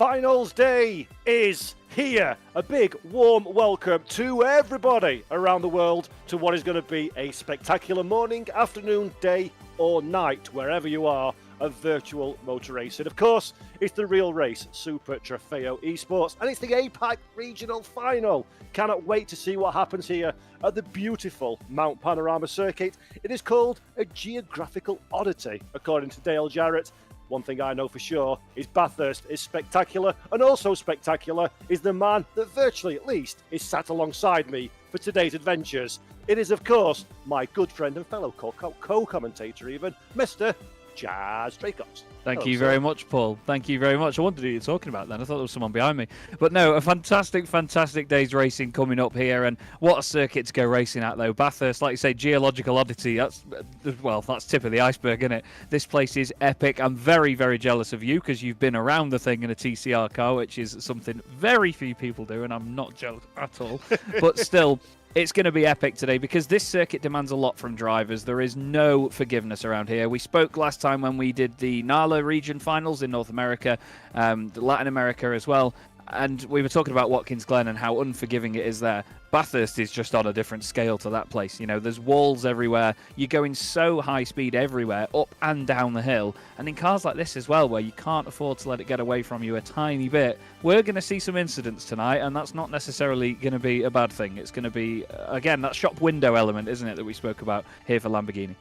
Finals day is here. A big warm welcome to everybody around the world to what is going to be a spectacular morning, afternoon, day or night, wherever you are, of virtual motor racing. Of course, it's the real race, Super Trofeo Esports, and it's the APAC regional final. Cannot wait to see what happens here at the beautiful Mount Panorama circuit. It is called a geographical oddity, according to Dale Jarrett. One thing I know for sure is Bathurst is spectacular, and also spectacular is the man that virtually, at least, is sat alongside me for today's adventures. It is, of course, my good friend and fellow co-commentator even, Mr. Jazz Dracos. Thank you very much, Paul. Thank you very much. I wondered who you were talking about then. I thought there was someone behind me. But no, a fantastic, fantastic day's racing coming up here. And what a circuit to go racing at, though. Bathurst, like you say, geological oddity. That's tip of the iceberg, isn't it? This place is epic. I'm very, very jealous of you because you've been around the thing in a TCR car, which is something very few people do. And I'm not jealous at all. But still, it's going to be epic today because this circuit demands a lot from drivers. There is no forgiveness around here. We spoke last time when we did the NALA region finals in North America, Latin America as well, and we were talking about Watkins Glen and how unforgiving it is there. Bathurst is just on a different scale to that place. You know, there's walls everywhere. You're going so high speed everywhere, up and down the hill. And in cars like this as well, where you can't afford to let it get away from you a tiny bit, we're going to see some incidents tonight, and that's not necessarily going to be a bad thing. It's going to be, again, that shop window element, isn't it, that we spoke about here for Lamborghini.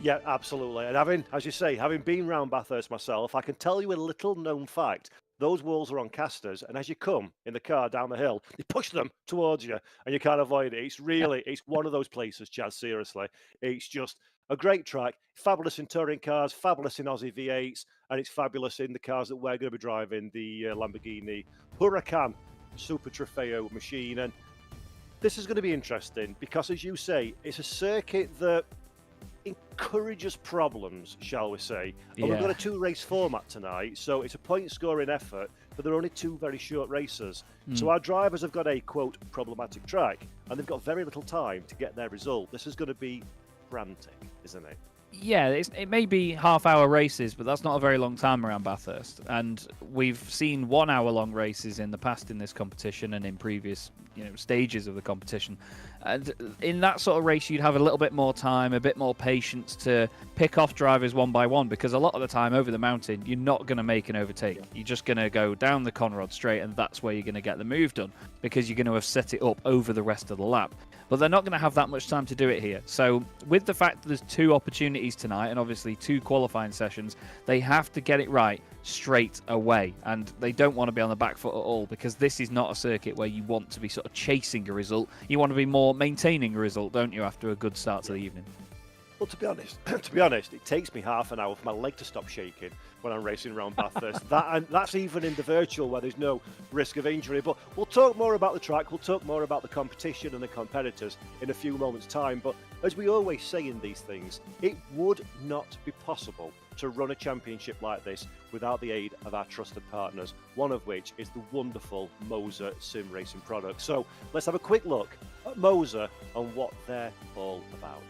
Yeah, absolutely. And having been round Bathurst myself, I can tell you a little known fact. Those walls are on casters, and as you come in the car down the hill, they push them towards you, and you can't avoid it. It's one of those places, Chaz, seriously. It's just a great track, fabulous in touring cars, fabulous in Aussie V8s, and it's fabulous in the cars that we're going to be driving, the Lamborghini Huracan Super Trofeo machine. And this is going to be interesting because, as you say, it's a circuit that encourages problems, shall we say. And we've got a two-race format tonight, so it's a point-scoring effort, but there are only two very short races. So our drivers have got a, quote, problematic track, and they've got very little time to get their result. This is going to be frantic, isn't it? Yeah, it may be half-hour races, but that's not a very long time around Bathurst. And we've seen 1 hour-long races in the past in this competition and in previous, stages of the competition. And in that sort of race, you'd have a little bit more time, a bit more patience to pick off drivers one by one, because a lot of the time over the mountain, you're not going to make an overtake. Yeah. You're just going to go down the Conrod straight, and that's where you're going to get the move done, because you're going to have set it up over the rest of the lap. But they're not going to have that much time to do it here. So with the fact that there's two opportunities tonight, and obviously two qualifying sessions, they have to get it right straight away. And they don't want to be on the back foot at all, because this is not a circuit where you want to be sort of chasing a result. You want to be more maintaining a result, don't you, after a good start to the evening? Well, to be honest, it takes me half an hour for my leg to stop shaking when I'm racing around Bathurst. That's even in the virtual where there's no risk of injury. But we'll talk more about the track, we'll talk more about the competition and the competitors in a few moments' time. But as we always say in these things, it would not be possible to run a championship like this without the aid of our trusted partners, one of which is the wonderful Moser sim racing product. So let's have a quick look at Moser and what they're all about.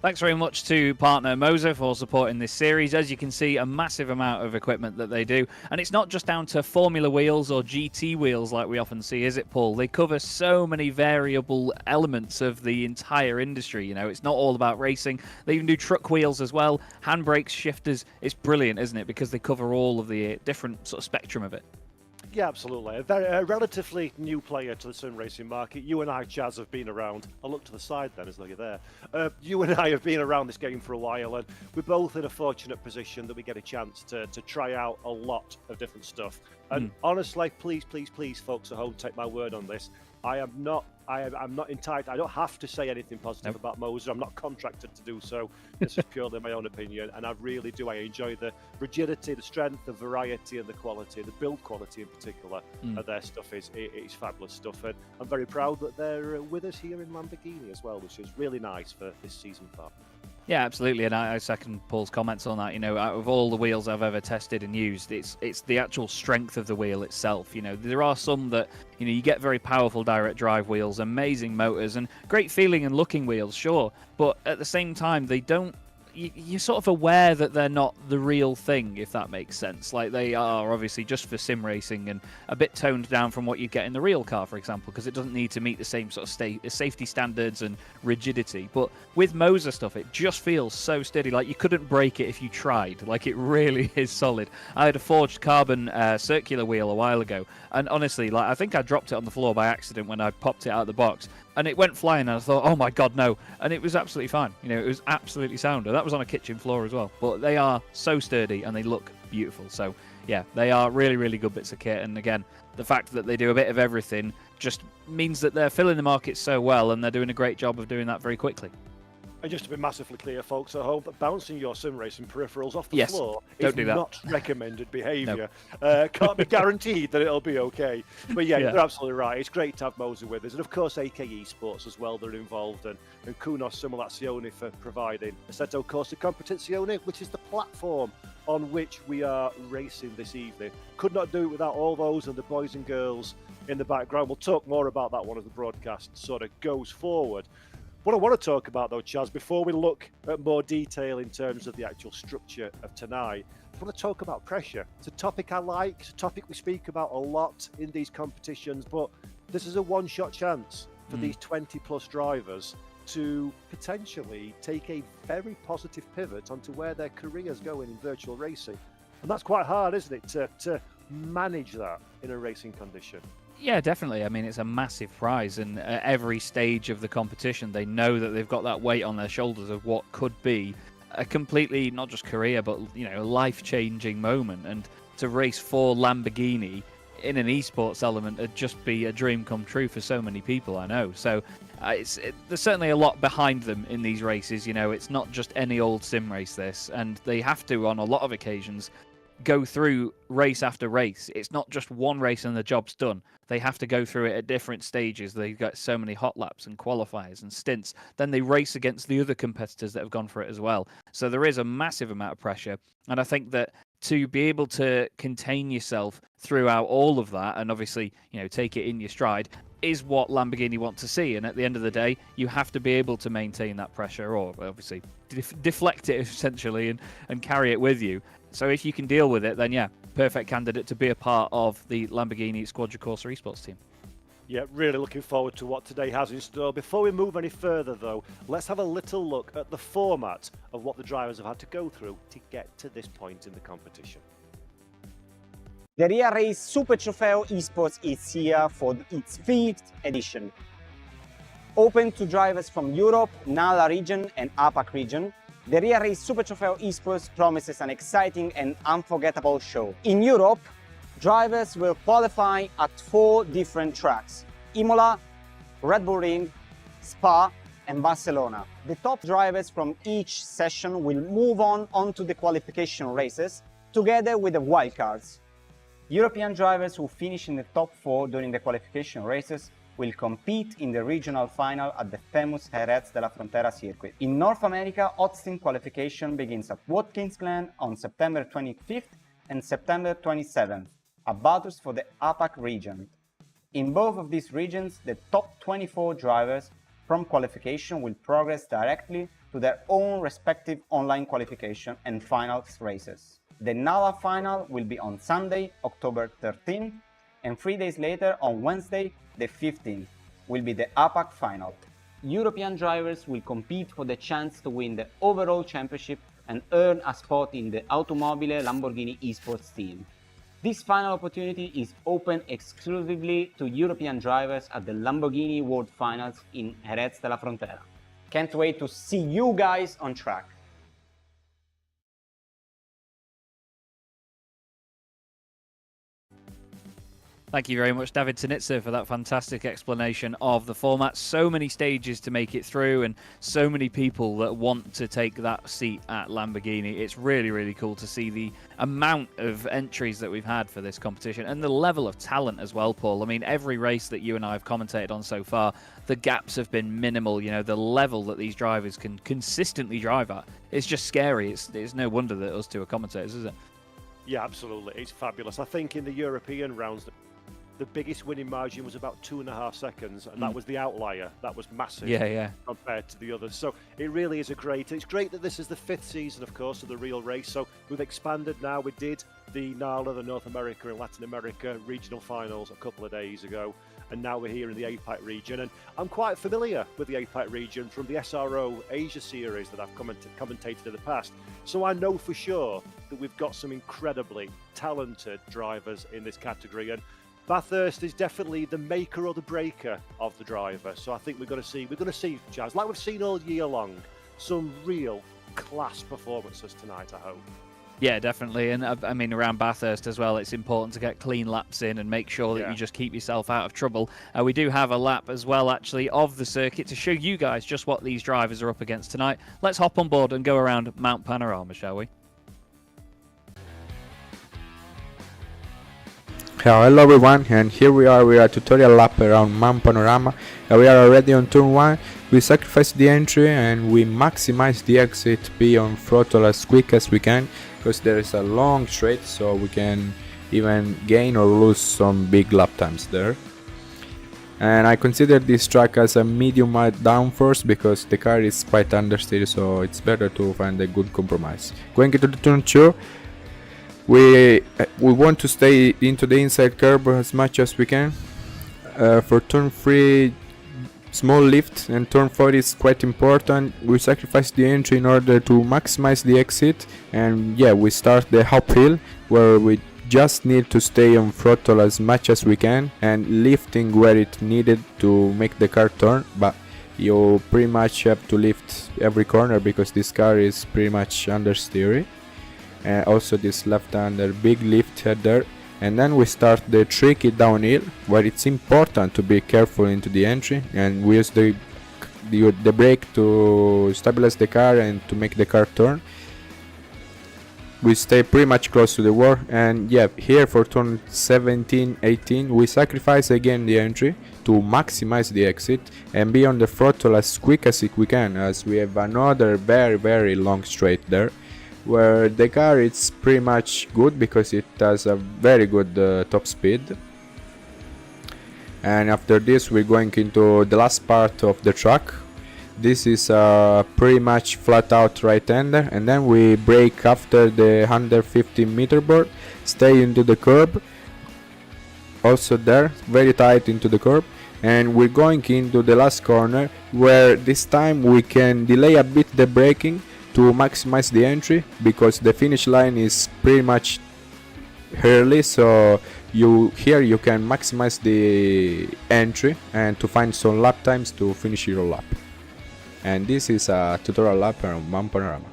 Thanks very much to partner Moser for supporting this series. As you can see, a massive amount of equipment that they do. And it's not just down to Formula wheels or GT wheels like we often see, is it, Paul? They cover so many variable elements of the entire industry. It's not all about racing. They even do truck wheels as well, handbrakes, shifters. It's brilliant, isn't it? Because they cover all of the different sort of spectrum of it. Yeah, absolutely. A relatively new player to the sim racing market. You and I, Chaz, have been around. I'll look to the side then as though you're there. You and I have been around this game for a while, and we're both in a fortunate position that we get a chance to try out a lot of different stuff. And honestly, please, folks at home, take my word on this. I'm not entitled. I don't have to say anything positive about Moser. I'm not contracted to do so. This is purely my own opinion, and I really do. I enjoy the rigidity, the strength, the variety, and the quality, the build quality in particular. Of their stuff is fabulous stuff, and I'm very proud that they're with us here in Lamborghini as well, which is really nice for this season 5. Yeah, absolutely, and I second Paul's comments on that. You know, out of all the wheels I've ever tested and used, it's the actual strength of the wheel itself. You know, there are some that, you know, you get very powerful direct drive wheels, amazing motors, and great feeling and looking wheels, sure, but at the same time, they don't. You're sort of aware that they're not the real thing, if that makes sense. Like, they are obviously just for sim racing and a bit toned down from what you get in the real car, for example, because it doesn't need to meet the same sort of safety standards and rigidity. But with Moser stuff, it just feels so steady. Like, you couldn't break it if you tried. Like, it really is solid. I had a forged carbon circular wheel a while ago, and honestly, like, I think I dropped it on the floor by accident when I popped it out of the box. And it went flying, and I thought, oh my God, no. And it was absolutely fine. You know, it was absolutely sound. That was on a kitchen floor as well. But they are so sturdy, and they look beautiful. So, yeah, they are really, really good bits of kit. And again, the fact that they do a bit of everything just means that they're filling the market so well, and they're doing a great job of doing that very quickly. And just to be massively clear, folks at home, that bouncing your sim racing peripherals off the floor is not recommended behaviour. Can't be guaranteed that it'll be okay. But yeah, you're absolutely right. It's great to have Moser with us. And of course, APAC Esports as well, they're involved. And kudos Simulazione for providing Assetto Corsa Competizione, which is the platform on which we are racing this evening. Could not do it without all those and the boys and girls in the background. We'll talk more about that one as the broadcast sort of goes forward. What I want to talk about, though, Chaz, before we look at more detail in terms of the actual structure of tonight, I want to talk about pressure. It's a topic I like. It's a topic we speak about a lot in these competitions, but this is a one-shot chance for these 20-plus drivers to potentially take a very positive pivot onto where their careers go in virtual racing. And that's quite hard, isn't it, to manage that in a racing condition? Yeah, definitely. I mean, it's a massive prize, and at every stage of the competition, they know that they've got that weight on their shoulders of what could be a completely, not just career, but, you know, life-changing moment. And to race for Lamborghini in an esports element would just be a dream come true for so many people, I know. So there's certainly a lot behind them in these races. You know, it's not just any old sim race, this, and they have to, on a lot of occasions, go through race after race. It's not just one race and the job's done. They have to go through it at different stages. They've got so many hot laps and qualifiers and stints. Then they race against the other competitors that have gone for it as well. So there is a massive amount of pressure. And I think that to be able to contain yourself throughout all of that, and obviously, you know, take it in your stride, is what Lamborghini want to see. And at the end of the day, you have to be able to maintain that pressure, or obviously deflect it essentially and carry it with you. So if you can deal with it, then yeah, perfect candidate to be a part of the Lamborghini Squadra Corsa Esports team. Yeah, really looking forward to what today has in store. Before we move any further, though, let's have a little look at the format of what the drivers have had to go through to get to this point in the competition. The Real Race Super Trofeo Esports is here for its 5th edition. Open to drivers from Europe, NALA region and APAC region, the Real Race Super Trofeo Esports promises an exciting and unforgettable show. In Europe, drivers will qualify at 4 different tracks: Imola, Red Bull Ring, Spa and Barcelona. The top drivers from each session will move on onto the qualification races together with the wildcards. European drivers who finish in the top 4 during the qualification races will compete in the regional final at the famous Jerez de la Frontera circuit. In North America, hot steam qualification begins at Watkins Glen on September 25th and September 27th, a battles for the APAC region. In both of these regions, the top 24 drivers from qualification will progress directly to their own respective online qualification and finals races. The NALA final will be on Sunday, October 13th, and 3 days later, on Wednesday, the 15th, will be the APAC final. European drivers will compete for the chance to win the overall championship and earn a spot in the Automobile Lamborghini Esports team. This final opportunity is open exclusively to European drivers at the Lamborghini World Finals in Jerez de la Frontera. Can't wait to see you guys on track. Thank you very much, David Tanitsa, for that fantastic explanation of the format. So many stages to make it through and so many people that want to take that seat at Lamborghini. It's really, really cool to see the amount of entries that we've had for this competition and the level of talent as well, Paul. I mean, every race that you and I have commentated on so far, the gaps have been minimal. You know, the level that these drivers can consistently drive at, it's just scary. It's no wonder that us two are commentators, is it? Yeah, absolutely. It's fabulous. I think in the European rounds, the biggest winning margin was about 2.5 seconds, and that was the outlier. That was massive compared to the others. So it really is it's great that this is the 5th season, of course, of the real race. So we've expanded now. We did the NALA, the North America and Latin America regional finals a couple of days ago, and now we're here in the APAC region. And I'm quite familiar with the APAC region from the SRO Asia series that I've commentated in the past. So I know for sure that we've got some incredibly talented drivers in this category. And Bathurst is definitely the maker or the breaker of the driver. So I think we're going to see, Chaz, like we've seen all year long, some real class performances tonight, I hope. Yeah, definitely. And I mean, around Bathurst as well, it's important to get clean laps in and make sure that you just keep yourself out of trouble. We do have a lap as well, actually, of the circuit to show you guys just what these drivers are up against tonight. Let's hop on board and go around Mount Panorama, shall we? Hello everyone, and here we are a tutorial lap around Mount Panorama. We are already on turn 1. We sacrifice the entry and we maximize the exit, be on throttle as quick as we can, because there is a long straight, so we can even gain or lose some big lap times there. And I consider this track as a medium downforce because the car is quite understeer, so it's better to find a good compromise. Going into the turn 2, we want to stay into the inside curb as much as we can. For turn 3, small lift, and turn 4 is quite important. We sacrifice the entry in order to maximize the exit, and yeah, we start the uphill where we just need to stay on throttle as much as we can and lifting where it needed to make the car turn, but you pretty much have to lift every corner because this car is pretty much understeery. And also this left-hander big lift header, and then we start the tricky downhill where it's important to be careful into the entry, and we use the brake to stabilize the car and to make the car turn. We stay pretty much close to the wall, and yeah, here for turn 17-18 we sacrifice again the entry to maximize the exit and be on the throttle as quick as we can, as we have another very long straight there, where the car is pretty much good because it has a very good top speed. And after this we're going into the last part of the track. This is pretty much flat out right-hander, and then we brake after the 150 meter board, stay into the curb, also there, very tight into the curb, and we're going into the last corner where this time we can delay a bit the braking to maximize the entry because the finish line is pretty much early, so you can maximize the entry and to find some lap times to finish your lap. And this is a tutorial lap around Mount Panorama.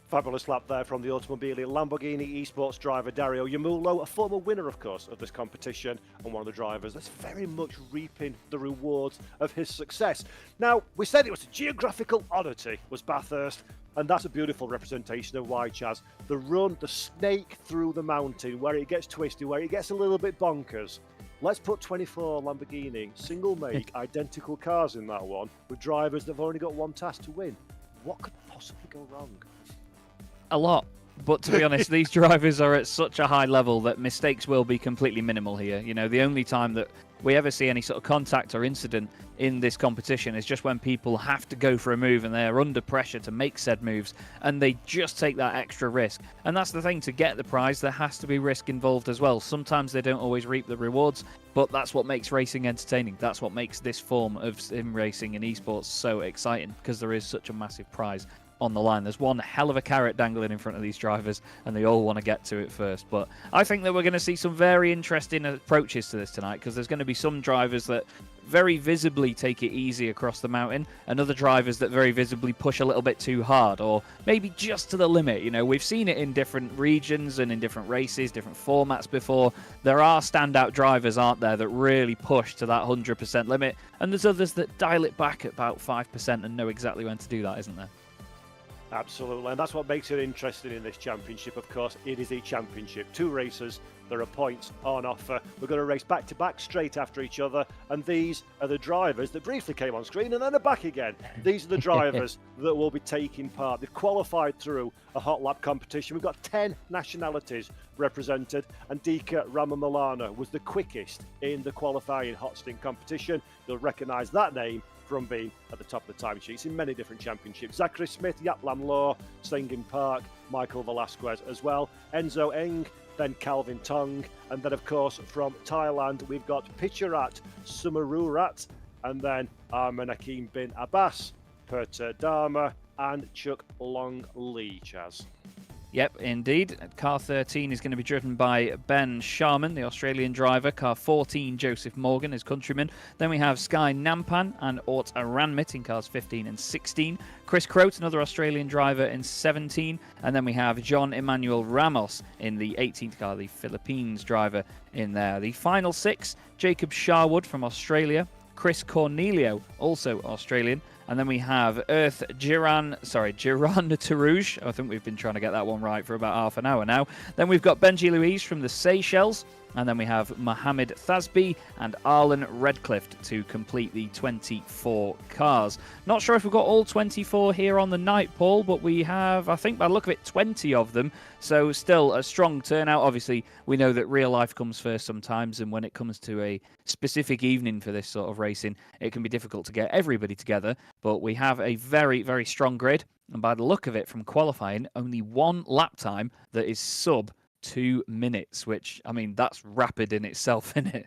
Fabulous lap there from the Automobili Lamborghini Esports driver Dario Yamulo, a former winner, of course, of this competition and one of the drivers that's very much reaping the rewards of his success. Now, we said it was a geographical oddity, was Bathurst, and that's a beautiful representation of why, Chaz. The run, the snake through the mountain, where it gets twisty, where it gets a little bit bonkers. Let's put 24 Lamborghini single-make identical cars in that one with drivers that have only got one task to win. What could possibly go wrong? A lot, but to be honest, these drivers are at such a high level that mistakes will be completely minimal here. You know, the only time that we ever see any sort of contact or incident in this competition is just when people have to go for a move and they're under pressure to make said moves, and they just take that extra risk. And that's the thing, to get the prize, there has to be risk involved as well. Sometimes they don't always reap the rewards, but that's what makes racing entertaining. That's what makes this form of sim racing and esports so exciting, because there is such a massive prize on the line. There's one hell of a carrot dangling in front of these drivers, and they all want to get to it first. But I think that we're going to see some very interesting approaches to this tonight, because there's going to be some drivers that very visibly take it easy across the mountain, and other drivers that very visibly push a little bit too hard, or maybe just to the limit. You know, we've seen it in different regions and in different races, different formats before. There are standout drivers, aren't there, that really push to that 100% limit, and there's others that dial it back at about 5% and know exactly when to do that, isn't there? Absolutely, and that's what makes it interesting in this championship. Of course, it is a championship. 2 races, there are points on offer. We're going to race back to back straight after each other, and these are the drivers that briefly came on screen and then are back again. These are the drivers that will be taking part. They've qualified through a hot lap competition. We've got 10 nationalities represented, and Dika Ramamulana was the quickest in the qualifying hot stint competition. You'll recognise that name from being at the top of the time sheets in many different championships. Zachary Smith, Yap Lam Law, Sengen Park, Michael Velasquez as well, Enzo Eng, then Calvin Tong, and then of course from Thailand we've got Picharat Sumarurat, and then Armanakim bin Abbas, Perta Dharma, and Chuck Long Lee, Chaz. Yep, indeed. Car 13 is going to be driven by Ben Sharman, the Australian driver. Car 14, Joseph Morgan, his countryman. Then we have Sky Nampan and Ort Aranmit in cars 15 and 16. Chris Croat, another Australian driver, in 17. And then we have John Emmanuel Ramos in the 18th car, the Philippines driver in there. The final 6, Jacob Sharwood from Australia. Chris Cornelio, also Australian. And then we have Giran Tarouge. I think we've been trying to get that one right for about half an hour now. Then we've got Benji Louise from the Seychelles. And then we have Mohammed Thasby and Arlen Redcliffe to complete the 24 cars. Not sure if we've got all 24 here on the night, Paul, but we have, I think by the look of it, 20 of them. So still a strong turnout. Obviously, we know that real life comes first sometimes, and when it comes to a specific evening for this sort of racing, it can be difficult to get everybody together. But we have a very, very strong grid. And by the look of it from qualifying, only one lap time that is sub 2 minutes, which, I mean, that's rapid in itself, isn't it?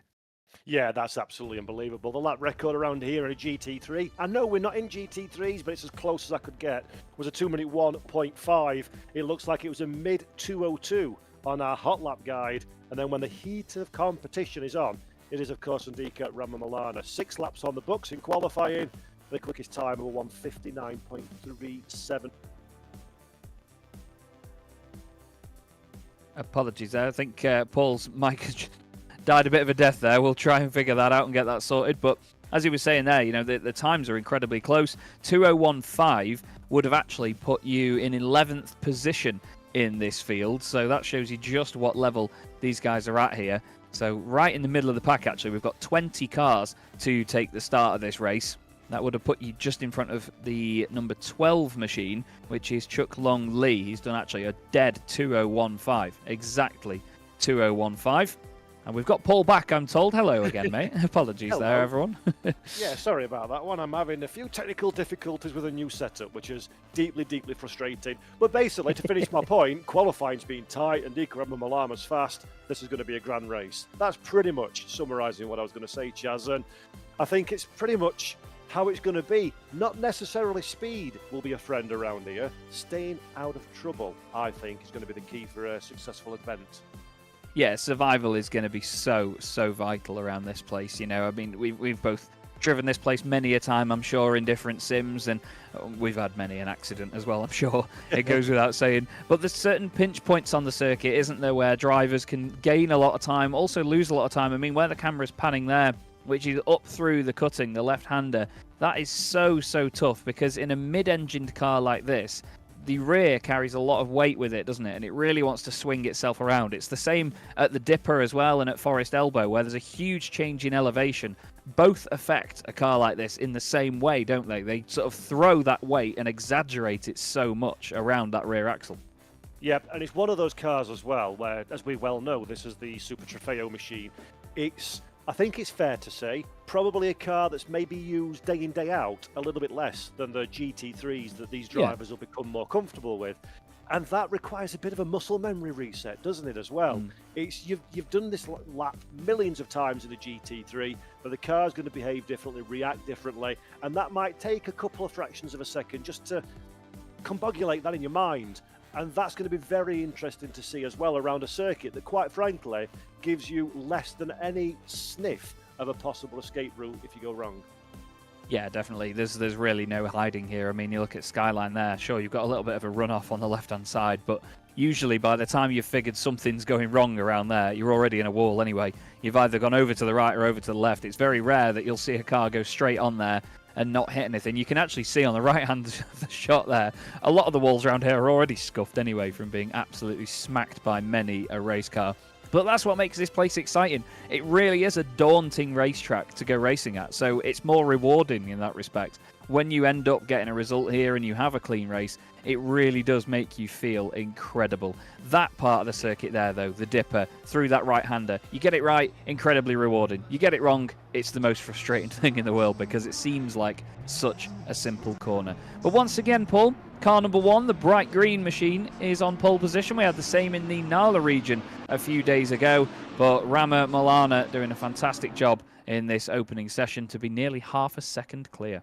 Yeah, that's absolutely unbelievable. The lap record around here in a GT3, I know we're not in GT3s, but it's as close as I could get, was a 2-minute 1.5. It looks like it was a mid 2:02 on our hot lap guide. And then when the heat of competition is on, it is, of course, Ndika Ramamulana. 6 laps on the books in qualifying. The quickest time of a 1:59.37. Apologies there. I think Paul's mic has died a bit of a death there. We'll try and figure that out and get that sorted. But as he was saying there, you know, the times are incredibly close. 2:01.5 would have actually put you in 11th position in this field. So that shows you just what level these guys are at here. So right in the middle of the pack, actually, we've got 20 cars to take the start of this race. That would have put you just in front of the number 12 machine, which is Chuck Long Lee. He's done actually a dead 2:01.5, exactly 2:01.5. And we've got Paul back, I'm told. Hello again, mate. Apologies Hello. there, everyone. Yeah, sorry about that one. I'm having a few technical difficulties with a new setup, which is deeply, deeply frustrating. But basically, to finish my point, qualifying's been tight and Ndika Ramamulana's fast. This is going to be a grand race. That's pretty much summarising what I was going to say, Chaz. And I think it's pretty much how it's going to be. Not necessarily speed will be a friend around here. Staying out of trouble, I think, is going to be the key for a successful event. Yeah, survival is going to be so vital around this place. You know, I mean, we've both driven this place many a time, I'm sure, in different sims, and we've had many an accident as well, I'm sure. It goes without saying. But there's certain pinch points on the circuit, isn't there, where drivers can gain a lot of time, also lose a lot of time. I mean, where the camera's panning there, which is up through the cutting, the left-hander, that is so tough, because in a mid-engined car like this, the rear carries a lot of weight with it, doesn't it? And it really wants to swing itself around. It's the same at the Dipper as well and at Forest Elbow, where there's a huge change in elevation. Both affect a car like this in the same way, don't they? They sort of throw that weight and exaggerate it so much around that rear axle. Yep, and it's one of those cars as well where, as we well know, this is the Super Trofeo machine. It's I think it's fair to say probably a car that's maybe used day in, day out a little bit less than the GT3s that these drivers will become more comfortable with. And that requires a bit of a muscle memory reset, doesn't it, as well? It's you've done this lap millions of times in a GT3, but the car's going to behave differently, react differently, and that might take a couple of fractions of a second just to combobulate that in your mind. And that's going to be very interesting to see as well around a circuit that, quite frankly, gives you less than any sniff of a possible escape route if you go wrong. Yeah, definitely. There's really no hiding here. I mean, you look at Skyline there. Sure, you've got a little bit of a runoff on the left-hand side, but usually by the time you've figured something's going wrong around there, you're already in a wall anyway. You've either gone over to the right or over to the left. It's very rare that you'll see a car go straight on there and not hit anything. You can actually see on the right-hand of the shot there, a lot of the walls around here are already scuffed anyway from being absolutely smacked by many a race car. But that's what makes this place exciting. It really is a daunting racetrack to go racing at, so it's more rewarding in that respect. When you end up getting a result here and you have a clean race, it really does make you feel incredible. That part of the circuit there, though, the dipper, through that right-hander, you get it right, incredibly rewarding. You get it wrong, it's the most frustrating thing in the world because it seems like such a simple corner. But once again, Paul, car number 1, the bright green machine, is on pole position. We had the same in the Nala region a few days ago, but Rama Milana doing a fantastic job in this opening session to be nearly half a second clear.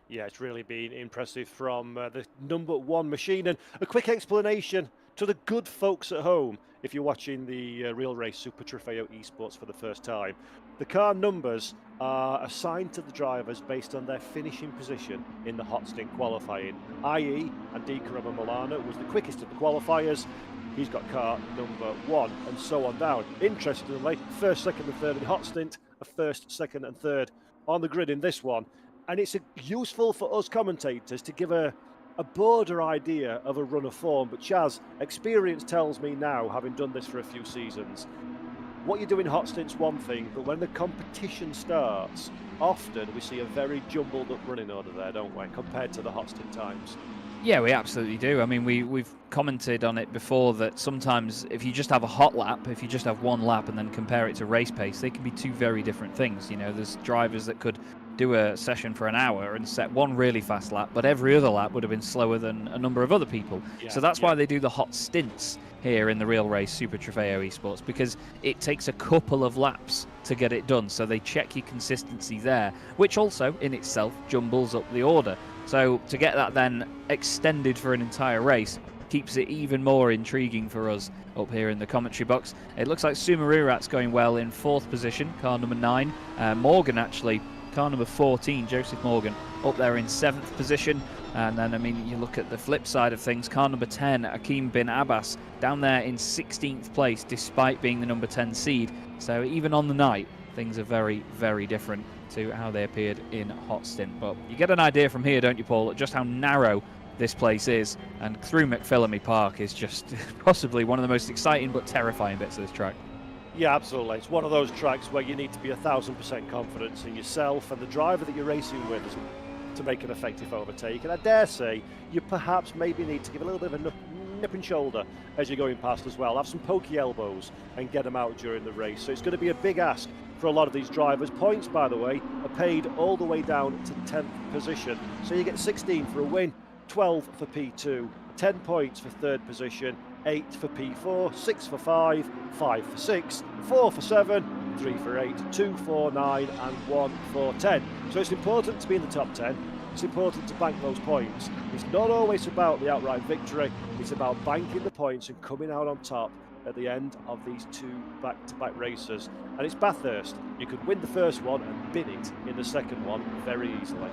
Yeah, it's really been impressive from the number 1 machine. And a quick explanation to the good folks at home, if you're watching the Real Race Super Trofeo Esports for the first time. The car numbers are assigned to the drivers based on their finishing position in the hot stint qualifying, i.e. Andika Rama Milana was the quickest of the qualifiers. He's got car number 1 and so on down. Interestingly, first, second and third in the hot stint, a first, second and third on the grid in this one. And it's useful for us commentators to give a broader idea of a run of form. But Chaz, experience tells me now, having done this for a few seasons, what you do in hot stint's one thing, but when the competition starts, often we see a very jumbled up running order there, don't we, compared to the hot stint times? Yeah, we absolutely do. I mean, we've commented on it before that sometimes if you just have a hot lap, if you just have one lap and then compare it to race pace, they can be two very different things. You know, there's drivers that could do a session for an hour and set one really fast lap, but every other lap would have been slower than a number of other people. So that's why they do the hot stints here in the Real Race Super Trofeo Esports, because it takes a couple of laps to get it done. So they check your consistency there, which also in itself jumbles up the order. So to get that then extended for an entire race keeps it even more intriguing for us up here in the commentary box. It looks like Sumerurat's going well in 4th position, car number 9. Morgan actually, car number 14, Joseph Morgan, up there in 7th position. And then, I mean, you look at the flip side of things, car number 10, Akeem bin Abbas, down there in 16th place, despite being the number 10 seed. So even on the night, things are very, very different to how they appeared in hot stint. But you get an idea from here, don't you, Paul, just how narrow this place is. And through McPhillamy Park is just possibly one of the most exciting but terrifying bits of this track. Yeah, absolutely. It's one of those tracks where you need to be 1000% confidence in yourself and the driver that you're racing with to make an effective overtake. And I dare say you perhaps maybe need to give a little bit of a nip and shoulder as you're going past as well. Have some pokey elbows and get them out during the race. So it's going to be a big ask for a lot of these drivers. Points, by the way, are paid all the way down to 10th position. So you get 16 for a win, 12 for P2, 10 points for 3rd position, 8 for P4, 6 for 5, 5 for 6, 4 for 7, 3 for 8, 2 for 9 and 1 for 10. So it's important to be in the top 10. It's important to bank those points. It's not always about the outright victory. It's about banking the points and coming out on top at the end of these 2 back-to-back races. And it's Bathurst. You could win the first one and bin it in the second one very easily.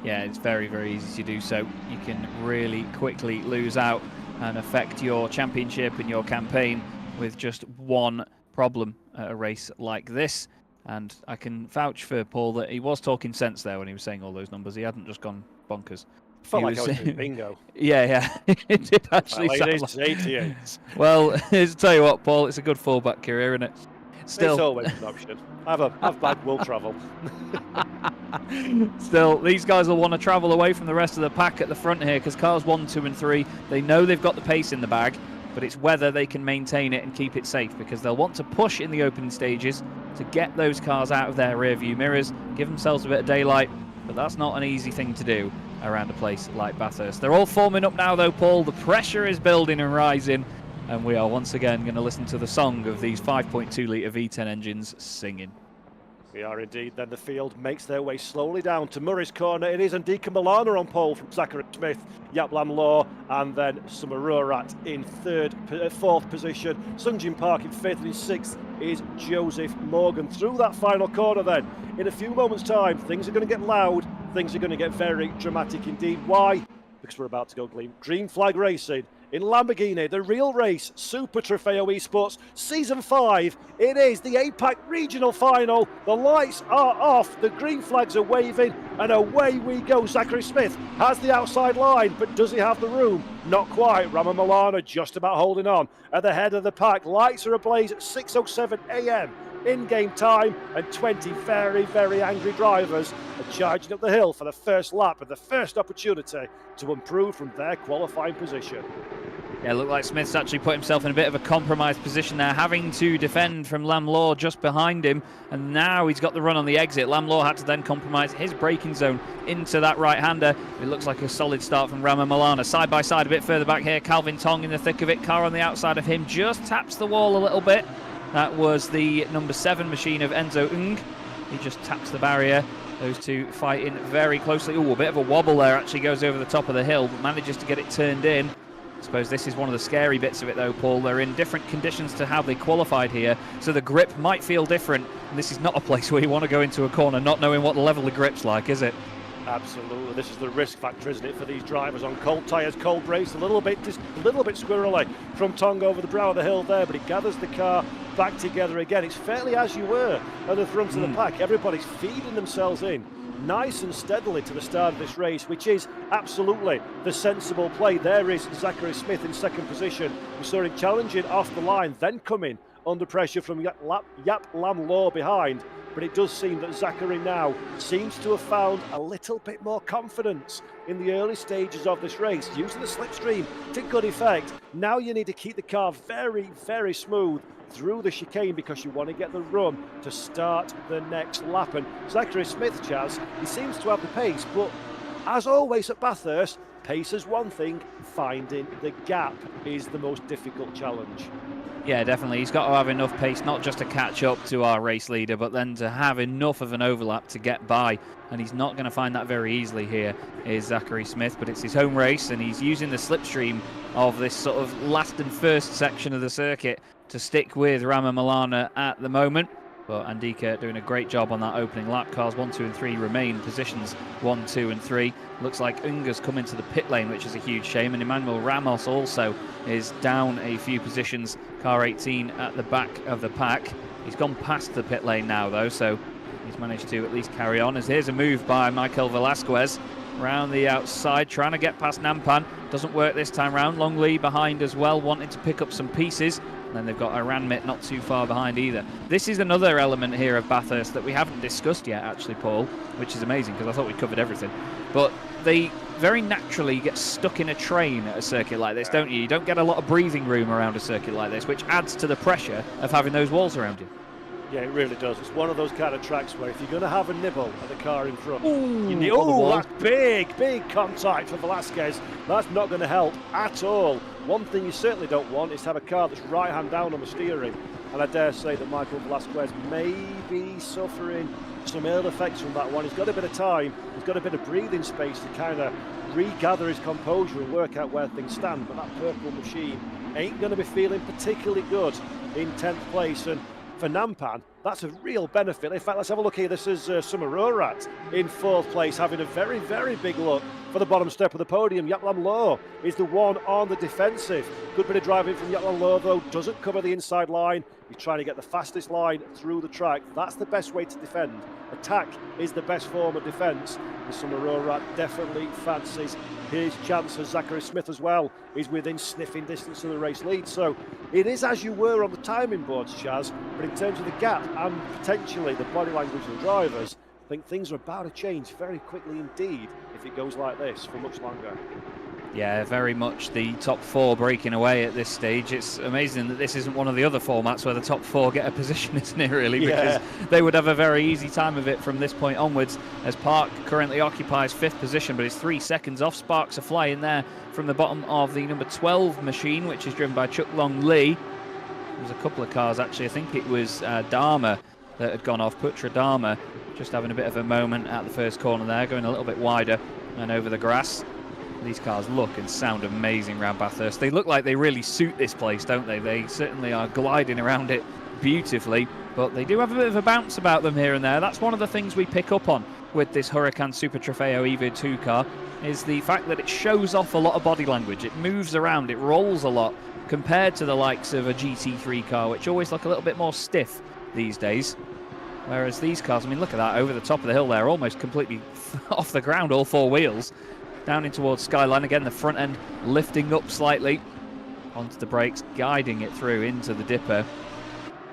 Yeah, it's very, very easy to do so. You can really quickly lose out and affect your championship and your campaign with just one problem at a race like this. And I can vouch for Paul that he was talking sense there when he was saying all those numbers. He hadn't just gone bonkers. Felt like I was doing bingo. Yeah. It did actually sound like 88. Well, to tell you what, Paul, it's a good fallback career, isn't it? Still, it's always an option. Have bad will travel. Still, these guys will want to travel away from the rest of the pack at the front here because cars 1, 2 and 3, they know they've got the pace in the bag. but it's whether they can maintain it and keep it safe, because they'll want to push in the opening stages to get those cars out of their rear view mirrors, give themselves a bit of daylight, but that's not an easy thing to do around a place like Bathurst. They're all forming up now though, Paul. The pressure is building and rising, and we are once again going to listen to the song of these 5.2 litre V10 engines singing. We are indeed. Then the field makes their way slowly down to Murray's corner. It is Andika Milana on pole from Zachary Smith, Yap Lam Law, and then Summerorat in fourth position. Sungjin Park in fifth, and in sixth is Joseph Morgan. Through that final corner then, in a few moments' time, things are going to get loud. Things are going to get very dramatic indeed. Why? Because we're about to go green flag racing in Lamborghini, the real race, Super Trofeo Esports, Season 5. It is the APAC Regional Final. The lights are off, the green flags are waving, and away we go. Zachary Smith has the outside line, but does he have the room? Not quite. Rama Milana just about holding on at the head of the pack. Lights are ablaze at 6:07 a.m. in-game time, and 20 very, very angry drivers are charging up the hill for the first lap and the first opportunity to improve from their qualifying position. Yeah, it looked like Smith's actually put himself in a bit of a compromised position there, having to defend from Lam Law just behind him, and now he's got the run on the exit. Lam Law had to then compromise his braking zone into that right-hander. It looks like a solid start from Rama Milana. Side by side a bit further back here, Calvin Tong in the thick of it. Car on the outside of him just taps the wall a little bit. That was the number 7 machine of Enzo Ng. He just taps the barrier. Those two fighting very closely. Oh, a bit of a wobble there, actually goes over the top of the hill, but manages to get it turned in. I suppose this is one of the scary bits of it though, Paul. They're in different conditions to how they qualified here, so the grip might feel different. And this is not a place where you want to go into a corner not knowing what the level of grip's like, is it? Absolutely, this is the risk factor, isn't it, for these drivers on cold tyres, cold brakes, a little bit squirrely from Tong over the brow of the hill there, but he gathers the car back together again. It's fairly as you were at the front of the pack. Everybody's feeding themselves in nice and steadily to the start of this race, which is absolutely the sensible play. There is Zachary Smith in second position. We saw him challenging off the line, then coming under pressure from Yap Lam Law behind. But it does seem that Zachary now seems to have found a little bit more confidence in the early stages of this race, using the slipstream to good effect. Now you need to keep the car very, very smooth through the chicane because you want to get the run to start the next lap. And Zachary Smith, Chaz, he seems to have the pace, but as always at Bathurst, pace is one thing, finding the gap is the most difficult challenge. Yeah, definitely. He's got to have enough pace, not just to catch up to our race leader, but then to have enough of an overlap to get by. And he's not going to find that very easily here, is Zachary Smith. But it's his home race, and he's using the slipstream of this sort of last and first section of the circuit to stick with Rama Milana at the moment. But Andika doing a great job on that opening lap. Cars 1, 2 and 3 remain in positions 1, 2 and 3. Looks like Unga's come into the pit lane, which is a huge shame. And Emmanuel Ramos also is down a few positions. Car 18 at the back of the pack. He's gone past the pit lane now, though, so he's managed to at least carry on. As here's a move by Michael Velasquez around the outside, trying to get past Nampan. Doesn't work this time round. Long lead behind as well, wanting to pick up some pieces. And then they've got Iranmit not too far behind either. This is another element here of Bathurst that we haven't discussed yet, actually, Paul, which is amazing because I thought we covered everything. But they very naturally get stuck in a train at a circuit like this, don't you? You don't get a lot of breathing room around a circuit like this, which adds to the pressure of having those walls around you. Yeah, it really does. It's one of those kind of tracks where if you're going to have a nibble at the car in front, Ooh, you need, that's big contact for Velasquez. That's not going to help at all. One thing you certainly don't want is to have a car that's right hand down on the steering. And I dare say that Michael Velasquez may be suffering some ill effects from that one. He's got a bit of time, he's got a bit of breathing space to kind of regather his composure and work out where things stand. But that purple machine ain't going to be feeling particularly good in 10th place. And for Nampan, that's a real benefit. In fact, let's have a look here. This is Summerorat in 4th place, having a very, very big look for the bottom step of the podium. Yap Lam Law is the one on the defensive. Good bit of driving from Yap Lam Law, though, doesn't cover the inside line. He's trying to get the fastest line through the track. That's the best way to defend. Attack is the best form of defence. And Summerorat definitely fancies his chances. Zachary Smith as well is within sniffing distance of the race lead. So it is as you were on the timing boards, Chaz, but in terms of the gap and potentially the body language of the drivers, I think things are about to change very quickly indeed if it goes like this for much longer. Yeah, very much the top 4 breaking away at this stage. It's amazing that this isn't one of the other formats where the top 4 get a position, isn't it, really? Because they would have a very easy time of it from this point onwards, as Park currently occupies 5th position, but is 3 seconds off. Sparks are flying there from the bottom of the number 12 machine, which is driven by Chuck Long Lee. There's a couple of cars, actually. I think it was Dharma that had gone off, Putra Dharma, just having a bit of a moment at the first corner there, going a little bit wider and over the grass. These cars look and sound amazing around Bathurst. They look like they really suit this place, don't they? They certainly are gliding around it beautifully, but they do have a bit of a bounce about them here and there. That's one of the things we pick up on with this Huracan Super Trofeo EV2 car, is the fact that it shows off a lot of body language. It moves around, it rolls a lot, compared to the likes of a GT3 car, which always look a little bit more stiff these days. Whereas these cars, I mean, look at that, over the top of the hill there, almost completely off the ground, all 4 wheels. Down in towards Skyline again, the front end lifting up slightly onto the brakes, guiding it through into the dipper.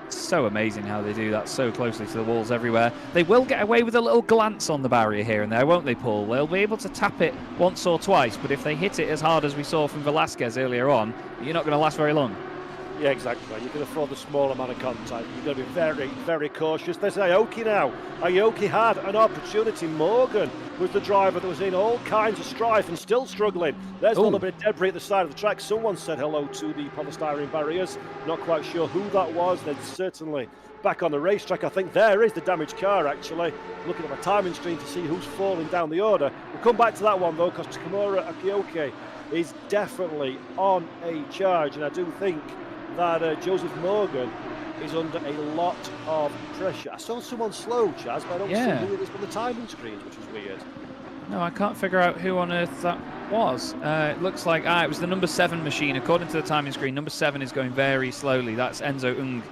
It's so amazing how they do that so closely to the walls everywhere. They will get away with a little glance on the barrier here and there, won't they, Paul? They'll be able to tap it once or twice, but if they hit it as hard as we saw from Velasquez earlier on, you're not going to last very long. Yeah, exactly. You're going to afford the small amount of contact. You've got to be very, very cautious. There's Aoki now. Aoki had an opportunity. Morgan was the driver that was in all kinds of strife and still struggling. There's a little bit of debris at the side of the track. Someone said hello to the polystyrene barriers. Not quite sure who that was. They're certainly back on the racetrack. I think there is the damaged car, actually. Looking at my timing screen to see who's falling down the order. We'll come back to that one, though, because Takamura Aoki is definitely on a charge. And I do think that Joseph Morgan is under a lot of pressure. I saw someone slow, Chaz, but I don't see who it is on the timing screens, which is weird. No, I can't figure out who on earth that was. It looks like it was the number 7 machine. According to the timing screen, number 7 is going very slowly. That's Enzo Ung.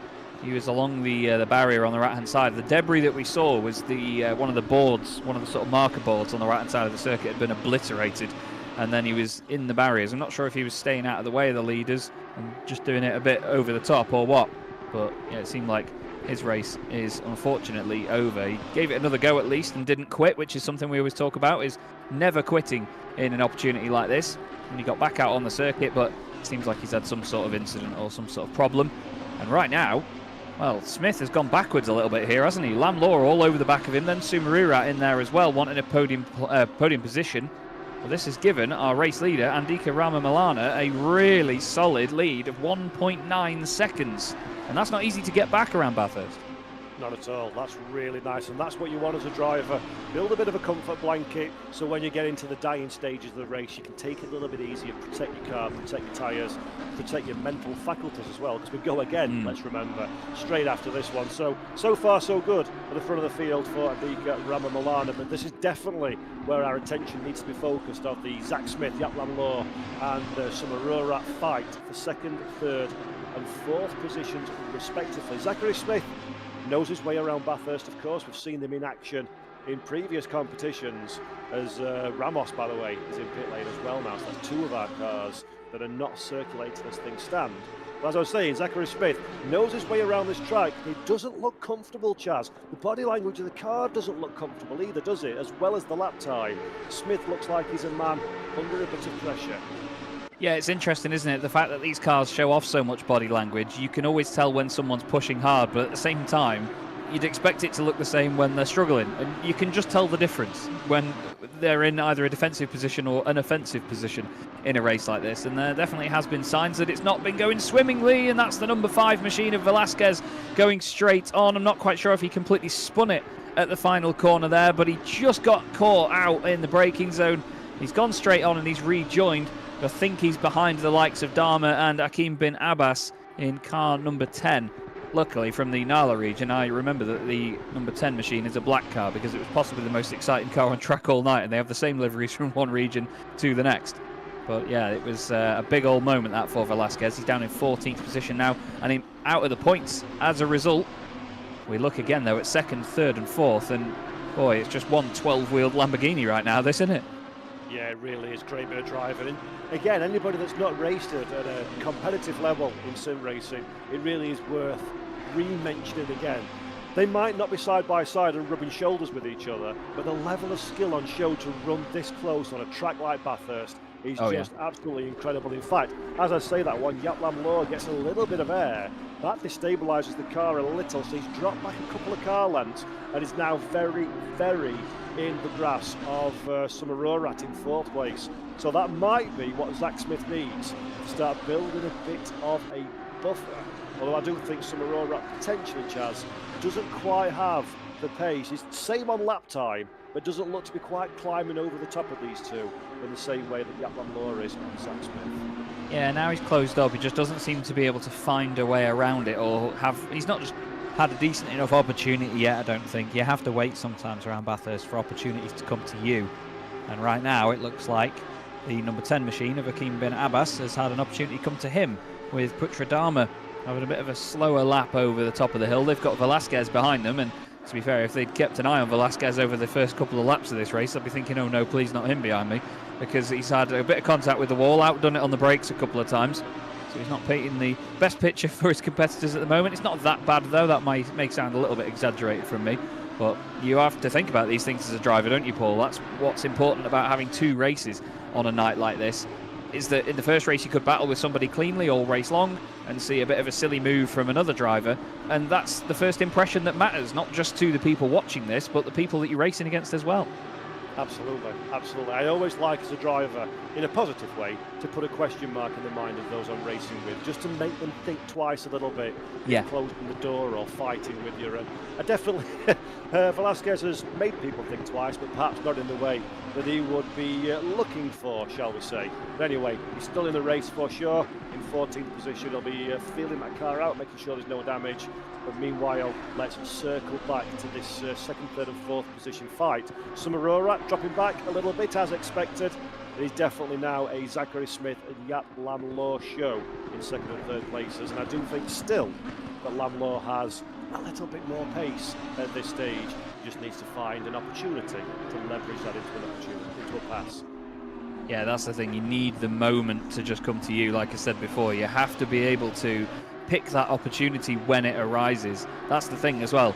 He was along the barrier on the right-hand side. The debris that we saw was the one of the boards, one of the sort of marker boards on the right-hand side of the circuit had been obliterated, and then he was in the barriers. I'm not sure if he was staying out of the way of the leaders and just doing it a bit over the top or what, but yeah, it seemed like his race is unfortunately over. He gave it another go at least and didn't quit, which is something we always talk about, is never quitting in an opportunity like this. And he got back out on the circuit, but it seems like he's had some sort of incident or some sort of problem. And right now, well, Smith has gone backwards a little bit here, hasn't he? Lam Law all over the back of him, then Sumarurat in there as well, wanting a podium position. Well, this has given our race leader, Andika Ramamalana, a really solid lead of 1.9 seconds. And that's not easy to get back around Bathurst. Not at all. That's really nice, and that's what you want as a driver. Build a bit of a comfort blanket, so when you get into the dying stages of the race, you can take it a little bit easier, protect your car, protect your tyres, protect your mental faculties as well, because we go again, let's remember, straight after this one. So far so good at the front of the field for Andika Ramamalana, but this is definitely where our attention needs to be focused of the Zach Smith, Yap Lam Law and Sumarurat fight for second, third and fourth positions respectively. Zachary Smith knows his way around Bathurst, of course. We've seen them in action in previous competitions, as Ramos, by the way, is in pit lane as well now. So that's 2 of our cars that are not circulating as things stand. But as I was saying, Zachary Smith knows his way around this track. It doesn't look comfortable, Chaz. The body language of the car doesn't look comfortable either, does it? As well as the lap time. Smith looks like he's a man under a bit of pressure. Yeah, it's interesting, isn't it? The fact that these cars show off so much body language. You can always tell when someone's pushing hard, but at the same time, you'd expect it to look the same when they're struggling. And you can just tell the difference when they're in either a defensive position or an offensive position in a race like this. And there definitely has been signs that it's not been going swimmingly, and that's the number 5 machine of Velasquez going straight on. I'm not quite sure if he completely spun it at the final corner there, but he just got caught out in the braking zone. He's gone straight on and he's rejoined. I think he's behind the likes of Dharma and Akim bin Abbas in car number 10. Luckily, from the Nala region, I remember that the number 10 machine is a black car because it was possibly the most exciting car on track all night, and they have the same liveries from one region to the next. But yeah, it was a big old moment that for Velasquez. He's down in 14th position now, and he's out of the points as a result. We look again, though, at second, third and fourth, and boy, it's just one 12-wheeled Lamborghini right now, this, isn't it? Yeah, it really is. Great bit of driving. And again, anybody that's not raced at a competitive level in sim racing, it really is worth re-mentioning again. They might not be side by side and rubbing shoulders with each other, but the level of skill on show to run this close on a track like Bathurst He's Oh, just absolutely incredible. In fact, as I say that one, Jaap Lam Loor gets a little bit of air. That destabilises the car a little, so he's dropped back a couple of car lengths and is now very, very in the grasp of Summerorat in 4th place. So that might be what Zach Smith needs to start building a bit of a buffer. Although I do think Summerorat potentially, Chaz, doesn't quite have the pace. He's same on lap time, but doesn't look to be quite climbing over the top of these two in the same way that Jaap Lam Loor is on Zach Smith. Yeah, now he's closed up. He just doesn't seem to be able to find a way around it, or he's not just had a decent enough opportunity yet, I don't think. You have to wait sometimes around Bathurst for opportunities to come to you. And right now it looks like the number 10 machine of Hakim bin Abbas has had an opportunity come to him, with Putra Dharma having a bit of a slower lap over the top of the hill. They've got Velasquez behind them, and to be fair, if they'd kept an eye on Velasquez over the first couple of laps of this race, I'd be thinking, oh no, please not him behind me, because he's had a bit of contact with the wall, outdone it on the brakes a couple of times. So he's not painting the best picture for his competitors at the moment. It's not that bad though, that may sound a little bit exaggerated from me, but you have to think about these things as a driver, don't you, Paul? That's what's important about having 2 races on a night like this, is that in the first race you could battle with somebody cleanly all race long and see a bit of a silly move from another driver, and that's the first impression that matters, not just to the people watching this, but the people that you're racing against as well. Absolutely, absolutely. I always like, as a driver, in a positive way, to put a question mark in the mind of those I'm racing with, just to make them think twice a little bit, closing the door or fighting with you. And I definitely, Velasquez has made people think twice, but perhaps not in the way that he would be looking for, shall we say. But anyway, he's still in the race for sure. In 14th position, he'll be feeling that car out, making sure there's no damage. But meanwhile, let's circle back to this 2nd, 3rd and 4th position fight. Summerorat dropping back a little bit as expected. It is definitely now a Zachary Smith and Jaap Lam Loor show in 2nd and 3rd places. And I do think still that Lam Loor has a little bit more pace at this stage. He just needs to find an opportunity to leverage that into a pass. Yeah, that's the thing. You need the moment to just come to you. Like I said before, you have to be able to pick that opportunity when it arises. That's the thing as well.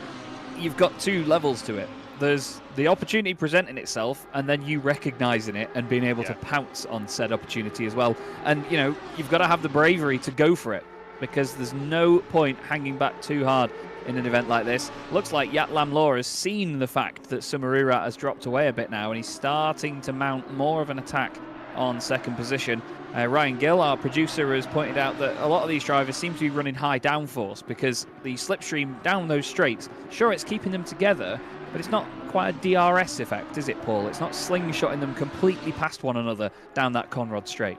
You've got 2 levels to it. There's the opportunity presenting itself, and then you recognizing it and being able to pounce on said opportunity as well. And, you know, you've got to have the bravery to go for it, because there's no point hanging back too hard in an event like this. Looks like Jaap Lam Loor has seen the fact that Summerorat has dropped away a bit now, and he's starting to mount more of an attack on 2nd position. Ryan Gill, our producer, has pointed out that a lot of these drivers seem to be running high downforce, because the slipstream down those straights, sure, it's keeping them together, but it's not quite a DRS effect, is it, Paul? It's not slingshotting them completely past one another down that Conrod straight.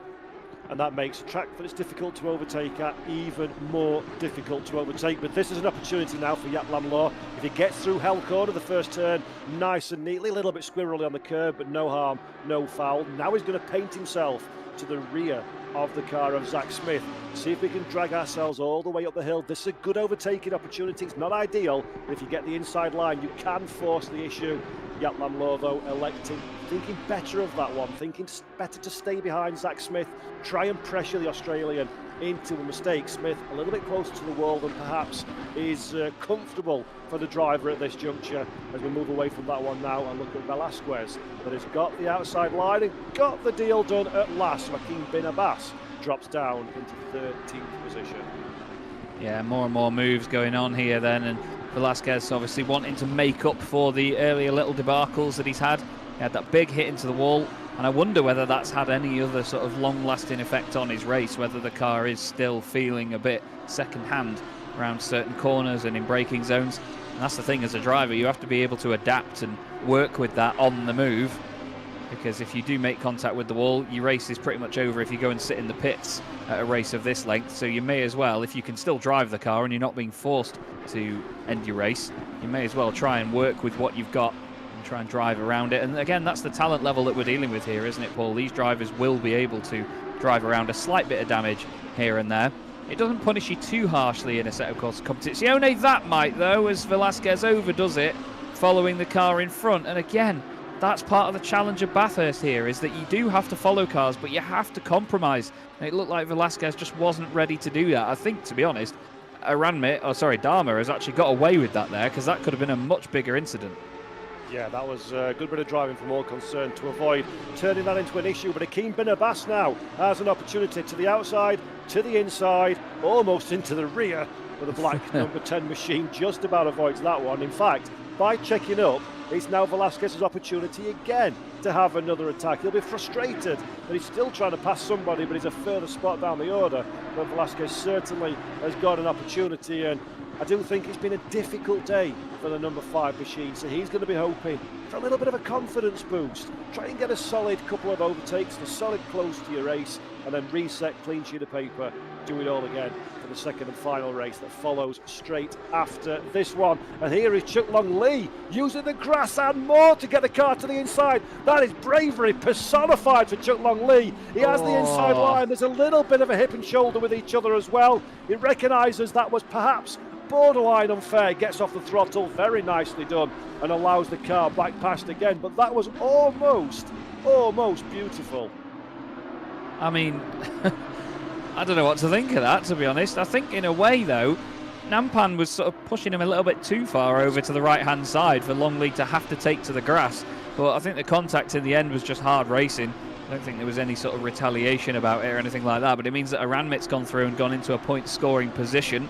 And that makes a track that is difficult to overtake at even more difficult to overtake. But this is an opportunity now for Jaap Lam Loor. If he gets through Hell Corner, the first turn, nice and neatly, a little bit squirrely on the curb, but no harm, no foul. Now he's going to paint himself to the rear of the car of Zach Smith. See if we can drag ourselves all the way up the hill. This is a good overtaking opportunity. It's not ideal, but if you get the inside line, you can force the issue. Jaap Lam Loor, though, thinking better of that one, thinking better to stay behind Zach Smith, try and pressure the Australian into a mistake. Smith a little bit closer to the wall than perhaps is comfortable for the driver at this juncture, as we move away from that one now and look at Velasquez, that has got the outside line and got the deal done at last. Hakim bin Abbas drops down into 13th position. Yeah, more and more moves going on here then, and Velasquez obviously wanting to make up for the earlier little debacles that he's had. He had that big hit into the wall, and I wonder whether that's had any other sort of long-lasting effect on his race, whether the car is still feeling a bit second-hand around certain corners and in braking zones. And that's the thing, as a driver, you have to be able to adapt and work with that on the move, because if you do make contact with the wall, your race is pretty much over if you go and sit in the pits at a race of this length. So you may as well, if you can still drive the car and you're not being forced to end your race, you may as well try and work with what you've got and try and drive around it. And again, that's the talent level that we're dealing with here, isn't it, Paul? These drivers will be able to drive around a slight bit of damage here and there. It doesn't punish you too harshly in a set of course competizione. That might, though, as Velasquez overdoes it, following the car in front. And again, that's part of the challenge of Bathurst here, is that you do have to follow cars, but you have to compromise. And it looked like Velasquez just wasn't ready to do that. I think, to be honest, Dharma has actually got away with that there, because that could have been a much bigger incident. Yeah, that was a good bit of driving from all concerned to avoid turning that into an issue. But Akeem Bin Abbas now has an opportunity to the outside, to the inside, almost into the rear. But the black number 10 machine just about avoids that one. In fact, by checking up, it's now Velasquez's opportunity again to have another attack. He'll be frustrated that he's still trying to pass somebody, but he's a further spot down the order. But Velasquez certainly has got an opportunity, and I do think it's been a difficult day for the number 5 machine, so he's going to be hoping for a little bit of a confidence boost. Try and get a solid couple of overtakes, a solid close to your race, and then reset, clean sheet of paper, do it all again for the second and final race that follows straight after this one. And here is Chuck Long Lee using the grass and more to get the car to the inside. That is bravery personified for Chuck Long Lee. He has the inside line. There's a little bit of a hip and shoulder with each other as well. He recognises that was perhaps borderline unfair, gets off the throttle, very nicely done, and allows the car back past again. But that was almost beautiful. I mean, I don't know what to think of that, to be honest. I think in a way, though, Nampan was sort of pushing him a little bit too far over to the right-hand side for Long Lee to have to take to the grass. But I think the contact in the end was just hard racing. I don't think there was any sort of retaliation about it or anything like that. But it means that Aranmit's gone through and gone into a point-scoring position.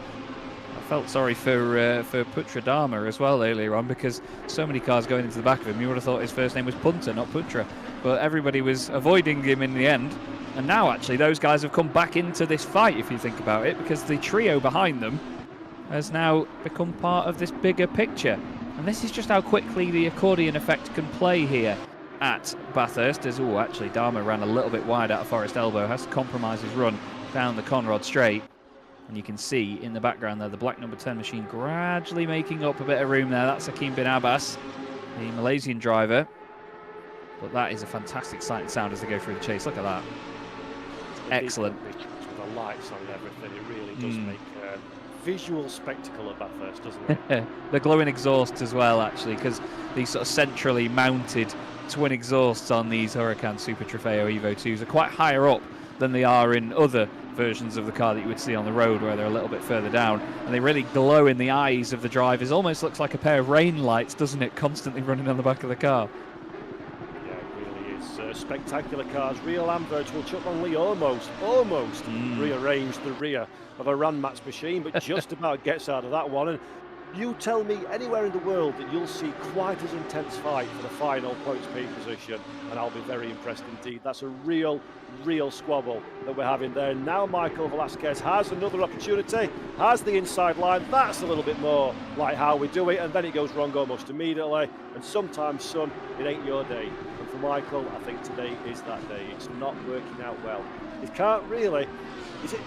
I felt sorry for Putra Dharma as well earlier on, because so many cars going into the back of him. You would have thought his first name was Punter, not Putra. But everybody was avoiding him in the end. And now, actually, those guys have come back into this fight, if you think about it, because the trio behind them has now become part of this bigger picture. And this is just how quickly the accordion effect can play here at Bathurst. As, oh, actually, Dharma ran a little bit wide out of Forest Elbow, has to compromise his run down the Conrod Straight. And you can see in the background there, the black number 10 machine gradually making up a bit of room there. That's Akeem Bin Abbas, the Malaysian driver. But that is a fantastic sight and sound as they go through the chase. Look at that. Excellent. With the lights on and everything, it really does make a visual spectacle at Bathurst, doesn't it? The glowing exhausts as well, actually, because these sort of centrally mounted twin exhausts on these Huracan Super Trofeo Evo 2s are quite higher up than they are in other versions of the car that you would see on the road, where they're a little bit further down, and they really glow in the eyes of the drivers. Almost looks like a pair of rain lights, doesn't it, constantly running on the back of the car. Spectacular cars, real and virtual. Chuck Long Lee almost rearranged the rear of a Ranmat's machine, but just about gets out of that one. And you tell me anywhere in the world that you'll see quite as intense fight for the final points P position, and I'll be very impressed indeed. That's a real squabble that we're having there. Now Michael Velasquez has another opportunity, has the inside line. That's a little bit more like how we do it, and then it goes wrong almost immediately. And sometimes, son, it ain't your day. And for Michael, I think today is that day. It's not working out well. It can't really, is it?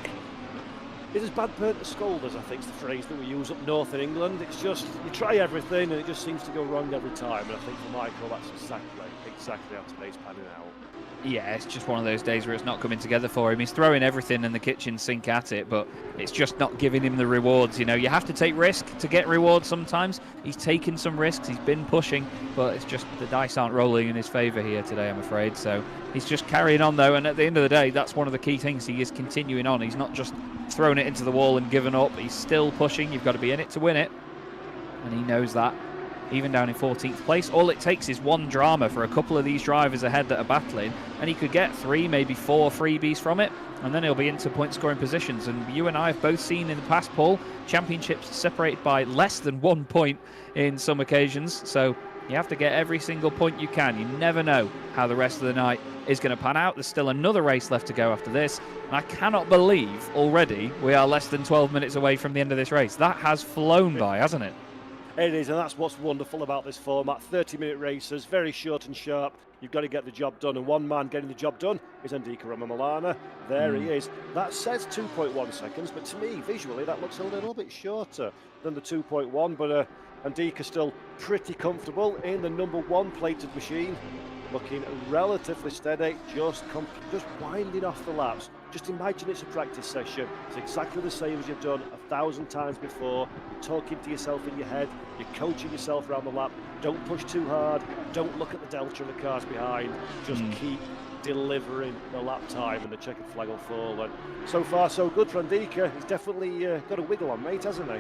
It is bad burnt to scolders, I think is the phrase that we use up north in England. It's just, you try everything and it just seems to go wrong every time. And I think for Michael, that's exactly how today's panning out. Yeah, it's just one of those days where it's not coming together for him. He's throwing everything in the kitchen sink at it, but it's just not giving him the rewards. You know, you have to take risk to get rewards sometimes. He's taken some risks, he's been pushing, but it's just the dice aren't rolling in his favour here today, I'm afraid. So he's just carrying on though, and at the end of the day, that's one of the key things. He is continuing on. He's not just thrown it into the wall and given up. He's still pushing. You've got to be in it to win it, and he knows that. Even down in 14th place, all it takes is one drama for a couple of these drivers ahead that are battling, and he could get 3, maybe 4 freebies from it, and then he'll be into point scoring positions. And you and I have both seen in the past, Paul, championships separated by less than 1 point in some occasions, so you have to get every single point you can. You never know how the rest of the night is going to pan out. There's still another race left to go after this, and I cannot believe already we are less than 12 minutes away from the end of this race. That has flown by, hasn't it? It is, and that's what's wonderful about this format. 30-minute races, very short and sharp. You've got to get the job done, and one man getting the job done is Andika Ramamalana. There he is. That says 2.1 seconds, but to me, visually, that looks a little bit shorter than the 2.1, but Andika still pretty comfortable in the number 1 plated machine, looking relatively steady, just winding off the laps. Just imagine it's a practice session. It's exactly the same as you've done 1,000 times before. You're talking to yourself in your head. You're coaching yourself around the lap. Don't push too hard. Don't look at the delta of the cars behind. Just keep delivering the lap time, and the checkered flag will fall. And so far, so good for Andika. He's definitely got a wiggle on, mate, hasn't he?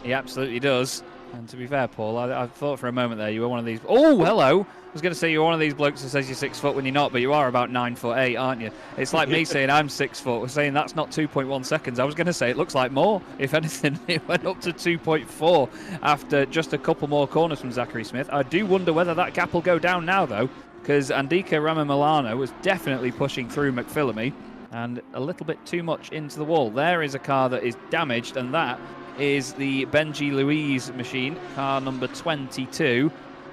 He absolutely does. And to be fair, Paul, I thought for a moment there you were one of these. Oh, hello! I was going to say you're one of these blokes that says you're 6 foot when you're not, but you are about 9'8", aren't you? It's like me saying I'm 6 foot. We're saying that's not 2.1 seconds. I was going to say it looks like more. If anything, it went up to 2.4 after just a couple more corners from Zachary Smith. I do wonder whether that gap will go down now, though, because Andika Ramamilano was definitely pushing through McPhillamy and a little bit too much into the wall. There is a car that is damaged, and that is the Benji Louise machine, car number 22,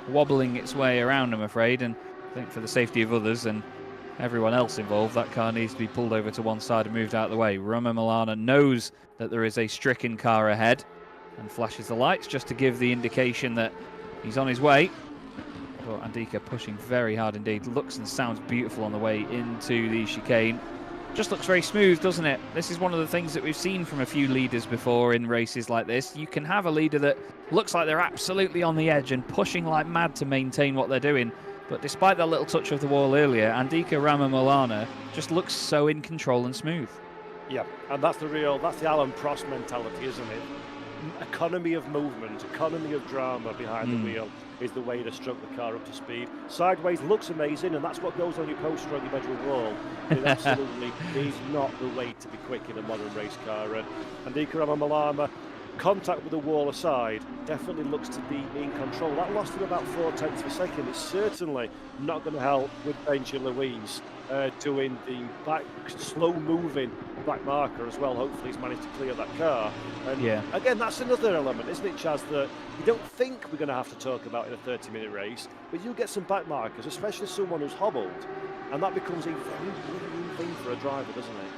wobbling its way around, I'm afraid, and I think for the safety of others and everyone else involved, that car needs to be pulled over to one side and moved out of the way. Rama Milana knows that there is a stricken car ahead and flashes the lights just to give the indication that he's on his way. But Andika pushing very hard indeed. Looks and sounds beautiful on the way into the chicane. Just looks very smooth, doesn't it? This is one of the things that we've seen from a few leaders before in races like this. You can have a leader that looks like they're absolutely on the edge and pushing like mad to maintain what they're doing. But despite that little touch of the wall earlier, Andika Ramamilana just looks so in control and smooth. Yeah, and that's the Alan Prost mentality, isn't it? Economy of movement, economy of drama behind the wheel is the way to stroke the car up to speed. Sideways looks amazing, and that's what goes on your poster on your bedroom wall. It absolutely is not the way to be quick in a modern race car. And Andika Ramamilana, contact with the wall aside, definitely looks to be in control. That lost him about 0.4 of a second. It's certainly not going to help with Benji Louise doing the back, slow-moving back marker as well. Hopefully he's managed to clear that car. And again, that's another element, isn't it, Chaz, that you don't think we're going to have to talk about in a 30-minute race, but you get some back markers, especially someone who's hobbled, and that becomes a very worrying thing for a driver, doesn't it?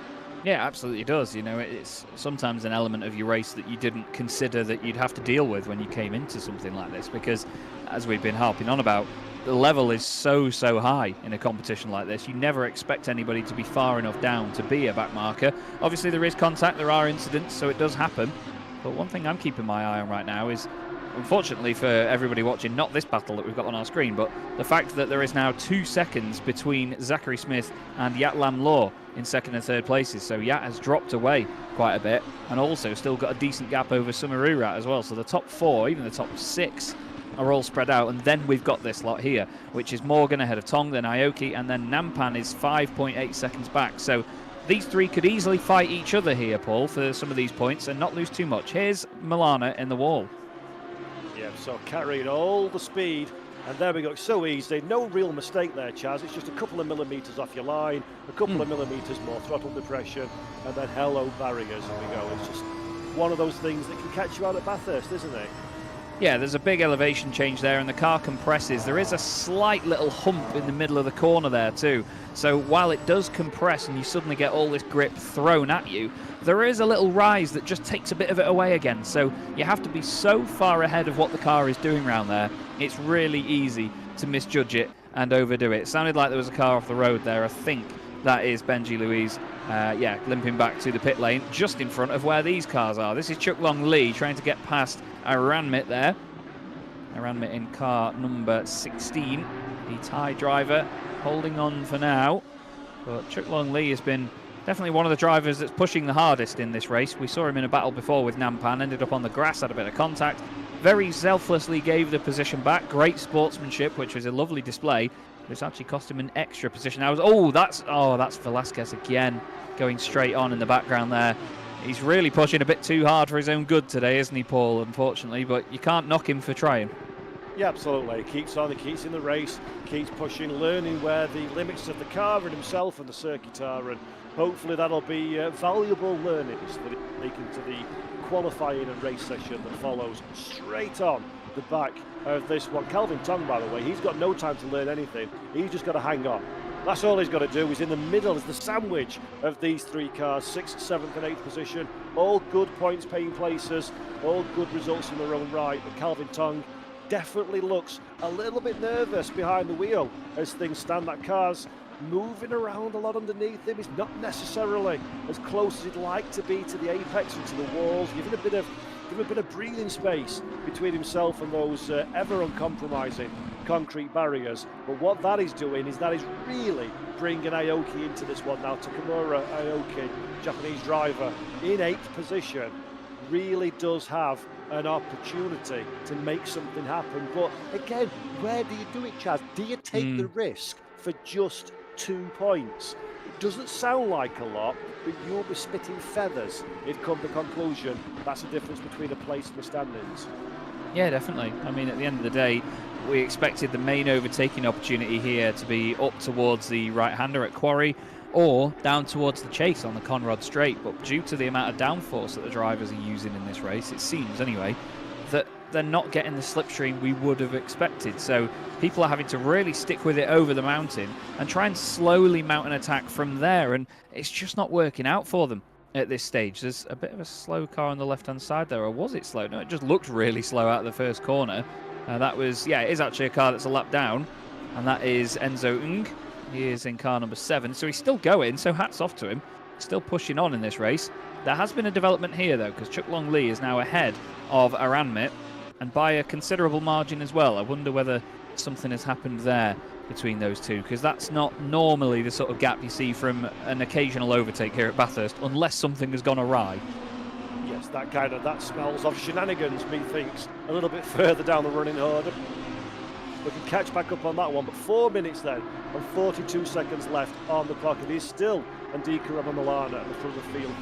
Yeah, absolutely does. You know, it's sometimes an element of your race that you didn't consider that you'd have to deal with when you came into something like this, because as we've been harping on about, the level is so high in a competition like this. You never expect anybody to be far enough down to be a back marker. Obviously there is contact, there are incidents, so it does happen. But one thing I'm keeping my eye on right now is, unfortunately for everybody watching, not this battle that we've got on our screen, but the fact that there is now 2 seconds between Zachary Smith and Yat Lam Law in second and third places. So Yat has dropped away quite a bit, and also still got a decent gap over Sumarurat as well. So the top 4, even the top 6, are all spread out, and then we've got this lot here, which is Morgan ahead of Tong, then Aoki, and then Nampan is 5.8 seconds back. So these three could easily fight each other here, Paul, for some of these points and not lose too much. Here's Milana in the wall. Yeah, so carrying all the speed, and there we go. It's so easy. No real mistake there, Chaz. It's just a couple of millimetres off your line, a couple of millimetres more throttle depression, and then hello barriers. Here we go. It's just one of those things that can catch you out at Bathurst, isn't it? Yeah, there's a big elevation change there, and the car compresses. There is a slight little hump in the middle of the corner there too. So while it does compress and you suddenly get all this grip thrown at you, there is a little rise that just takes a bit of it away again. So you have to be so far ahead of what the car is doing around there. It's really easy to misjudge it and overdo it. It sounded like there was a car off the road there. I think that is Benji Louise. Yeah, limping back to the pit lane, just in front of where these cars are. This is Chuck Long Lee trying to get past Aranmit there. Aranmit in car number 16, the Thai driver, holding on for now. But Chuck Long Lee has been definitely one of the drivers that's pushing the hardest in this race. We saw him in a battle before with Nampan, ended up on the grass, had a bit of contact. Very selflessly gave the position back. Great sportsmanship, which was a lovely display. It's actually cost him an extra position. That's Velasquez again, going straight on in the background there. He's really pushing a bit too hard for his own good today, isn't he, Paul, unfortunately, but you can't knock him for trying. Yeah, absolutely. He keeps on, he keeps in the race, keeps pushing, learning where the limits of the car and himself and the circuit are, and hopefully that'll be valuable learnings that he can take into the qualifying and race session that follows straight on the back of this one. Calvin Tong, by the way, he's got no time to learn anything. He's just got to hang on. That's all he's got to do. He's in the middle, is the sandwich of these three cars, 6th, 7th and 8th position. All good points paying places, all good results in their own right. But Calvin Tong definitely looks a little bit nervous behind the wheel as things stand. That car's moving around a lot underneath him. He's not necessarily as close as he'd like to be to the apex and to the walls, giving a bit of breathing space between himself and those ever uncompromising concrete barriers. But what that is doing is that is really bringing Aoki into this one now. Takamura Aoki, Japanese driver, in 8th position, really does have an opportunity to make something happen. But again, where do you do it, Chaz? Do you take the risk for just 2 points? It doesn't sound like a lot, but you'll be spitting feathers if come the conclusion that's the difference between a place and the standings. Yeah, definitely. I mean, at the end of the day, we expected the main overtaking opportunity here to be up towards the right-hander at Quarry or down towards the chase on the Conrod Straight, but due to the amount of downforce that the drivers are using in this race, it seems anyway, that they're not getting the slipstream we would have expected. So people are having to really stick with it over the mountain and try and slowly mount an attack from there, and it's just not working out for them at this stage. There's a bit of a slow car on the left-hand side there, or was it slow? No, it just looked really slow out of the first corner. That was, yeah, it is actually a car that's a lap down, and that is Enzo Ng. He is in car number 7, so he's still going, so hats off to him. Still pushing on in this race. There has been a development here, though, because Chuck Long Lee is now ahead of Aranmit, and by a considerable margin as well. I wonder whether something has happened there between those two, because that's not normally the sort of gap you see from an occasional overtake here at Bathurst, unless something has gone awry. Yes, that smells of shenanigans, methinks, a little bit further down the running order. We can catch back up on that one, but 4 minutes then, and 42 seconds left on the clock. It is still Andika Ramanalana at the front of the field.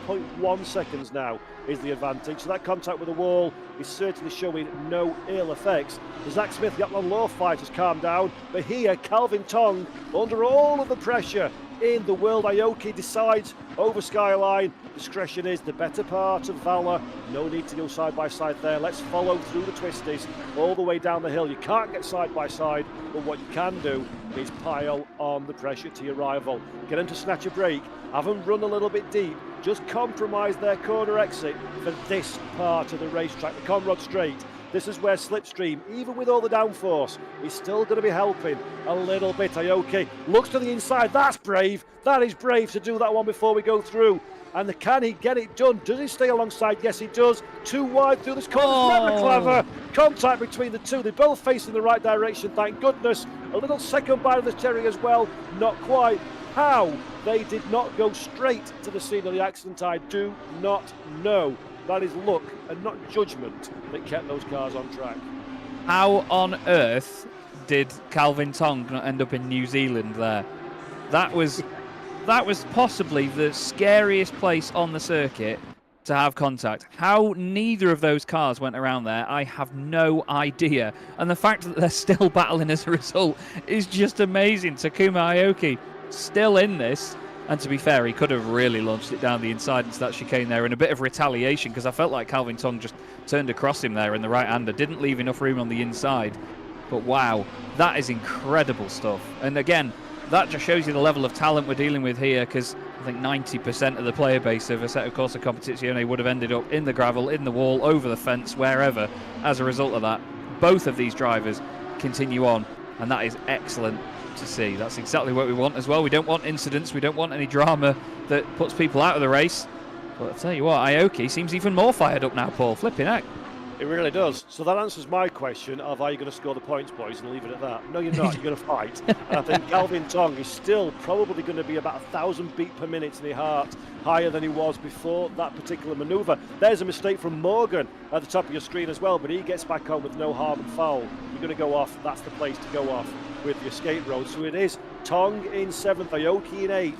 3.1 seconds now is the advantage. So that contact with the wall is certainly showing no ill effects. Zach Smith, the Upland Law fight, has calmed down, but here Calvin Tong, under all of the pressure in the world, Aoki decides over Skyline. Discretion is the better part of valour. No need to go side by side there. Let's follow through the twisties all the way down the hill. You can't get side by side, but what you can do is pile on the pressure to your rival. Get them to snatch a break, have them run a little bit deep, just compromise their corner exit for this part of the racetrack, the Conrod Straight. This is where slipstream, even with all the downforce, is still going to be helping a little bit. Aoki looks to the inside. That's brave. That is brave to do that one before we go through. And can he get it done? Does he stay alongside? Yes, he does. Too wide through this corner. Never clever. Contact between the two. They both face in the right direction, thank goodness. A little second bite of the cherry as well. Not quite. How they did not go straight to the scene of the accident, I do not know. That is luck and not judgment that kept those cars on track. How on earth did Calvin Tong not end up in New Zealand there? That was possibly the scariest place on the circuit to have contact. How neither of those cars went around there, I have no idea. And the fact that they're still battling as a result is just amazing. Takuma Aoki still in this. And to be fair, he could have really launched it down the inside into that chicane there in a bit of retaliation, because I felt like Calvin Tong just turned across him there in the right-hander, didn't leave enough room on the inside. But wow, that is incredible stuff. And again, that just shows you the level of talent we're dealing with here, because I think 90% of the player base of Assetto Corsa Competizione would have ended up in the gravel, in the wall, over the fence, wherever, as a result of that. Both of these drivers continue on, and that is excellent to see. That's exactly what we want as well. We don't want incidents, we don't want any drama that puts people out of the race. But I'll tell you what, Aoki seems even more fired up now, Paul. Flipping heck. It really does. So that answers my question of, are you going to score the points, boys, and leave it at that? No, you're not. You're going to fight. And I think Calvin Tong is still probably going to be about 1,000 beats per minute in the heart, higher than he was before that particular manoeuvre. There's a mistake from Morgan at the top of your screen as well, but he gets back on with no harm and foul. You're going to go off. That's the place to go off with the escape road. So it is Tong in 7th, Aoki in 8th.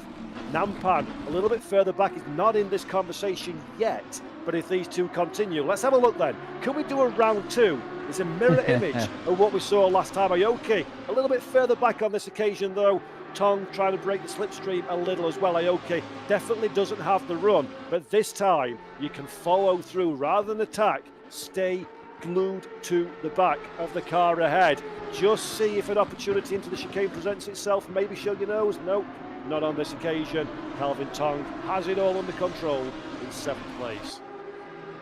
Nampan a little bit further back, is not in this conversation yet, but if these two continue, let's have a look then. Can we do a round 2? It's a mirror image of what we saw last time. Aoki a little bit further back on this occasion though. Tong trying to break the slipstream a little as well. Aoki definitely doesn't have the run, but this time you can follow through rather than attack. Stay glued to the back of the car ahead. Just see if an opportunity into the chicane presents itself. Maybe show your nose. Nope, not on this occasion. Calvin Tong has it all under control in 7th place.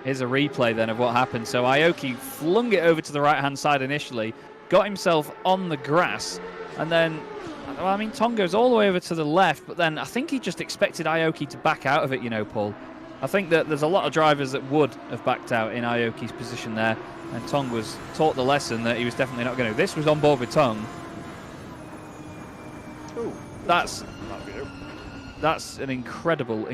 Here's a replay then of what happened. So Aoki flung it over to the right-hand side initially, got himself on the grass, and then, well, I mean, Tong goes all the way over to the left, but then I think he just expected Aoki to back out of it, you know, Paul. I think that there's a lot of drivers that would have backed out in Aoki's position there, and Tong was taught the lesson that he was definitely not going to. This was on board with Tong. Ooh, That's that's an incredible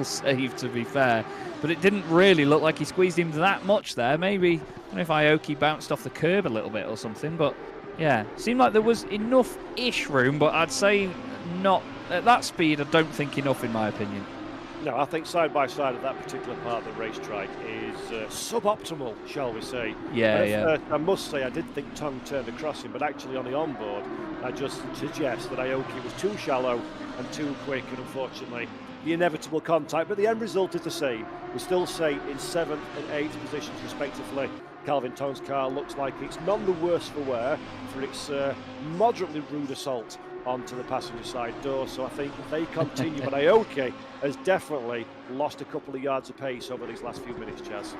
save, to be fair. But it didn't really look like he squeezed him that much there. Maybe, I don't know if Aoki bounced off the curb a little bit or something, but yeah, seemed like there was enough-ish room, but I'd say not at that speed. I don't think enough, in my opinion. No, I think side by side of that particular part of the racetrack is suboptimal, shall we say. Yeah. I must say, I did think Tong turned across him, but actually on the onboard, I just suggest that Aoki was too shallow and too quick, and unfortunately, the inevitable contact. But the end result is the same. We still say in 7th and 8th positions, respectively. Calvin Tong's car looks like it's none the worse for wear for its moderately rude assault onto the passenger side door. So I think if they continue, but Aoki has definitely lost a couple of yards of pace over these last few minutes, Chaz.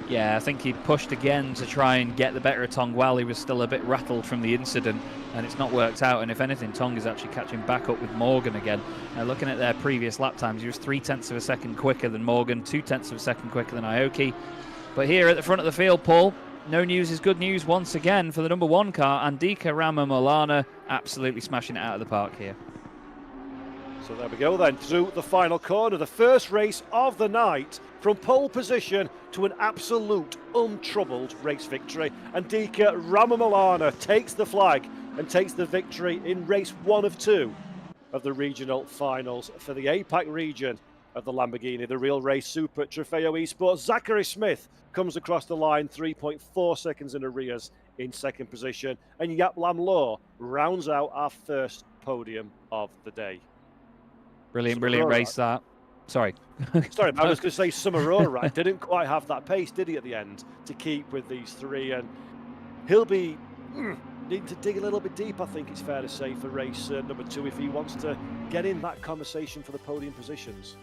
Yeah, I think he pushed again to try and get the better of Tong while he was still a bit rattled from the incident, and it's not worked out. And if anything, Tong is actually catching back up with Morgan again. Looking at their previous lap times, he was 0.3 of a second quicker than Morgan, 0.2 of a second quicker than Aoki. But here at the front of the field, Paul, no news is good news once again for the number 1 car. Andika Ramamolana absolutely smashing it out of the park here. So there we go then, through the final corner, the first race of the night, from pole position to an absolute untroubled race victory. Andika Ramamolana takes the flag and takes the victory in race 1 of 2 of the regional finals for the APAC region of the Lamborghini, the Real Race Super Trofeo Esports. Zachary Smith comes across the line 3.4 seconds in arrears in second position, and Yap Lam Law rounds out our first podium of the day. Brilliant race that. Sorry. Sorry, I was going to say Sumarora didn't quite have that pace, did he, at the end, to keep with these three, and he'll be needing to dig a little bit deep, I think it's fair to say, for race number 2 if he wants to get in that conversation for the podium positions.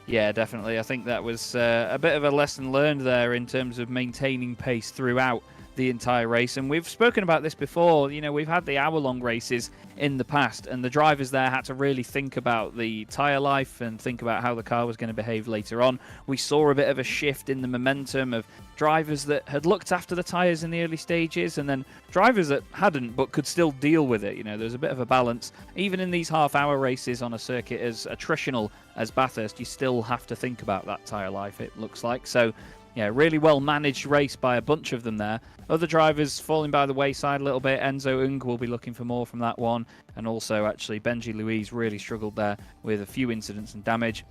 Yeah, definitely. I think that was a bit of a lesson learned there in terms of maintaining pace throughout the entire race. And we've spoken about this before. You know, we've had the hour-long races in the past, and the drivers there had to really think about the tyre life and think about how the car was going to behave later on. We saw a bit of a shift in the momentum of drivers that had looked after the tyres in the early stages, and then drivers that hadn't but could still deal with it. You know, there's a bit of a balance. Even in these half-hour races on a circuit as attritional as Bathurst, you still have to think about that tyre life, it looks like. So, yeah, really well managed race by a bunch of them there. Other drivers falling by the wayside a little bit. Enzo Ung will be looking for more from that one. And also, actually, Benji Louise really struggled there with a few incidents and damage.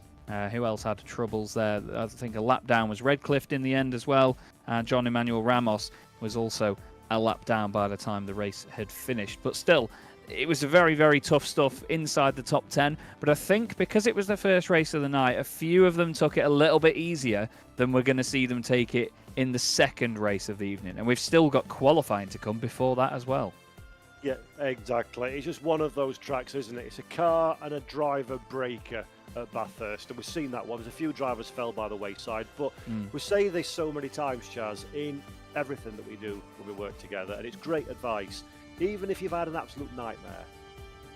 Who else had troubles there? I think a lap down was Redcliffe in the end as well. John Emmanuel Ramos was also a lap down by the time the race had finished. But still, it was a very, very tough stuff inside the top 10. But I think because it was the first race of the night, a few of them took it a little bit easier than we're going to see them take it in the second race of the evening. And we've still got qualifying to come before that as well. Yeah, exactly. It's just one of those tracks, isn't it? It's a car and a driver breaker at Bathurst, and we've seen that one. There's a few drivers fell by the wayside, but we say this so many times, Chaz, in everything that we do when we work together, and it's great advice. Even if you've had an absolute nightmare,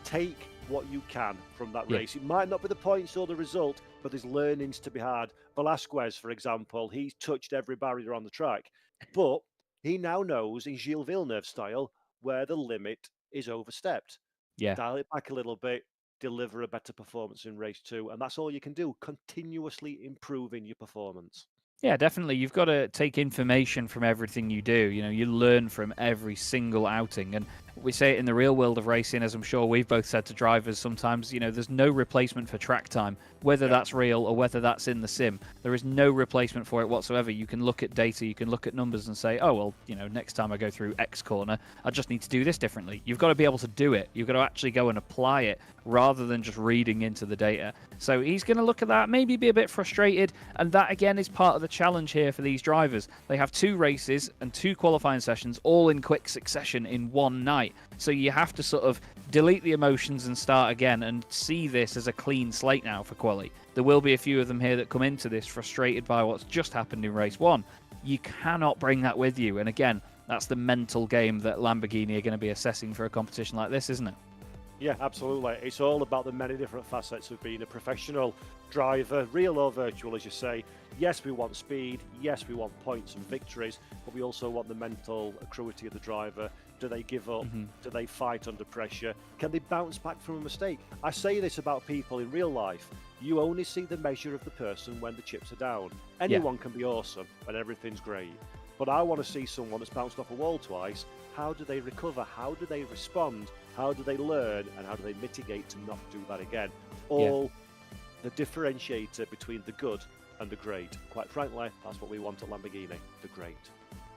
take what you can from that race. It might not be the points or the result, but there's learnings to be had. Velasquez, for example, he's touched every barrier on the track, but he now knows in Gilles Villeneuve style where the limit is overstepped. Dial it back a little bit, deliver a better performance in race 2, and that's all you can do, continuously improving your performance. Yeah, definitely. You've got to take information from everything you do. You know, you learn from every single outing. And we say it in the real world of racing, as I'm sure we've both said to drivers sometimes, you know, there's no replacement for track time, whether that's real or whether that's in the sim. There is no replacement for it whatsoever. You can look at data, you can look at numbers and say, oh, well, you know, next time I go through X corner, I just need to do this differently. You've got to be able to do it. You've got to actually go and apply it rather than just reading into the data. So he's going to look at that, maybe be a bit frustrated. And that, again, is part of the challenge here for these drivers. They have 2 races and 2 qualifying sessions all in quick succession in one night. So you have to sort of delete the emotions and start again and see this as a clean slate now for quali. There will be a few of them here that come into this frustrated by what's just happened in race 1. You cannot bring that with you. And again, that's the mental game that Lamborghini are going to be assessing for a competition like this, isn't it? Yeah, absolutely. It's all about the many different facets of being a professional driver, real or virtual, as you say. Yes, we want speed. Yes, we want points and victories, but we also want the mental acuity of the driver. Do they give up? Do they fight under pressure? Can they bounce back from a mistake? I say this about people in real life. You only see the measure of the person when the chips are down. Anyone can be awesome when everything's great. But I want to see someone that's bounced off a wall twice. How do they recover? How do they respond? How do they learn? And how do they mitigate to not do that again? All the differentiator between the good and the great. Quite frankly, that's what we want at Lamborghini, the great.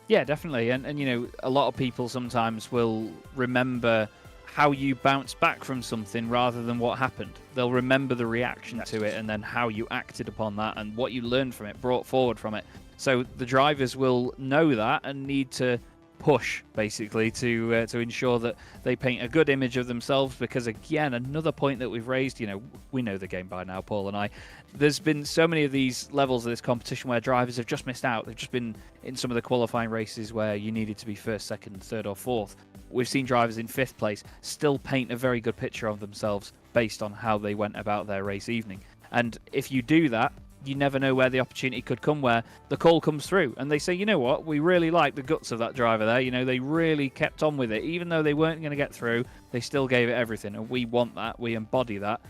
Yeah, definitely. And you know, a lot of people sometimes will remember how you bounce back from something rather than what happened. They'll remember the reaction to it and then how you acted upon that and what you learned from it, brought forward from it. So the drivers will know that and need to push, basically, to ensure that they paint a good image of themselves, because, again, another point that we've raised, you know, we know the game by now, Paul and I. There's been so many of these levels of this competition where drivers have just missed out. They've just been in some of the qualifying races where you needed to be first, second, third or fourth. We've seen drivers in fifth place still paint a very good picture of themselves based on how they went about their race evening. And if you do that, you never know where the opportunity could come, where the call comes through and they say, you know what, we really like the guts of that driver there. You know, they really kept on with it. Even though they weren't going to get through, they still gave it everything. And we want that. We embody that.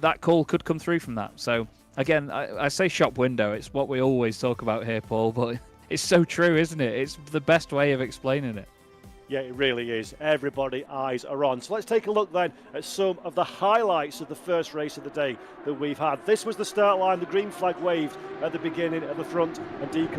That call could come through from that. So, again, I say shop window. It's what we always talk about here, Paul, but it's so true, isn't it? It's the best way of explaining it. Yeah, it really is. Everybody eyes are on. So let's take a look then at some of the highlights of the first race of the day that we've had. This was the start line. The green flag waved at the beginning at the front, and Dika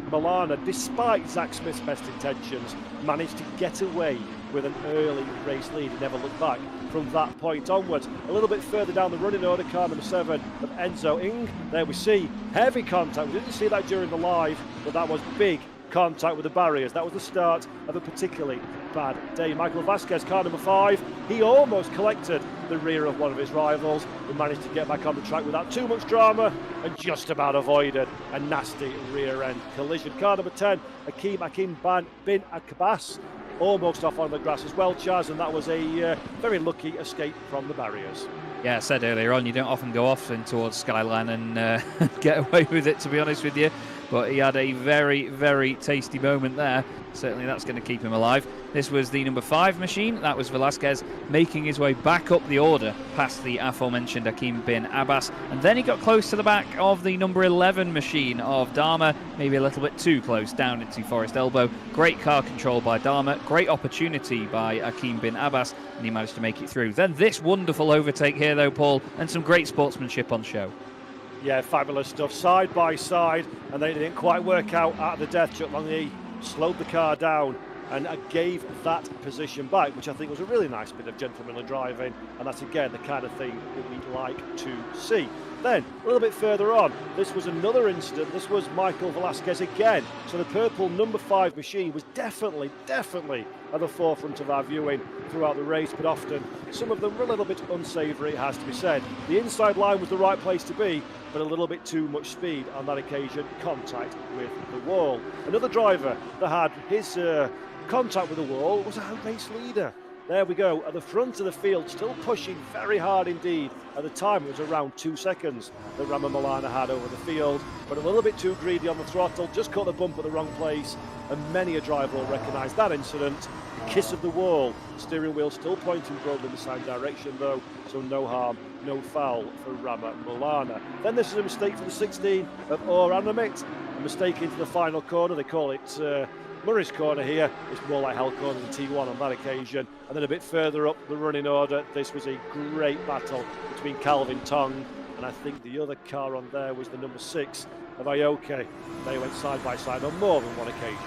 Milana, despite Zach Smith's best intentions, managed to get away with an early race lead. He never looked back from that point onwards. A little bit further down the running order, car number 7 of Enzo Ing. There we see heavy contact. We didn't see that during the live, but that was big contact with the barriers. That was the start of a particularly bad day. Michael Vasquez, car number 5, he almost collected the rear of one of his rivals. He managed to get back on the track without too much drama and just about avoided a nasty rear end collision. Car number 10, Akim bin Akbas, almost off on the grass as well, Chaz, and that was a very lucky escape from the barriers. Yeah, I said earlier on, you don't often go off in towards Skyline and get away with it, to be honest with you. But he had a very, very tasty moment there. Certainly that's going to keep him alive. This was the number 5 machine. That was Velasquez making his way back up the order past the aforementioned Akim bin Abbas. And then he got close to the back of the number 11 machine of Dharma, maybe a little bit too close down into Forest Elbow. Great car control by Dharma. Great opportunity by Akim bin Abbas, and he managed to make it through. Then this wonderful overtake here, though, Paul, and some great sportsmanship on show. Yeah, fabulous stuff, side by side, and they didn't quite work out at the death. Chuck Longley slowed the car down and gave that position back, which I think was a really nice bit of gentlemanly driving, and that's again the kind of thing that we'd like to see. Then, a little bit further on, this was another incident. This was Michael Velasquez again. So the purple number 5 machine was definitely at the forefront of our viewing throughout the race, but often some of them were a little bit unsavoury, it has to be said. The inside line was the right place to be, but a little bit too much speed on that occasion, contact with the wall. Another driver that had his contact with the wall was our race leader. There we go, at the front of the field, still pushing very hard indeed. At the time, it was around 2 seconds that Rama Milana had over the field, but a little bit too greedy on the throttle, just caught the bump at the wrong place, and many a driver will recognise that incident. The kiss of the wall, steering wheel still pointing broadly in the same direction though, so no harm, no foul for Rama Milana. Then this is a mistake for the 16 of Oranamit, a mistake into the final corner. They call it Murray's corner here. It's more like Hell corner than T1 on that occasion. And then a bit further up the running order, this was a great battle between Calvin Tong, and I think the other car on there was the number 6 of Aoki. They went side by side on more than one occasion.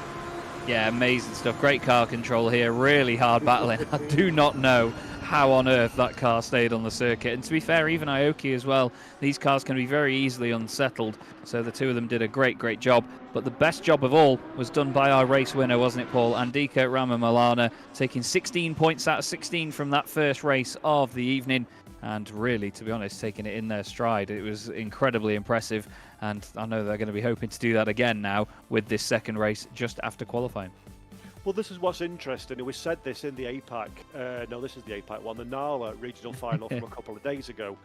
Yeah, amazing stuff. Great car control here. Really hard battling. I do not know how on earth that car stayed on the circuit. And to be fair, even Aoki as well, these cars can be very easily unsettled. So the two of them did a great job. But the best job of all was done by our race winner, wasn't it, Paul? Andika Rama Milana, taking 16 points out of 16 from that first race of the evening. And really, to be honest, taking it in their stride. It was incredibly impressive. And I know they're going to be hoping to do that again now with this second race just after qualifying. Well, this is what's interesting, and we said this in the APAC, no, this is the APAC one, the NALA regional final from a couple of days ago.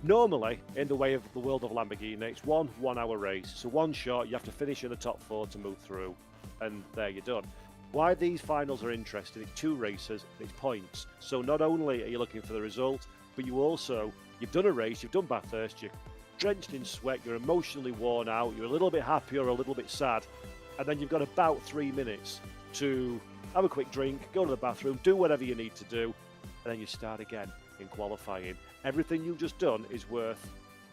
Normally, in the way of the world of Lamborghini, it's 1 hour race. So one shot, you have to finish in the top 4 to move through, and there you're done. Why these finals are interesting, it's 2 races, it's points. So not only are you looking for the result, but you've done a race, you've done Bathurst, you're drenched in sweat, you're emotionally worn out, you're a little bit happy or a little bit sad, and then you've got about 3 minutes to have a quick drink, go to the bathroom, do whatever you need to do, and then you start again in qualifying. Everything you've just done is worth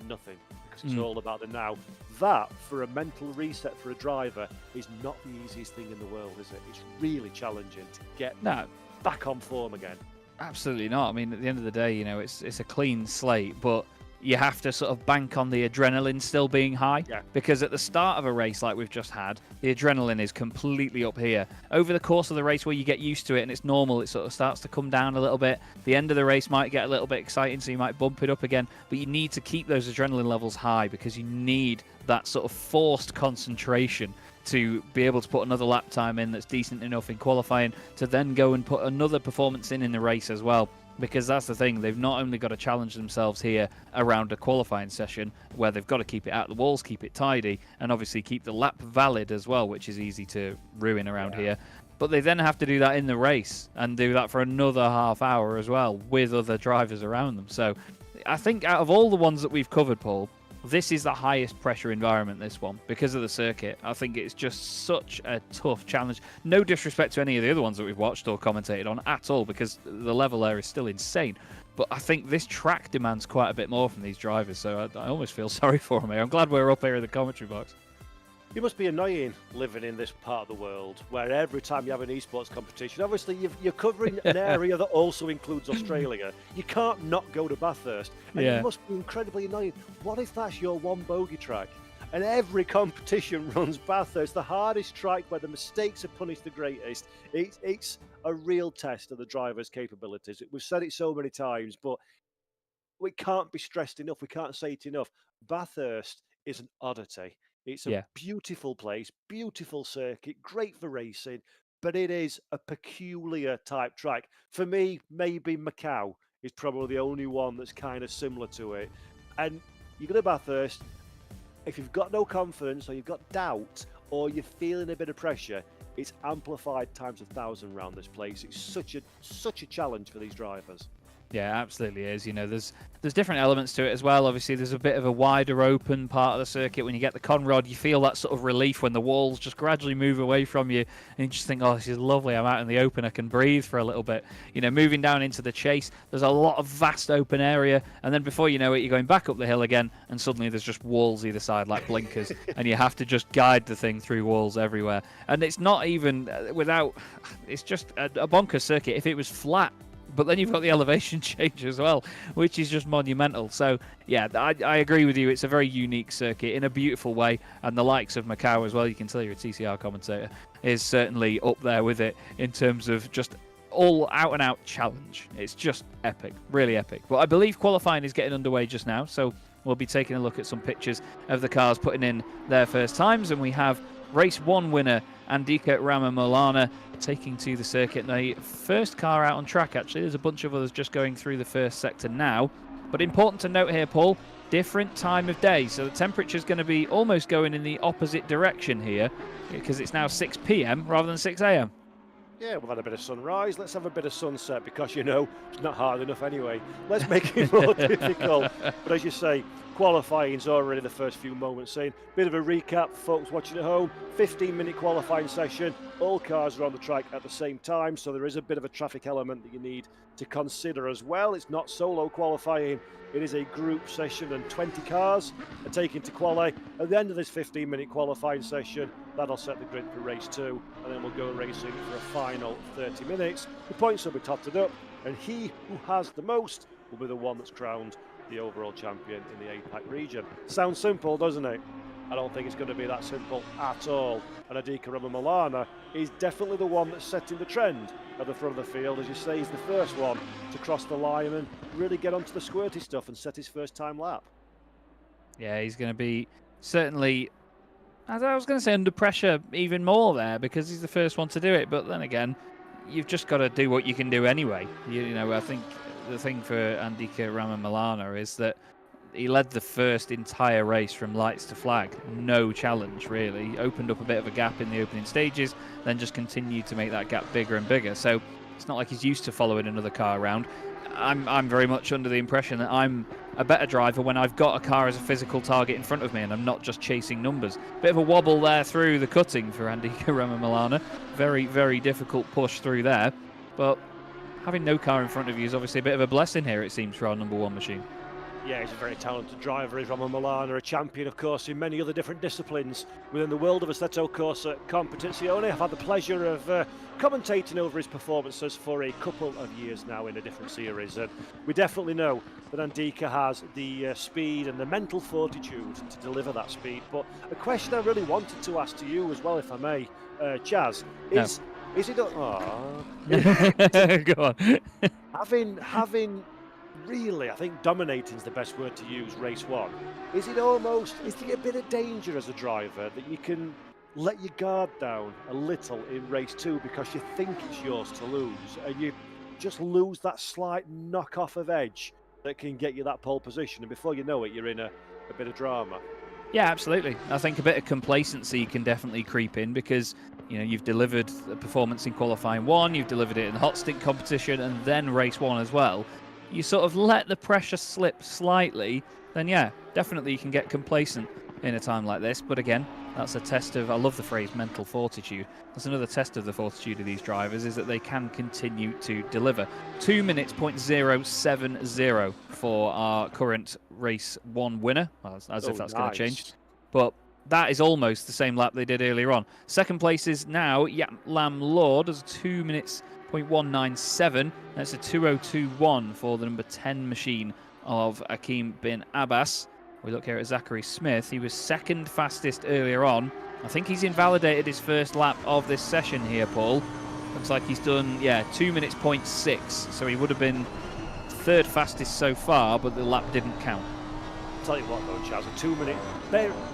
nothing because it's all about the now. That, for a mental reset for a driver, is not the easiest thing in the world, is it? It's really challenging to get back on form again. Absolutely not. I mean, at the end of the day, you know, it's a clean slate, but you have to sort of bank on the adrenaline still being high, because at the start of a race like we've just had, the adrenaline is completely up here. Over the course of the race where you get used to it and it's normal, it sort of starts to come down a little bit. The end of the race might get a little bit exciting, so you might bump it up again, but you need to keep those adrenaline levels high because you need that sort of forced concentration to be able to put another lap time in that's decent enough in qualifying to then go and put another performance in the race as well. Because that's the thing, they've not only got to challenge themselves here around a qualifying session where they've got to keep it out the walls, keep it tidy, and obviously keep the lap valid as well, which is easy to ruin around here. But they then have to do that in the race and do that for another half hour as well with other drivers around them. So I think out of all the ones that we've covered, Paul, this is the highest pressure environment, this one, because of the circuit. I think it's just such a tough challenge. No disrespect to any of the other ones that we've watched or commentated on at all, because the level there is still insane. But I think this track demands quite a bit more from these drivers, so I almost feel sorry for them here. I'm glad we're up here in the commentary box. It must be annoying living in this part of the world where every time you have an esports competition, obviously you're covering an area that also includes Australia. You can't not go to Bathurst. And it must be incredibly annoying. What if that's your one bogey track? And every competition runs Bathurst, the hardest track where the mistakes are punished the greatest. It's a real test of the driver's capabilities. We've said it so many times, but we can't be stressed enough. We can't say it enough. Bathurst is an oddity. It's a beautiful place, beautiful circuit, great for racing, but it is a peculiar type track. For me, maybe Macau is probably the only one that's kind of similar to it. And you go to Bathurst, if you've got no confidence or you've got doubt or you're feeling a bit of pressure, it's amplified times 1,000 around this place. It's such a challenge for these drivers. Yeah, absolutely is. You know, there's different elements to it as well. Obviously, there's a bit of a wider open part of the circuit. When you get the conrod, you feel that sort of relief when the walls just gradually move away from you, and you just think, oh, this is lovely. I'm out in the open. I can breathe for a little bit. You know, moving down into the chase, there's a lot of vast open area, and then before you know it, you're going back up the hill again, and suddenly there's just walls either side like blinkers, and you have to just guide the thing through walls everywhere. And it's not even it's just a bonkers circuit. If it was flat, but then you've got the elevation change as well, which is just monumental. So, yeah, I agree with you. It's a very unique circuit in a beautiful way. And the likes of Macau as well, you can tell you're a TCR commentator, is certainly up there with it in terms of just all out-and-out challenge. It's just epic, really epic. But I believe qualifying is getting underway just now. So we'll be taking a look at some pictures of the cars putting in their first times. And we have Race 1 winner Andika Ramamolana taking to the circuit. The first car out on track, actually. There's a bunch of others just going through the first sector now. But important to note here, Paul, different time of day. So the temperature is going to be almost going in the opposite direction here because it's now 6 p.m. rather than 6 a.m. Yeah, we've had a bit of sunrise. Let's have a bit of sunset because, you know, it's not hard enough anyway. Let's make it more difficult. But as you say, qualifying's already the first few moments in. Bit of a recap, folks watching at home. 15-minute qualifying session. All cars are on the track at the same time, so there is a bit of a traffic element that you need to consider as well. It's not solo qualifying. It is a group session and 20 cars are taken to quali. At the end of this 15-minute qualifying session, that'll set the grid for race 2, and then we'll go racing for a final 30 minutes. The points will be totted up, and he who has the most will be the one that's crowned the overall champion in the APAC region. Sounds simple, doesn't it? I don't think it's going to be that simple at all. And Andika Ramamolana is definitely the one that's setting the trend at the front of the field. As you say, he's the first one to cross the line and really get onto the squirty stuff and set his first time lap. Yeah, he's going to be certainly As I was going to say, under pressure even more there because he's the first one to do it. But then again, you've just got to do what you can do anyway. You know, I think the thing for Andika Ramanalana is that he led the first entire race from lights to flag. No challenge, really. Opened up a bit of a gap in the opening stages, then just continued to make that gap bigger and bigger. So it's not like he's used to following another car around. I'm very much under the impression that I'm a better driver when I've got a car as a physical target in front of me and I'm not just chasing numbers. Bit of a wobble there through the cutting for Andika Ramanalana. Very, very difficult push through there. But having no car in front of you is obviously a bit of a blessing here, it seems, for our number one machine. Yeah, he's a very talented driver. He's Ramanalana, a champion, of course, in many other different disciplines within the world of Assetto Corsa Competizione. I've had the pleasure of commentating over his performances for a couple of years now in a different series. And we definitely know that Andika has the speed and the mental fortitude to deliver that speed. But a question I really wanted to ask to you as well, if I may, Chaz, is it... Go on. having really, I think dominating is the best word to use, race one. Is there a bit of danger as a driver that you can let your guard down a little in race two because you think it's yours to lose and you just lose that slight knock-off of edge that can get you that pole position, and before you know it, you're in a bit of drama? Yeah, absolutely. I think a bit of complacency can definitely creep in because, you know, you've delivered a performance in qualifying one, you've delivered it in the hot stick competition, and then race one as well. You sort of let the pressure slip slightly, then yeah, definitely you can get complacent in a time like this. But again, that's a test of, I love the phrase mental fortitude. That's another test of the fortitude of these drivers, is that they can continue to deliver. 2 minutes, 0.070 for our current race one winner, as if that's going to change. But that is almost the same lap they did earlier on. Second place is now Yatlam Lord, as 2 minutes, 0.197. That's a 2:02.1 for the number 10 machine of Akim bin Abbas. We look here at Zachary Smith. He was second fastest earlier on. I think he's invalidated his first lap of this session here, Paul. Looks like he's done, 2 minutes, 0.6. So he would have been third fastest so far, but the lap didn't count. I'll tell you what though, Chaz, a 2 minute,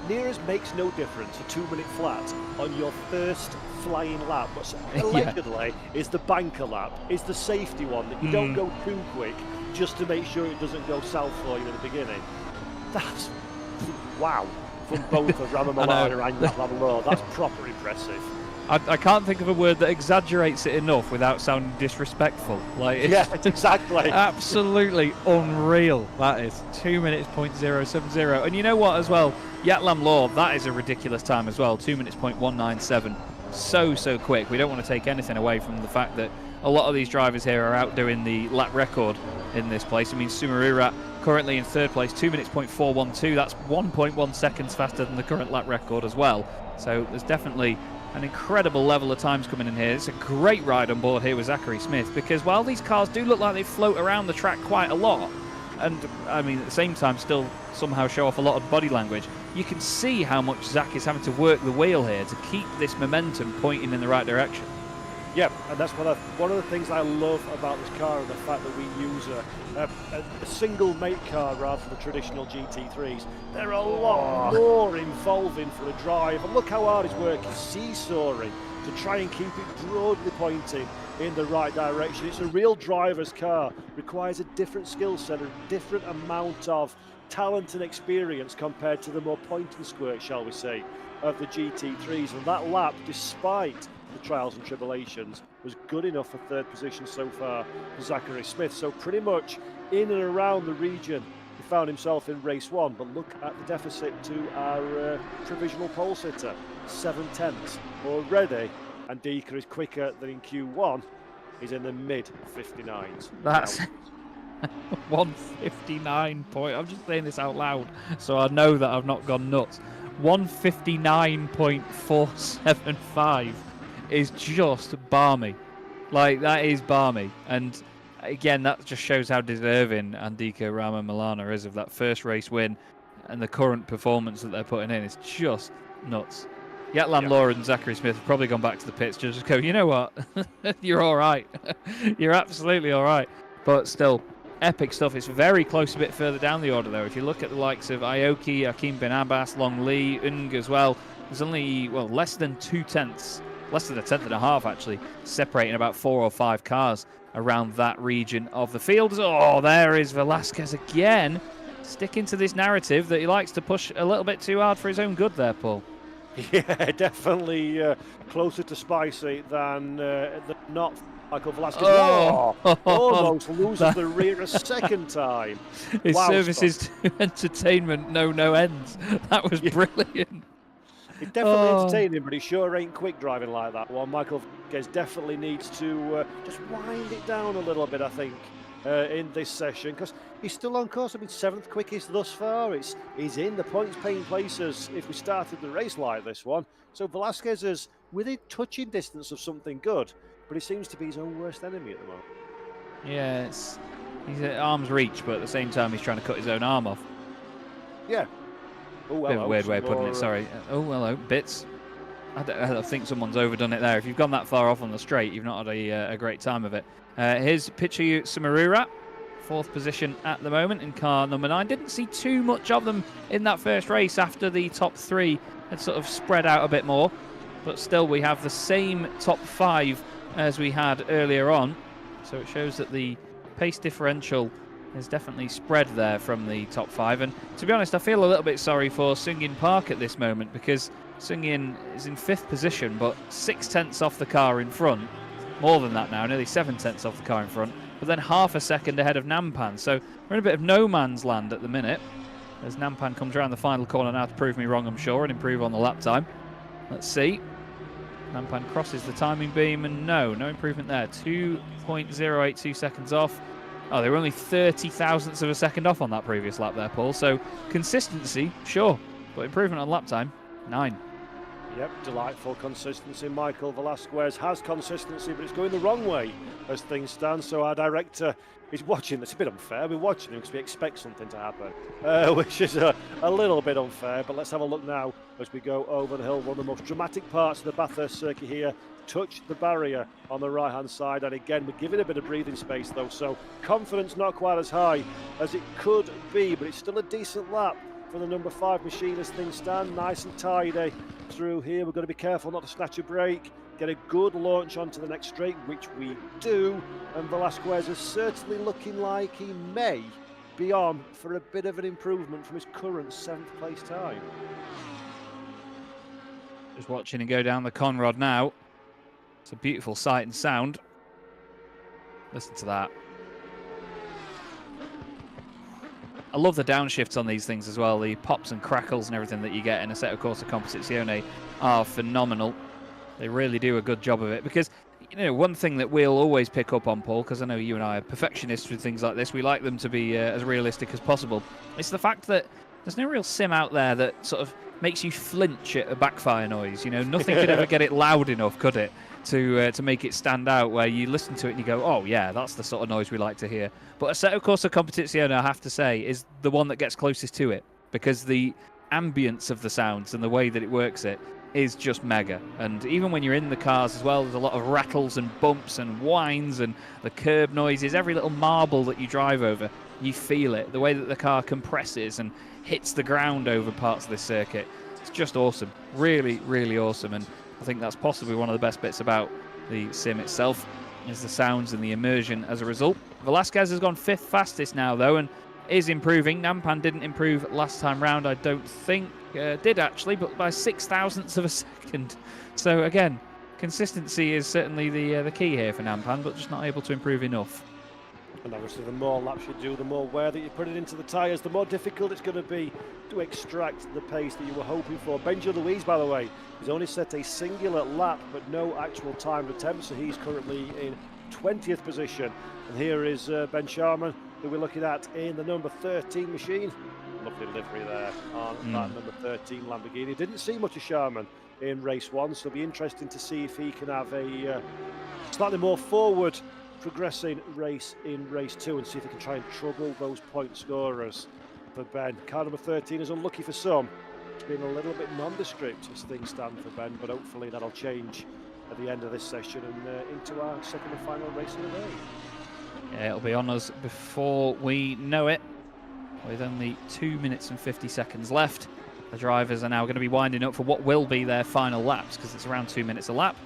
near as makes no difference, a 2 minute flat on your first flying lap, but allegedly is the banker lap, is the safety one that you don't go too quick just to make sure it doesn't go south for you in the beginning. That's, wow, from both of Ramanalana and Yatlam Lord. That's proper impressive. I can't think of a word that exaggerates it enough without sounding disrespectful. Yeah, exactly. Absolutely unreal, that is. 2 minutes, 0.070. And you know what as well? Yatlam Lord, that is a ridiculous time as well. 2 minutes, 0.197. So quick. We don't want to take anything away from the fact that a lot of these drivers here are outdoing the lap record in this place. I mean, Sumarurat currently in third place, 2 minutes, 0.412. That's 1.1 seconds faster than the current lap record as well. So there's definitely an incredible level of times coming in here. It's a great ride on board here with Zachary Smith, because while these cars do look like they float around the track quite a lot, and I mean at the same time still somehow show off a lot of body language, you can see how much Zach is having to work the wheel here to keep this momentum pointing in the right direction. Yeah, and that's one of the things I love about this car, and the fact that we use a single make car rather than the traditional GT3s. They're a lot more involving for a drive, and look how hard he's working, seesawing to try and keep it broadly pointing in the right direction. It's a real driver's car, requires a different skill set, a different amount of talent and experience compared to the more point and squirt, shall we say, of the GT3s. And that lap, despite the trials and tribulations, was good enough for third position so far for Zachary Smith. So pretty much in and around the region he found himself in race one. But look at the deficit to our provisional pole sitter, 7/10 already. And Andika is quicker than in Q1. He's in the mid 59s. That's 159 point. I'm just saying this out loud so I know that I've not gone nuts. 159.475 is just balmy. Like, that is balmy. And again, that just shows how deserving Andika Ramanalana is of that first race win, and the current performance that they're putting in is just nuts. Yatlam Lord and Zachary Smith have probably gone back to the pits to just go, you know what, you're all right. You're absolutely all right. But still, epic stuff. It's very close a bit further down the order, though. If you look at the likes of Aoki, Akim bin Abbas, Long Lee, Ung as well, There's only, well, less than 2/10, less than a tenth and a half actually, separating about 4 or 5 cars around that region of the field. Oh, there is Velasquez again, sticking to this narrative that he likes to push a little bit too hard for his own good there, Paul. Yeah, definitely closer to spicy than not Michael Velasquez. Oh, Whoa! Almost loses the rear a second time. His Wow, services to entertainment know no ends. That was brilliant. It's definitely entertaining, but he sure ain't quick driving like that one. Michael Velasquez definitely needs to just wind it down a little bit, I think, in this session, because he's still on course. I mean, 7th quickest thus far. He's in the points-paying places if we started the race like this one. So Velasquez is within touching distance of something good, but he seems to be his own worst enemy at the moment. Yeah, he's at arm's reach, but at the same time he's trying to cut his own arm off. Yeah. Oh, Bit of a weird way of putting it, sorry. Oh, hello, bits. I think someone's overdone it there. If you've gone that far off on the straight, you've not had a great time of it. Here's Pichu Sumarura, 4th position at the moment in car number 9. Didn't see too much of them in that first race after the top 3 had sort of spread out a bit more. But still, we have the same top 5 as we had earlier on. So it shows that the pace differential is definitely spread there from the top 5. And to be honest, I feel a little bit sorry for Sungin Park at this moment, because Sungin is in 5th position, but 6/10 off the car in front. More than that now, nearly 7/10 off the car in front, but then half a second ahead of Nampan. So we're in a bit of no man's land at the minute, as Nampan comes around the final corner now to prove me wrong, I'm sure, and improve on the lap time. Let's see. Nampan crosses the timing beam, and no improvement there. 2.082 seconds off. Oh, they were only 30 thousandths of a second off on that previous lap there, Paul. So consistency, sure, but improvement on lap time, 9. Yep, delightful consistency. Michael Velasquez has consistency, but it's going the wrong way as things stand. So our director is watching. It's a bit unfair. We're watching him because we expect something to happen, which is a little bit unfair. But let's have a look now as we go over the hill. One of the most dramatic parts of the Bathurst circuit here. Touch the barrier on the right-hand side, and again we're giving a bit of breathing space though, so confidence not quite as high as it could be, but it's still a decent lap for the number 5 machine as things stand. Nice and tidy through here. We've got to be careful not to snatch a break, get a good launch onto the next straight, which we do, and Velasquez is certainly looking like he may be on for a bit of an improvement from his current 7th place time. Just watching him go down the Conrod now. It's a beautiful sight and sound. Listen to that. I love the downshifts on these things as well. The pops and crackles and everything that you get in a Assetto Corsa Competizione are phenomenal. They really do a good job of it, because, you know, one thing that we'll always pick up on, Paul, because I know you and I are perfectionists with things like this, we like them to be as realistic as possible. It's the fact that there's no real sim out there that sort of makes you flinch at a backfire noise. You know, nothing could ever get it loud enough, could it, to make it stand out, where you listen to it and you go, oh yeah, that's the sort of noise we like to hear. But Assetto Corsa Competizione, I have to say, is the one that gets closest to it, because the ambience of the sounds and the way that it works it is just mega. And even when you're in the cars as well, there's a lot of rattles and bumps and whines and the curb noises. Every little marble that you drive over, you feel it. The way that the car compresses and hits the ground over parts of this circuit, it's just awesome. Really, really awesome. And I think that's possibly one of the best bits about the sim itself, is the sounds and the immersion as a result. Velasquez has gone 5th fastest now though, and is improving. Nampan didn't improve last time round, I don't think. Did actually, but by 6 thousandths of a second. So again, consistency is certainly the key here for Nampan, but just not able to improve enough. And obviously the more laps you do, the more wear that you put it into the tyres, the more difficult it's going to be to extract the pace that you were hoping for. Benji Louise, by the way, has only set a singular lap, but no actual timed attempt, so he's currently in 20th position. And here is Ben Sharman, who we're looking at in the number 13 machine. Lovely livery there on that number 13 Lamborghini. Didn't see much of Sharman in race 1, so it'll be interesting to see if he can have a slightly more forward progressing race in race 2, and see if he can try and trouble those point scorers for Ben. Car number 13 is unlucky for some. It's been a little bit nondescript as things stand for Ben, but hopefully that'll change at the end of this session and into our second and final race of the day. Yeah, it'll be on us before we know it, with only 2 minutes and 50 seconds left The drivers are now going to be winding up for what will be their final laps, because it's around 2 minutes a lap.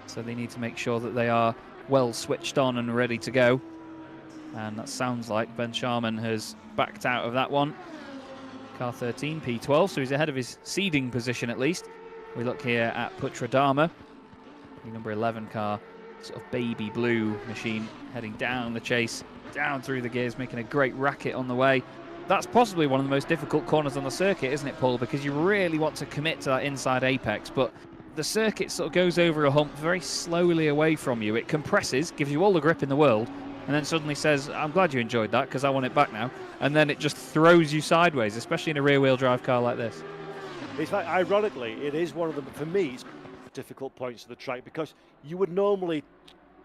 So they need to make sure that they are well switched on and ready to go. And that sounds like Ben Sharman has backed out of that one. Car 13, P12, so he's ahead of his seeding position at least. We look here at Putradama, the number 11 car, sort of baby blue machine, heading down the chase, down through the gears, making a great racket on the way. That's possibly one of the most difficult corners on the circuit, isn't it, Paul? Because you really want to commit to that inside apex, but the circuit sort of goes over a hump very slowly away from you. It compresses, gives you all the grip in the world, and then suddenly says, I'm glad you enjoyed that because I want it back now. And then it just throws you sideways, especially in a rear-wheel drive car like this. In fact, ironically, it is one of the, for me, it's difficult points of the track, because you would normally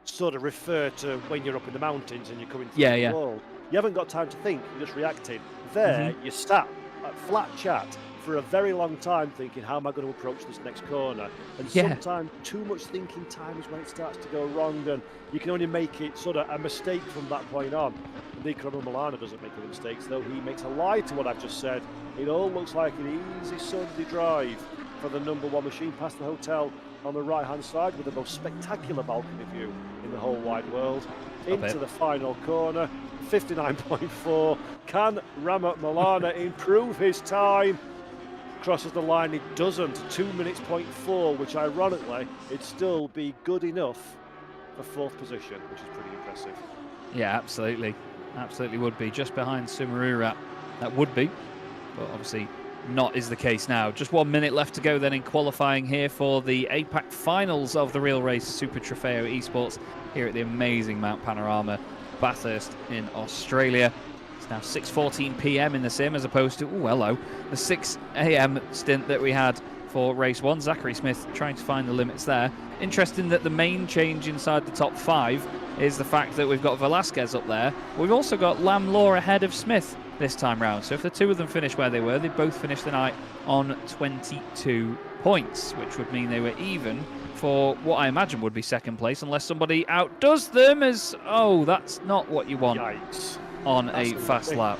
sort of refer to when you're up in the mountains and you're coming through the wall. You haven't got time to think, you're just reacting. There, you sat at flat chat for a very long time thinking, how am I going to approach this next corner? And sometimes too much thinking time is when it starts to go wrong, and you can only make it sort of a mistake from that point on. Nico Milano doesn't make any mistakes, though. He makes a lie to what I've just said. It all looks like an easy Sunday drive for the number 1 machine past the hotel on the right-hand side with the most spectacular balcony view in the whole wide world. Into the final corner, 59.4. Can Rama Milana improve his time? Crosses the line, it doesn't. 2 minutes, 0.4, which ironically, it'd still be good enough for 4th position, which is pretty impressive. Yeah, absolutely. Absolutely would be. Just behind Sumeru, that would be. But obviously not is the case now. Just 1 minute left to go then in qualifying here for the APAC finals of the Real Race Super Trofeo Esports here at the amazing Mount Panorama, Bathurst in Australia. It's now 6:14 p.m. in the sim as opposed to, the 6 a.m. stint that we had for race 1. Zachary Smith trying to find the limits there. Interesting that the main change inside the top 5 is the fact that we've got Velasquez up there. We've also got Lam Law ahead of Smith this time round. So if the two of them finish where they were, they both finished the night on 22 points, which would mean they were even for what I imagine would be 2nd place, unless somebody outdoes them as, that's not what you want on a fast lap.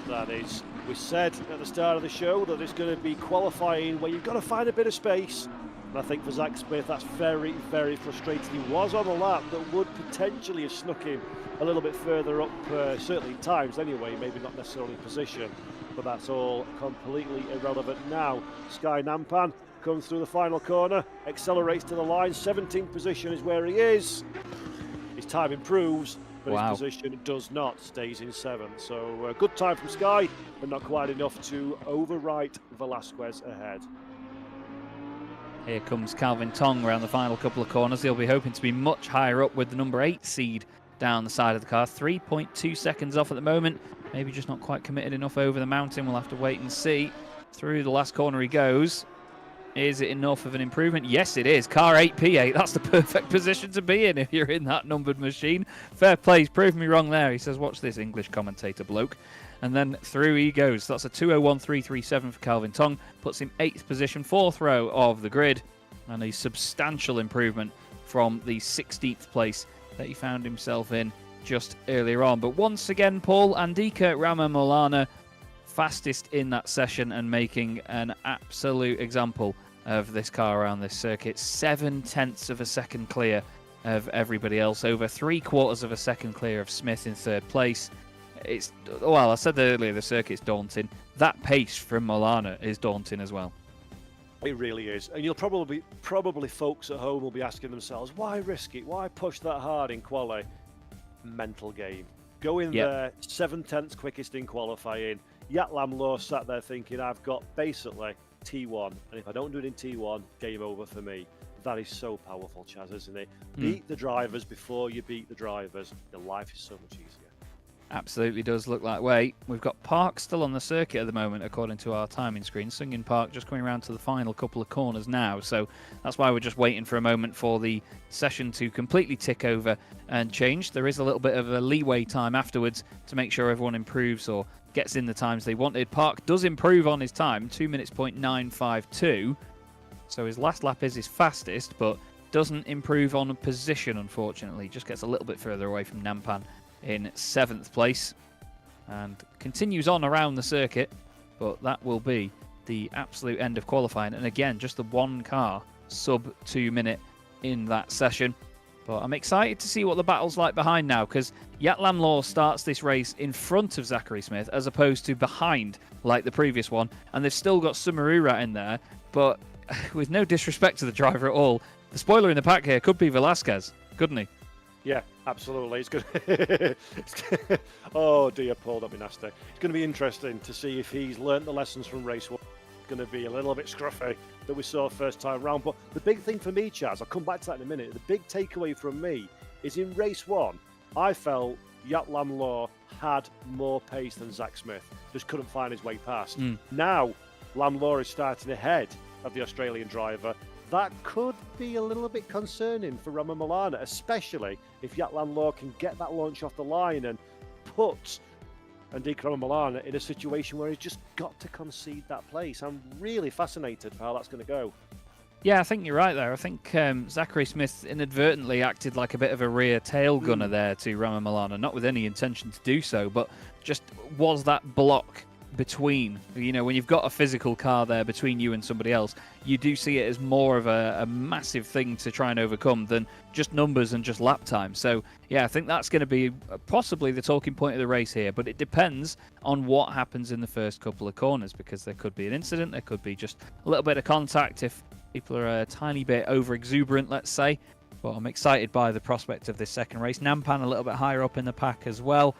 That is, we said at the start of the show that it's going to be qualifying where you've got to find a bit of space. And I think for Zach Smith, that's very, very frustrating. He was on a lap that would potentially have snuck him a little bit further up, certainly in times anyway, maybe not necessarily in position, but that's all completely irrelevant now. Sky Nampan comes through the final corner, accelerates to the line, 17th position is where he is. His time improves, but his position does not, stays in 7th. So good time from Sky, but not quite enough to overwrite Velasquez ahead. Here comes Calvin Tong around the final couple of corners. He'll be hoping to be much higher up with the number 8 seed down the side of the car. 3.2 seconds off at the moment. Maybe just not quite committed enough over the mountain. We'll have to wait and see. Through the last corner he goes. Is it enough of an improvement? Yes, it is. Car 8P8. That's the perfect position to be in if you're in that numbered machine. Fair play. He's proved me wrong there. He says, watch this English commentator bloke. And then through he goes. That's a 2:01.337 for Calvin Tong. Puts him 8th position, 4th row of the grid. And a substantial improvement from the 16th place that he found himself in just earlier on. But once again, Paul, Andika Ramamolana fastest in that session and making an absolute example of this car around this circuit. 7/10 of a second clear of everybody else, over 3/4 of a second clear of Smith in 3rd place. It's, well, I said earlier, the circuit's daunting. That pace from Molana is daunting as well. It really is. And you'll probably folks at home will be asking themselves, why risk it? Why push that hard in quali? Mental game. Go in there, 7/10 quickest in qualifying. Yat Lamlaw sat there thinking, I've got basically T1, and if I don't do it in T1, game over for me. That is so powerful, Chaz, isn't it? Beat the drivers before you beat the drivers. Your life is so much easier. Absolutely does look that way. We've got Park still on the circuit at the moment, according to our timing screen. Sungin Park just coming around to the final couple of corners now. So that's why we're just waiting for a moment for the session to completely tick over and change. There is a little bit of a leeway time afterwards to make sure everyone improves or gets in the times they wanted. Park does improve on his time, 2 minutes, 0.952. So his last lap is his fastest, but doesn't improve on position, unfortunately. Just gets a little bit further away from Nampan in 7th place. and continues on around the circuit, but that will be the absolute end of qualifying. And again, just the one car sub 2 minute in that session. But I'm excited to see what the battle's like behind now, because Yatlam Law starts this race in front of Zachary Smith as opposed to behind like the previous one, and they've still got Sumarurat in there, but with no disrespect to the driver at all, the spoiler in the pack here could be Velasquez, couldn't he? Yeah, absolutely. It's good. Oh dear, Paul, that'd be nasty. It's going to be interesting to see if he's learnt the lessons from race one. It's going to be a little bit scruffy that we saw first time round. But the big thing for me, Chaz, I'll come back to that in a minute. The big takeaway from me is in race one, I felt Yatlam Law had more pace than Zach Smith. Just couldn't find his way past. Now, Lam Law is starting ahead of the Australian driver. That could be a little bit concerning for Rama Milana, especially if Yatlam Law can get that launch off the line and put Andika Rama Milana in a situation where he's just got to concede that place. I'm really fascinated how that's going to go. Yeah, I think you're right there. I think Zachary Smith inadvertently acted like a bit of a rear tail gunner there to Rama Milana, not with any intention to do so, but just was that block between, you know, when you've got a physical car there between you and somebody else, you do see it as more of a massive thing to try and overcome than just numbers and just lap time. So yeah, I think that's going to be possibly the talking point of the race here, but it depends on what happens in the first couple of corners, because there could be an incident, there could be just a little bit of contact if people are a tiny bit over exuberant, let's say. But I'm excited by the prospect of this second race. Nampan a little bit higher up in the pack as well.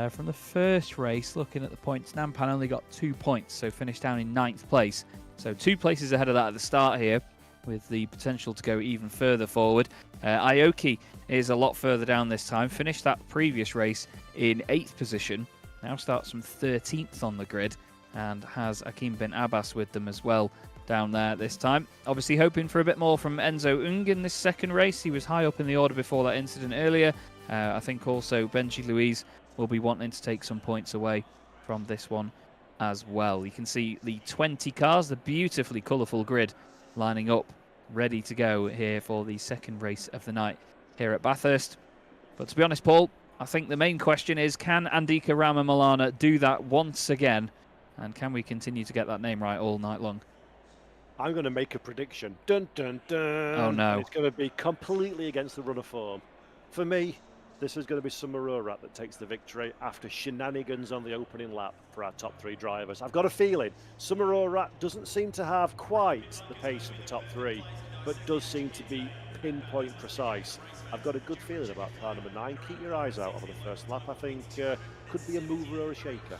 From the first race, looking at the points, Nampan only got 2 points, so finished down in 9th place. So 2 places ahead of that at the start here, with the potential to go even further forward. Aoki is a lot further down this time, finished that previous race in 8th position, now starts from 13th on the grid, and has Akim bin Abbas with them as well down there this time. Obviously hoping for a bit more from Enzo Ung in this second race. He was high up in the order before that incident earlier. I think also Benji Louise will be wanting to take some points away from this one as well. You can see the 20 cars, the beautifully colourful grid lining up, ready to go here for the second race of the night here at Bathurst. But to be honest, Paul, I think the main question is, can Andika Rama Milana do that once again? And can we continue to get that name right all night long? I'm going to make a prediction. Dun, dun, dun. Oh, no. It's going to be completely against the run of form. For me, this is going to be Sumarurat that takes the victory after shenanigans on the opening lap for our top 3 drivers. I've got a feeling Sumarurat doesn't seem to have quite the pace of the top 3, but does seem to be pinpoint precise. I've got a good feeling about car number 9. Keep your eyes out over the first lap. I think could be a mover or a shaker.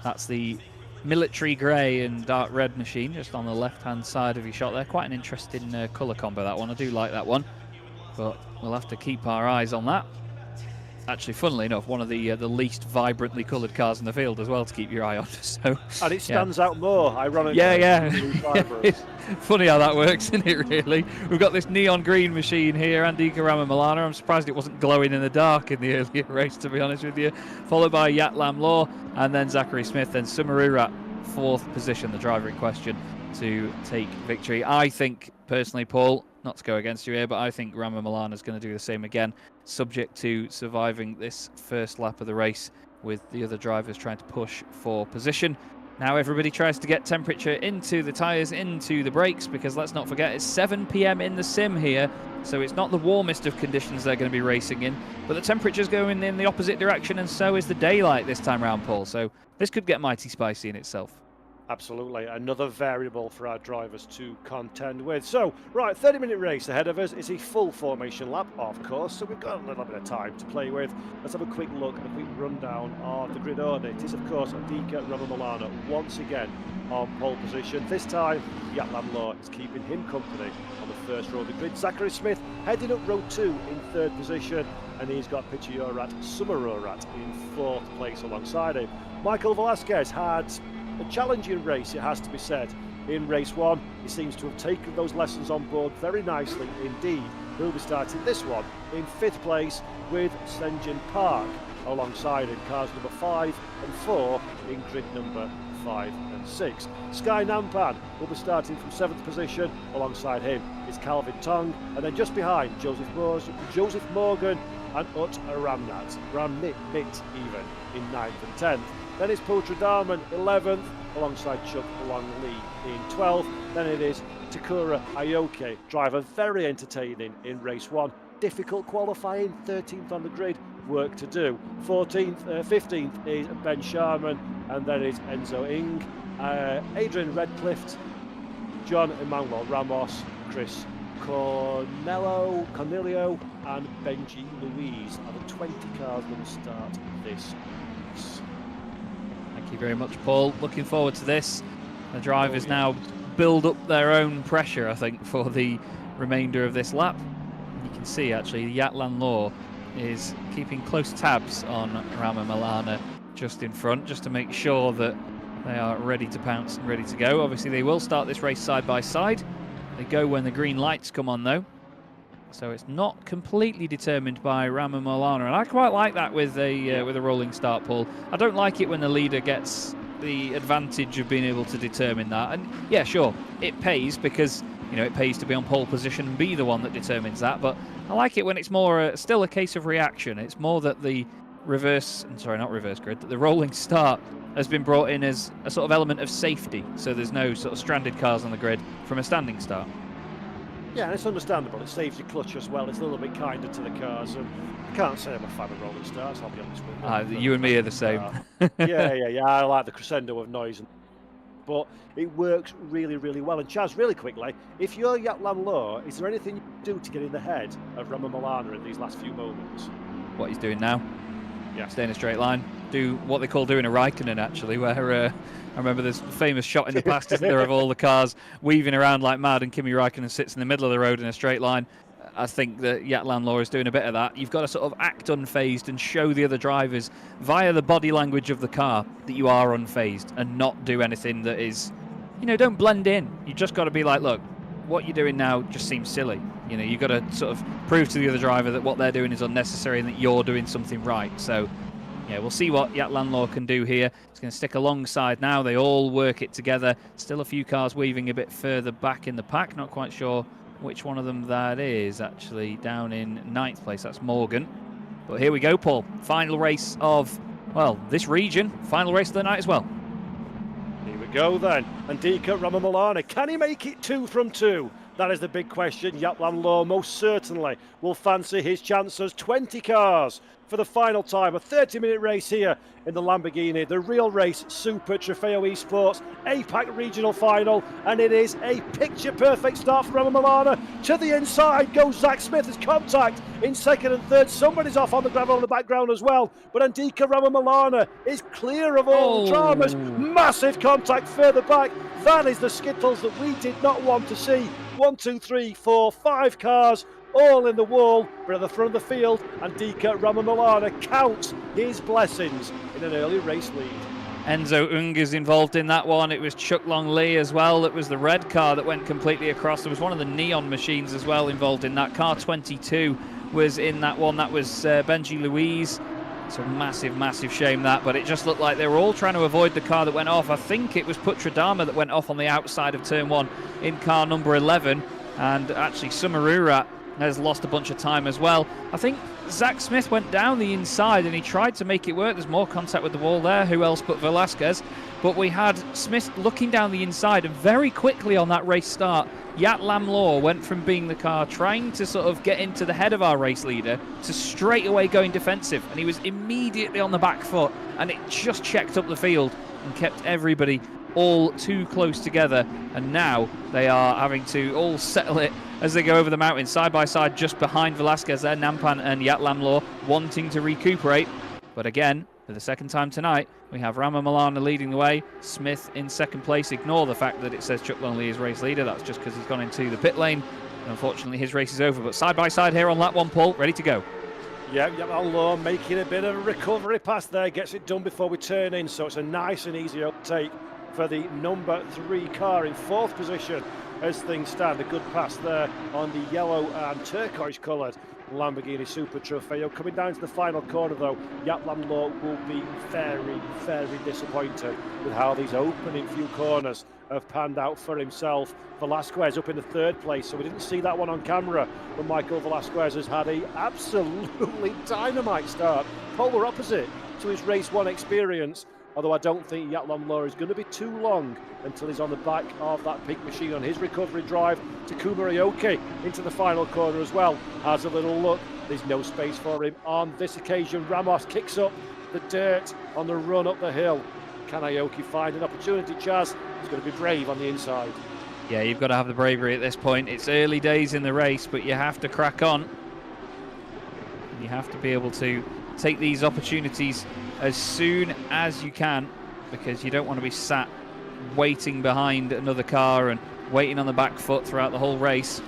That's the military grey and dark red machine just on the left-hand side of your shot there. Quite an interesting colour combo, that one. I do like that one, but we'll have to keep our eyes on that. Actually, funnily enough, one of the least vibrantly coloured cars in the field as well to keep your eye on. So, and it stands out more, ironically. Yeah. It's funny how that works, isn't it, really? We've got this neon green machine here, Andika Rama Milana. I'm surprised it wasn't glowing in the dark in the earlier race, to be honest with you. Followed by Yatlam Law, and then Zachary Smith, then Sumarurat, 4th position, the driver in question, to take victory. I think, personally, Paul, not to go against you here, but I think Rama Milana is going to do the same again, subject to surviving this first lap of the race with the other drivers trying to push for position. Now everybody tries to get temperature into the tyres, into the brakes, because let's not forget it's 7 PM in the sim here, so it's not the warmest of conditions they're going to be racing in, but the temperature's going in the opposite direction, and so is the daylight this time round, Paul, so this could get mighty spicy in itself. Absolutely, another variable for our drivers to contend with. So, right, 30-minute race ahead of us. It's a full formation lap, of course, so we've got a little bit of time to play with. Let's have a quick look and a quick rundown of the grid order. It is, of course, Andika Rama Milana once again on pole position. This time, Yatlam Law is keeping him company on the first row of the grid. Zachary Smith heading up row 2 in 3rd position, and he's got Pichiyorat Sumarurat in 4th place alongside him. Michael Velasquez had a challenging race, it has to be said. In race 1, he seems to have taken those lessons on board very nicely indeed. He'll be starting this one in 5th place with Senjin Park alongside him. Cars number 5 and 4 in grid number 5 and 6. Sky Nampan will be starting from 7th position. Alongside him is Calvin Tong, and then just behind Joseph Morgan and Ut Ramnit even in 9th and 10th. Then it's Putra Darman 11th alongside Chuck Long Lee in 12th. Then it is Takura Aoki, driver very entertaining in race 1. Difficult qualifying, 13th on the grid, work to do. 15th is Ben Sharman, and then it's Enzo Ing, Adrian Redcliffe, John Emmanuel Ramos, Chris Cornelio, and Benji Louise are the 20 cars that will start this race. Thank you very much, Paul. Looking forward to this. The drivers now build up their own pressure, I think, for the remainder of this lap. You can see, actually, Yatlan Law is keeping close tabs on Rama Milana just in front, just to make sure that they are ready to pounce and ready to go. Obviously, they will start this race side by side. They go when the green lights come on, though. So it's not completely determined by Rama Milana, and I quite like that with a rolling start, Paul. I don't like it when the leader gets the advantage of being able to determine that. And yeah, sure, it pays because, you know, it pays to be on pole position and be the one that determines that. But I like it when it's more still a case of reaction. It's more that the that the rolling start has been brought in as a sort of element of safety. So there's no sort of stranded cars on the grid from a standing start. Yeah, and it's understandable. It saves your clutch as well. It's a little bit kinder to the cars. And I can't say I'm a fan of rolling starts, I'll be honest with you. You and me are the same. Yeah. I like the crescendo of noise. But it works really, really well. And Chaz, really quickly, if you're Yatlan Law, is there anything you can do to get in the head of Rama Milana in these last few moments? What he's doing now? Yeah. Stay in a straight line. Do what they call doing a Raikkonen, actually, where I remember there's a famous shot in the past, isn't there, of all the cars weaving around like mad and Kimi Raikkonen sits in the middle of the road in a straight line. I think that Yatlan Law is doing a bit of that. You've got to sort of act unfazed and show the other drivers via the body language of the car that you are unfazed and not do anything that is, you know, don't blend in. You just got to be like, look, what you're doing now just seems silly. You know, you've got to sort of prove to the other driver that what they're doing is unnecessary and that you're doing something right. So, yeah, we'll see what Yatlan Law can do here. It's going to stick alongside now. They all work it together. Still a few cars weaving a bit further back in the pack. Not quite sure which one of them that is, actually, down in 9th place. That's Morgan. But here we go, Paul. Final race of, well, this region. Final race of the night as well. Here we go then. Andika Rama Milana, can he make it 2 from 2? That is the big question. Yatlan Law most certainly will fancy his chances. 20 cars for the final time. A 30-minute race here in the Lamborghini. The real race, Super Trofeo Esports, APAC regional final. And it is a picture-perfect start for Rama Milana. To the inside goes Zach Smith as contact in 2nd and 3rd. Somebody's off on the gravel in the background as well. But Andika Rama Milana is clear of all dramas. Massive contact further back. That is the skittles that we did not want to see. 1, 2, 3, 4, 5 cars all in the wall, but at the front of the field, Andika Rama Milana counts his blessings in an early race lead. Enzo Ung is involved in that one. It was Chuck Long Lee as well. That was the red car that went completely across. There was one of the neon machines as well involved in that. Car 22 was in that one. That was Benji Louise. It's a massive, massive shame that, but it just looked like they were all trying to avoid the car that went off. I think it was Putra Dharma that went off on the outside of turn 1 in car number 11, and actually Sumarurat has lost a bunch of time as well. I think Zach Smith went down the inside and he tried to make it work. There's more contact with the wall there. Who else but Velasquez? But we had Smith looking down the inside, and very quickly on that race start, Yatlan Law went from being the car trying to sort of get into the head of our race leader to straight away going defensive, and he was immediately on the back foot, and it just checked up the field and kept everybody all too close together. And now they are having to all settle it as they go over the mountain side by side just behind Velasquez there. Nampan and Yatlan Law wanting to recuperate, but again, for the second time tonight, we have Rama Milana leading the way, Smith in 2nd place. Ignore the fact that it says Chuck Longley is race leader. That's just because he's gone into the pit lane. And unfortunately, his race is over. But side by side here on lap 1, Paul, ready to go. Yeah, Law making a bit of a recovery pass there, gets it done before we turn in. So it's a nice and easy uptake for the number 3 car in 4th position as things stand. A good pass there on the yellow and turquoise coloured Lamborghini Super Trofeo. Coming down to the final corner though, Jaap Lammlo will be very, very disappointed with how these opening few corners have panned out for himself. Velasquez up in the third place, so we didn't see that one on camera, but Michael Velasquez has had a absolutely dynamite start, polar opposite to his race one experience. Although I don't think Jaap Lammlo is going to be too long until he's on the back of that peak machine on his recovery drive. Takuma Aoki into the final corner as well. Has a little look. There's no space for him on this occasion. Ramos kicks up the dirt on the run up the hill. Can Aoki find an opportunity? Chaz is going to be brave on the inside. Yeah, you've got to have the bravery at this point. It's early days in the race, but you have to crack on. You have to be able to take these opportunities as soon as you can, because you don't want to be sat waiting behind another car and waiting on the back foot throughout the whole race.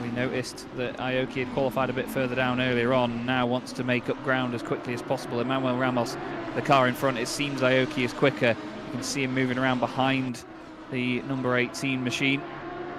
We noticed that Aoki had qualified a bit further down earlier on, now wants to make up ground as quickly as possible. Emmanuel Ramos, the car in front, it seems Aoki is quicker. You can see him moving around behind the number 18 machine.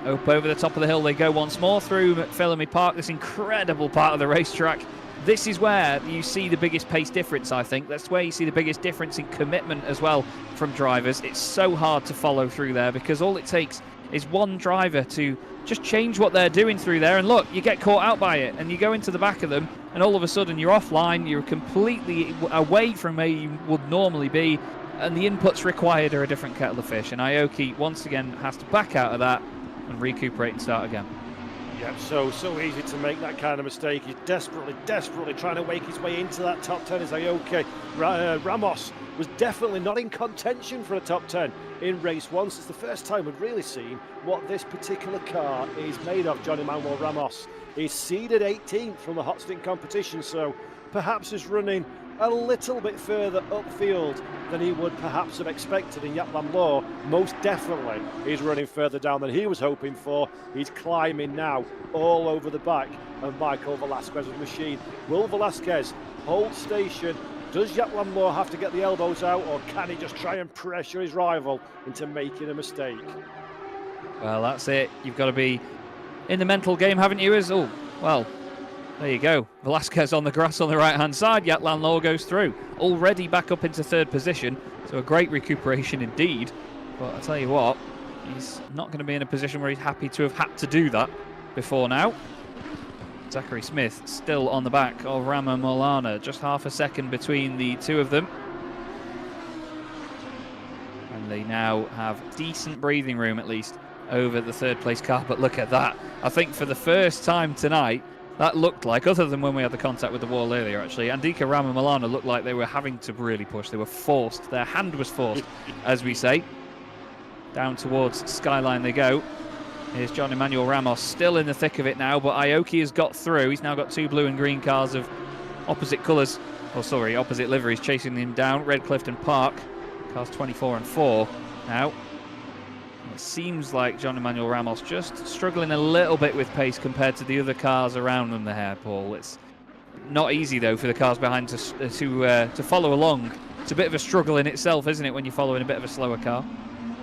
Up over the top of the hill they go once more through McPhillamy Park, this incredible part of the racetrack. This is where you see the biggest pace difference, I think. That's where you see the biggest difference in commitment as well from drivers. It's so hard to follow through there because all it takes is one driver to just change what they're doing through there. And look, you get caught out by it and you go into the back of them and all of a sudden you're offline, you're completely away from where you would normally be, and the inputs required are a different kettle of fish. And Aoki, once again, has to back out of that and recuperate and start again. Yeah, so easy to make that kind of mistake. He's desperately trying to wake his way into that top 10 as Aoki. Ramos was definitely not in contention for a top 10 in race one. It's the first time we've really seen what this particular car is made of. Johnny Manuel Ramos is seeded 18th from the hot stint competition, so perhaps is running a little bit further upfield than he would perhaps have expected. And Jaap Lammlo most definitely is running further down than he was hoping for. He's climbing now all over the back of Michael Velasquez's machine. Will Velasquez hold station? Does Jaap Lammlo have to get the elbows out, or can he just try and pressure his rival into making a mistake? Well, that's it. You've got to be in the mental game, haven't you? There you go. Velasquez on the grass on the right-hand side. Jaap Lammlo goes through. Already back up into third position. So a great recuperation indeed. But I'll tell you what, he's not going to be in a position where he's happy to have had to do that before now. Zachary Smith still on the back of Rama Molana. Just half a second between the two of them. And they now have decent breathing room, at least, over the third place car. But look at that. I think for the first time tonight, that looked like, other than when we had the contact with the wall earlier, actually, Andika Rama Molana looked like they were having to really push. They were forced. Their hand was forced, as we say. Down towards Skyline they go. Here's John Emmanuel Ramos still in the thick of it now, but Aoki has got through. He's now got two blue and green cars of opposite colours. Oh, sorry, opposite liveries chasing him down. Redcliffe and Park. Cars 24 and 4 now. It seems like John Emmanuel Ramos just struggling a little bit with pace compared to the other cars around them there, Paul. It's not easy, though, for the cars behind to follow along. It's a bit of a struggle in itself, isn't it, when you're following a bit of a slower car?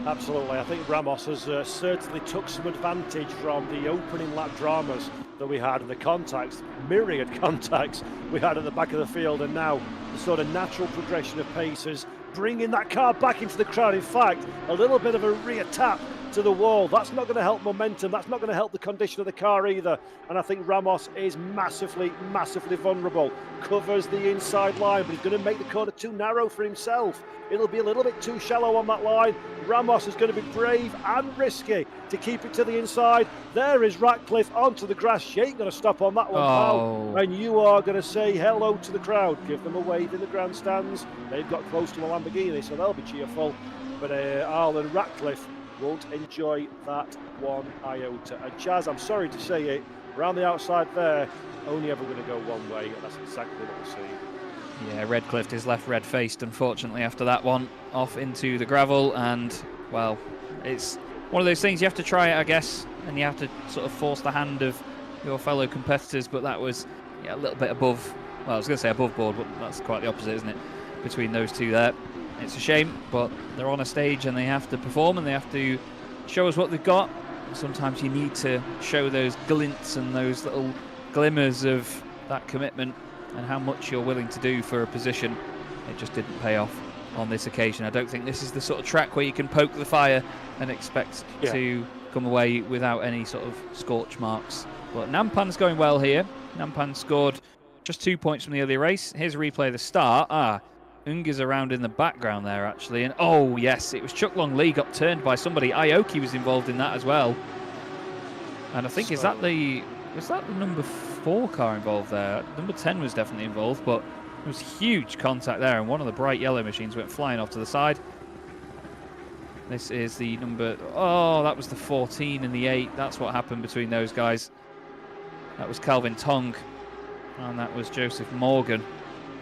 Absolutely. I think Ramos has certainly took some advantage from the opening lap dramas that we had and the contacts, myriad contacts we had at the back of the field, and now the sort of natural progression of paces, bringing that car back into the crowd. In fact, a little bit of a rear tap to the wall. That's not going to help momentum. That's not going to help the condition of the car either. And I think Ramos is massively vulnerable. Covers the inside line, but he's going to make the corner too narrow for himself. It'll be a little bit too shallow on that line. Ramos is going to be brave and risky to keep it to the inside. There is Ratcliffe onto the grass. She ain't going to stop on that one, pal. And you are going to say hello to the crowd. Give them a wave in the grandstands. They've got close to a Lamborghini, so they'll be cheerful. But Arlen Ratcliffe won't enjoy that one iota. And Chaz, I'm sorry to say it, around the outside there, only ever going to go one way, and that's exactly what we're seeing. Yeah, Redcliffe is left red-faced, unfortunately, after that one, off into the gravel, and, well, it's one of those things you have to try it, I guess, and you have to sort of force the hand of your fellow competitors, but that was a little bit above, well, I was going to say above board, but that's quite the opposite, isn't it, between those two there. It's a shame, but they're on a stage and they have to perform and they have to show us what they've got. Sometimes you need to show those glints and those little glimmers of that commitment and how much you're willing to do for a position, it just didn't pay off on this occasion. I don't think this is the sort of track where you can poke the fire and expect to come away without any sort of scorch marks. But Nampan's going well here. Nampan scored just 2 points from the earlier race. Here's a replay of the start. Unga's around in the background there, actually. And oh, yes, it was Chuck Long Lee got turned by somebody. Aoki was involved in that as well. And I think, was that the number 4 car involved there? Number 10 was definitely involved, but there was huge contact there, and one of the bright yellow machines went flying off to the side. This is the number... Oh, that was the 14 and the 8. That's what happened between those guys. That was Calvin Tong, and that was Joseph Morgan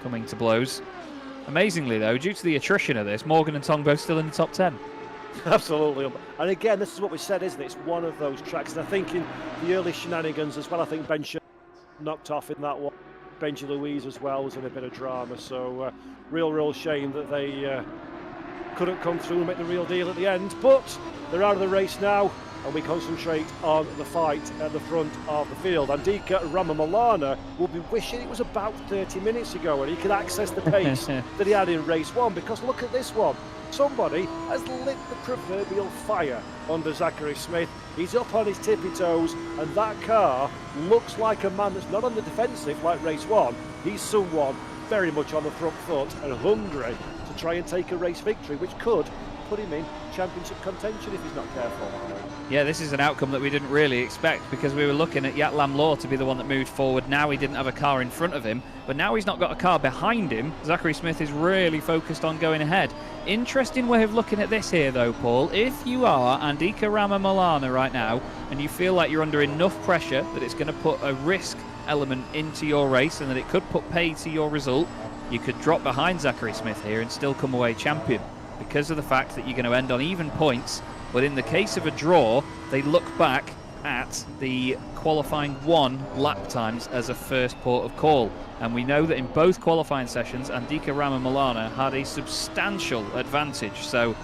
coming to blows. Amazingly, though, due to the attrition of this, Morgan and Tong both still in the top 10. Absolutely. And again, this is what we said, isn't it? It's one of those tracks. And I think in the early shenanigans as well, I think Benji knocked off in that one. Benji Louise as well was in a bit of drama. So real shame that they couldn't come through and make the real deal at the end. But they're out of the race now, and we concentrate on the fight at the front of the field. Andika Ramamalana will be wishing it was about 30 minutes ago and he could access the pace that he had in race 1, because look at this one. Somebody has lit the proverbial fire under Zachary Smith. He's up on his tippy toes, and that car looks like a man that's not on the defensive like race 1. He's someone very much on the front foot and hungry to try and take a race victory, which could put him in championship contention if he's not careful. Yeah, this is an outcome that we didn't really expect, because we were looking at Yatlam Law to be the one that moved forward. Now he didn't have a car in front of him, but now he's not got a car behind him. Zachary Smith is really focused on going ahead. Interesting way of looking at this here, though, Paul. If you are Andika Ramamalana right now and you feel like you're under enough pressure that it's going to put a risk element into your race and that it could put pay to your result, you could drop behind Zachary Smith here and still come away champion, because of the fact that you're going to end on even points. But in the case of a draw, they look back at the qualifying 1 lap times as a first port of call. And we know that in both qualifying sessions, Andika Ramamalana had a substantial advantage. So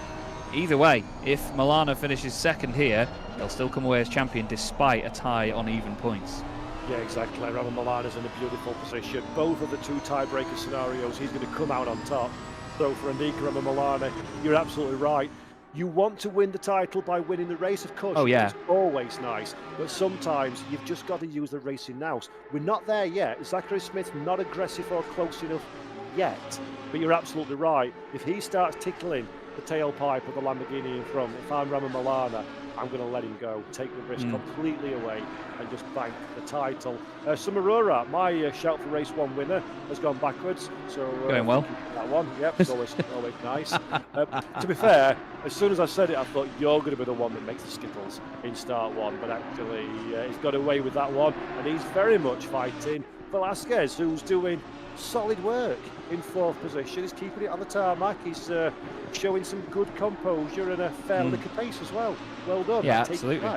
either way, if Milana finishes second here, they'll still come away as champion despite a tie on even points. Yeah, exactly. Ramamalana's in a beautiful position. Both of the 2 tiebreaker scenarios, he's going to come out on top. So for Andika Ramamalana, you're absolutely right. You want to win the title by winning the race, of course. Oh, yeah. It's always nice. But sometimes you've just got to use the racing nous. We're not there yet. Zachary Smith's not aggressive or close enough yet. But you're absolutely right. If he starts tickling the tailpipe of the Lamborghini in front, if I'm Ramamalana, I'm going to let him go, take the risk completely away and just bank the title. Sumarura, my shout for race 1 winner, has gone backwards. So going well. That one, yep, it's always nice. To be fair, as soon as I said it, I thought you're going to be the one that makes the skittles in start 1, but actually he's got away with that one, and he's very much fighting Velasquez, who's doing solid work in 4th position. He's keeping it on the tarmac. He's showing some good composure and a fair lick of pace as well. Well done. Yeah, absolutely.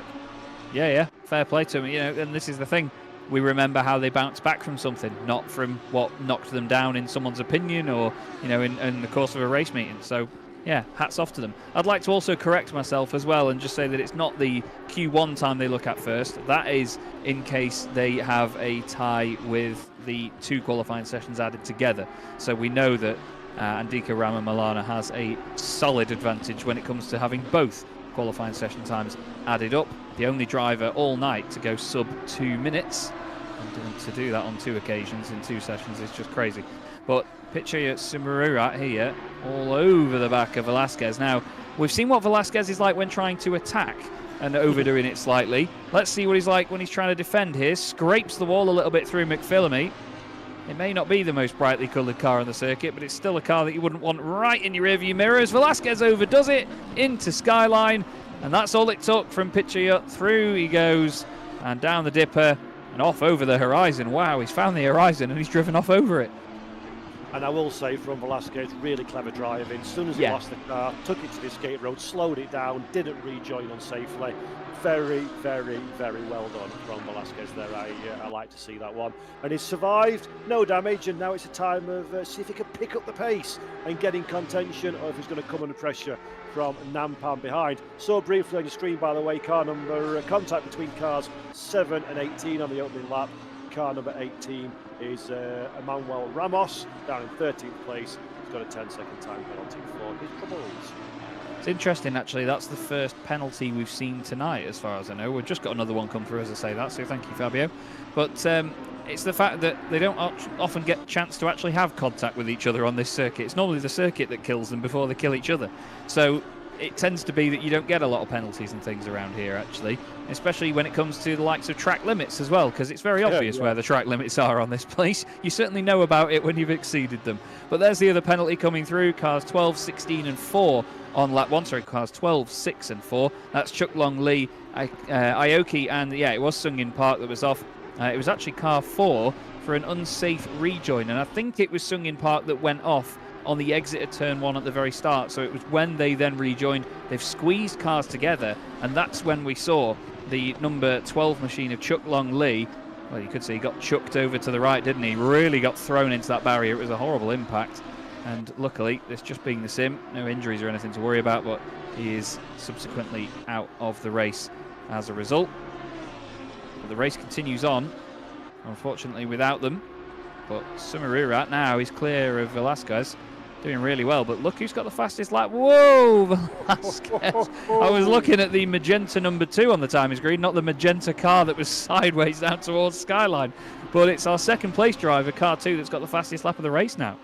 Yeah, fair play to him. You know, and this is the thing. We remember how they bounced back from something, not from what knocked them down in someone's opinion or, you know, in the course of a race meeting. So, yeah, hats off to them. I'd like to also correct myself as well and just say that it's not the Q1 time they look at first. That is in case they have a tie with the 2 qualifying sessions added together. So we know that Andika Ramamalana has a solid advantage when it comes to having both qualifying session times added up. The only driver all night to go sub 2 minutes, and to do that on 2 occasions in 2 sessions is just crazy. But picture Sumarura here all over the back of Velasquez. Now, we've seen what Velasquez is like when trying to attack and overdoing it slightly. Let's see what he's like when he's trying to defend here. Scrapes the wall a little bit through McPhillamy. It may not be the most brightly coloured car on the circuit, but it's still a car that you wouldn't want right in your rearview mirrors. Velasquez overdoes it into Skyline, and that's all it took from Pichayut. Through he goes, and down the dipper, and off over the horizon. Wow, he's found the horizon, and he's driven off over it. And I will say from Velasquez, really clever driving. As soon as he lost the car, took it to the escape road, slowed it down, didn't rejoin unsafely. Very, very, very well done from Velasquez there. I like to see that one. And he's survived, no damage, and now it's a time of see if he can pick up the pace and get in contention, or if he's going to come under pressure from Nampan behind. So briefly on the screen, by the way, car number contact between cars 7 and 18 on the opening lap. car number 18 is Emmanuel Ramos, down in 13th place. He's got a 10-second time penalty for his troubles. It's interesting, actually. That's the first penalty we've seen tonight, as far as I know. We've just got another one come through as I say that, so thank you, Fabio. But it's the fact that they don't often get a chance to actually have contact with each other on this circuit. It's normally the circuit that kills them before they kill each other. So it tends to be that you don't get a lot of penalties and things around here, actually, especially when it comes to the likes of track limits as well, because it's very obvious where the track limits are on this place. You certainly know about it when you've exceeded them. But there's the other penalty coming through, cars 12, 16 and 4 on lap 1, sorry, cars 12, 6 and 4. That's Chuck Long Lee, Aoki, and yeah, it was Sung In Park that was off. It was actually car 4 for an unsafe rejoin, and I think it was Sung In Park that went off on the exit of turn 1 at the very start. So it was when they then rejoined, they've squeezed cars together, and that's when we saw the number 12 machine of Chuck Long Lee. Well, you could see he got chucked over to the right, didn't he? Really got thrown into that barrier. It was a horrible impact, and luckily, this just being the sim, no injuries or anything to worry about, but he is subsequently out of the race as a result. But the race continues on, unfortunately without them. But Sumarirat now is clear of Velasquez, doing really well. But look who's got the fastest lap. Whoa, Velasquez. I was looking at the magenta number 2 on the time is green, not the magenta car that was sideways down towards Skyline. But it's our second place driver, car 2, that's got the fastest lap of the race now.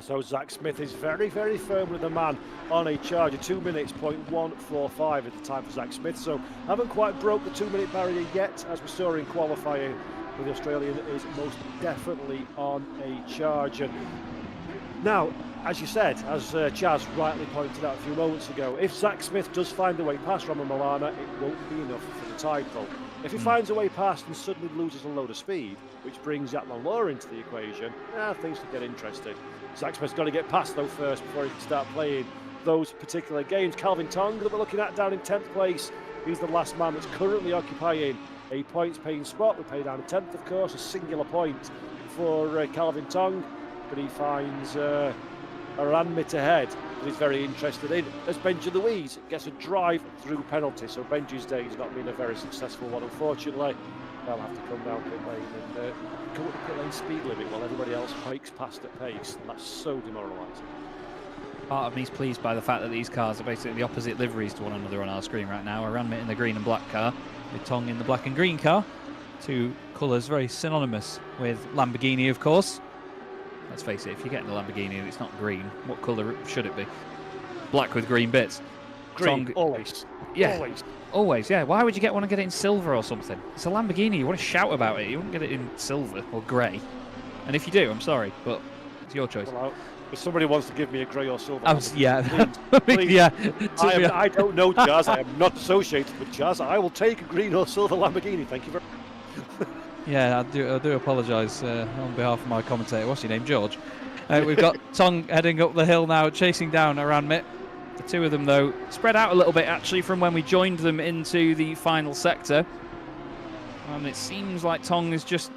So Zach Smith is very, very firm with the man on a charger. 2 minutes, 0.145 at the time for Zach Smith. So haven't quite broke the 2-minute barrier yet, as we saw in qualifying. But the Australian is most definitely on a charge. And now, as you said, as Chaz rightly pointed out a few moments ago, if Zach Smith does find a way past Roman Milana, it won't be enough for the title. If he finds a way past and suddenly loses a load of speed, which brings Jack Malora into the equation, things could get interesting. Zach Smith's got to get past though first before he can start playing those particular games. Calvin Tong that we're looking at down in 10th place. He's the last man that's currently occupying a points-paying spot. We pay down a 10th, of course, a singular point for Calvin Tong, but he finds Aranmit ahead that he's very interested in. As Benji Louise gets a drive-through penalty, so Benji's day has not been a very successful one, unfortunately. They'll have to come down pit lane and go up the pit lane speed limit while everybody else hikes past at pace, and that's so demoralising. Part of me's pleased by the fact that these cars are basically the opposite liveries to one another on our screen right now. Aranmit in the green and black car, with Tong in the black and green car. Two colours very synonymous with Lamborghini, of course. Let's face it, if you're getting a Lamborghini and it's not green, what colour should it be? Black with green bits. Green, Tong, always. Yeah, always, yeah. Why would you want to get it in silver or something? It's a Lamborghini, you want to shout about it. You wouldn't get it in silver or grey. And if you do, I'm sorry, but it's your choice. Well, if somebody wants to give me a grey or silver, yeah, please. yeah. I don't know Jazz. I am not associated with Jazz. I will take a green or silver Lamborghini. Thank you very much. Yeah, I do apologise on behalf of my commentator. What's your name, George? We've got Tong heading up the hill now, chasing down Aranmit. The two of them, though, spread out a little bit, actually, from when we joined them into the final sector. And it seems like Tong is just,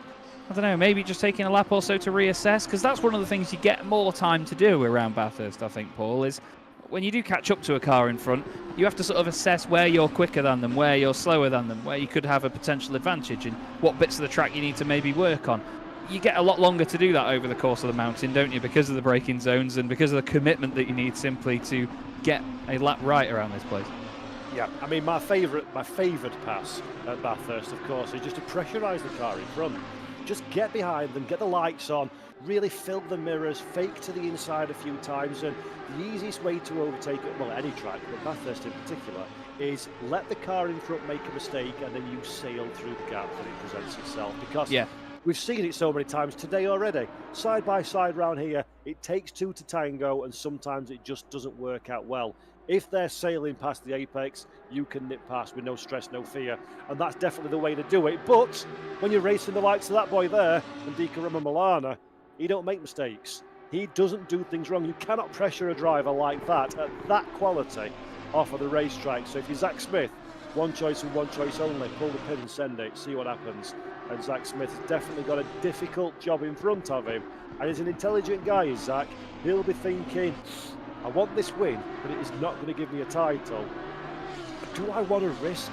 I don't know, maybe just taking a lap or so to reassess, because that's one of the things you get more time to do around Bathurst, I think, Paul, is when you do catch up to a car in front, you have to sort of assess where you're quicker than them, where you're slower than them, where you could have a potential advantage, and what bits of the track you need to maybe work on. You get a lot longer to do that over the course of the mountain, don't you, because of the braking zones and because of the commitment that you need simply to get a lap right around this place. Yeah, I mean, my favoured pass at Bathurst, of course, is just to pressurise the car in front. Just get behind them, get the lights on, really fill the mirrors, fake to the inside a few times, and the easiest way to overtake it, well, any track, but Bathurst in particular, is let the car in front make a mistake and then you sail through the gap when it presents itself. Because we've seen it so many times today already. Side by side round here, it takes two to tango, and sometimes it just doesn't work out well. If they're sailing past the apex, you can nip past with no stress, no fear. And that's definitely the way to do it. But when you're racing the likes of that boy there, Ndika Milana, he don't make mistakes. He doesn't do things wrong. You cannot pressure a driver like that at that quality off of the racetrack. So if you're Zach Smith, one choice and one choice only, pull the pin and send it, see what happens. And Zach Smith has definitely got a difficult job in front of him. And he's an intelligent guy, is Zach. He'll be thinking, I want this win, but it is not going to give me a title. Do I want to risk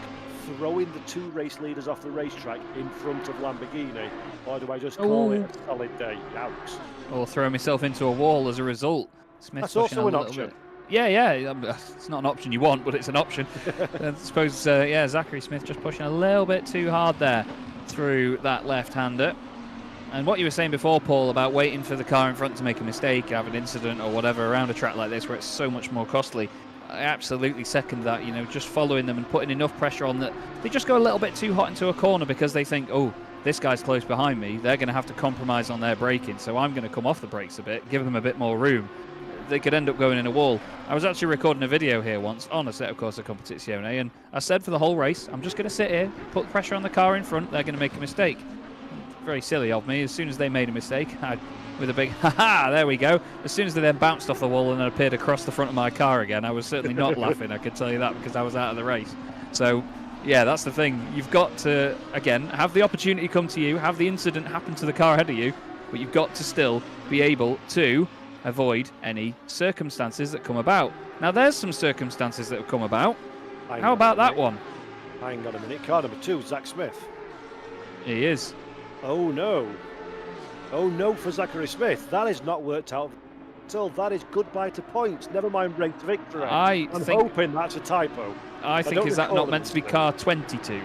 throwing the 2 race leaders off the racetrack in front of Lamborghini, or do I just call it a solid day? Yowks. Or throw myself into a wall as a result. Smith That's pushing also a an little option. bit. Yeah, it's not an option you want, but it's an option. I suppose, Zachary Smith just pushing a little bit too hard there through that left-hander. And what you were saying before, Paul, about waiting for the car in front to make a mistake, have an incident or whatever around a track like this where it's so much more costly, I absolutely second that. Just following them and putting enough pressure on that they just go a little bit too hot into a corner because they think, oh, this guy's close behind me, they're going to have to compromise on their braking, so I'm going to come off the brakes a bit, give them a bit more room. They could end up going in a wall. I was actually recording a video here once on a set of Corsa Competizione, and I said for the whole race, I'm just going to sit here, put pressure on the car in front, they're going to make a mistake. Very silly of me. As soon as they made a mistake, with a big ha-ha, there we go. As soon as they then bounced off the wall and then appeared across the front of my car again, I was certainly not laughing, I could tell you that, because I was out of the race. So, yeah, that's the thing. You've got to, again, have the opportunity come to you, have the incident happen to the car ahead of you, but you've got to still be able to avoid any circumstances that come about. Now, there's some circumstances that have come about. How about that one? Hang on a minute. Car number 2, Zach Smith. He is. Oh no. Oh no for Zachary Smith. That has not worked out at all. That is goodbye to points. Never mind break to victory. I'm hoping that's a typo. I think, is that not meant to be car 22?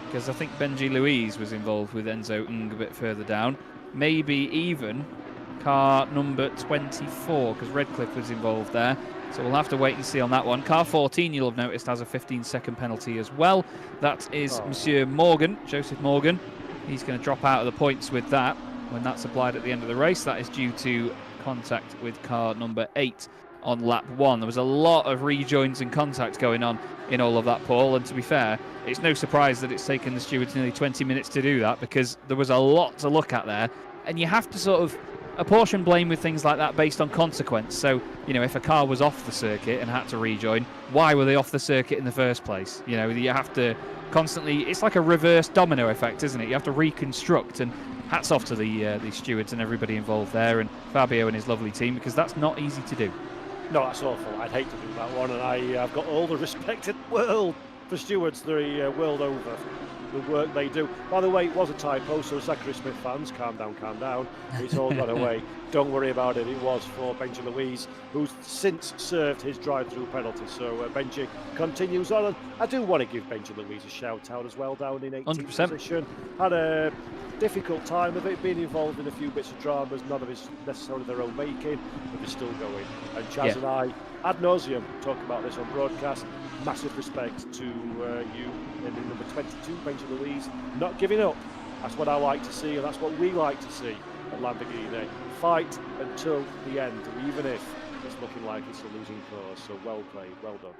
Because I think Benji Louise was involved with Enzo Ng a bit further down. Maybe even car number 24, because Redcliffe was involved there. So we'll have to wait and see on that one. Car 14, you'll have noticed, has a 15-second penalty as well. That is Monsieur Morgan, Joseph Morgan. He's going to drop out of the points with that when that's applied at the end of the race. That is due to contact with car number 8 on lap 1. There was a lot of rejoins and contact going on in all of that, Paul, and to be fair, it's no surprise that it's taken the stewards nearly 20 minutes to do that, because there was a lot to look at there, and you have to sort of apportion blame with things like that based on consequence. So, if a car was off the circuit and had to rejoin, why were they off the circuit in the first place? You have to constantly, it's like a reverse domino effect, isn't it? You have to reconstruct, and hats off to the stewards and everybody involved there, and Fabio and his lovely team, because that's not easy to do. No, that's awful. I'd hate to do that one, and I've got all the respect in the world for stewards the world over, the work they do. By the way, it was a typo, so Zachary Smith fans, calm down, calm down. It's all gone away. Don't worry about it. It was for Benji Louise, who's since served his drive-through penalty. So Benji continues on, and I do want to give Benji Louise a shout-out as well, down in 18th 100%. position. Had a difficult time of it, being involved in a few bits of dramas, none of it's necessarily their own making, but they're still going. And Chaz and I, ad nauseum, talk about this on broadcast. Massive respect to you and in number 22, Benji Louise, not giving up. That's what I like to see, and that's what we like to see at Lamborghini. Fight until the end, even if it's looking like it's a losing cause. So well played, well done.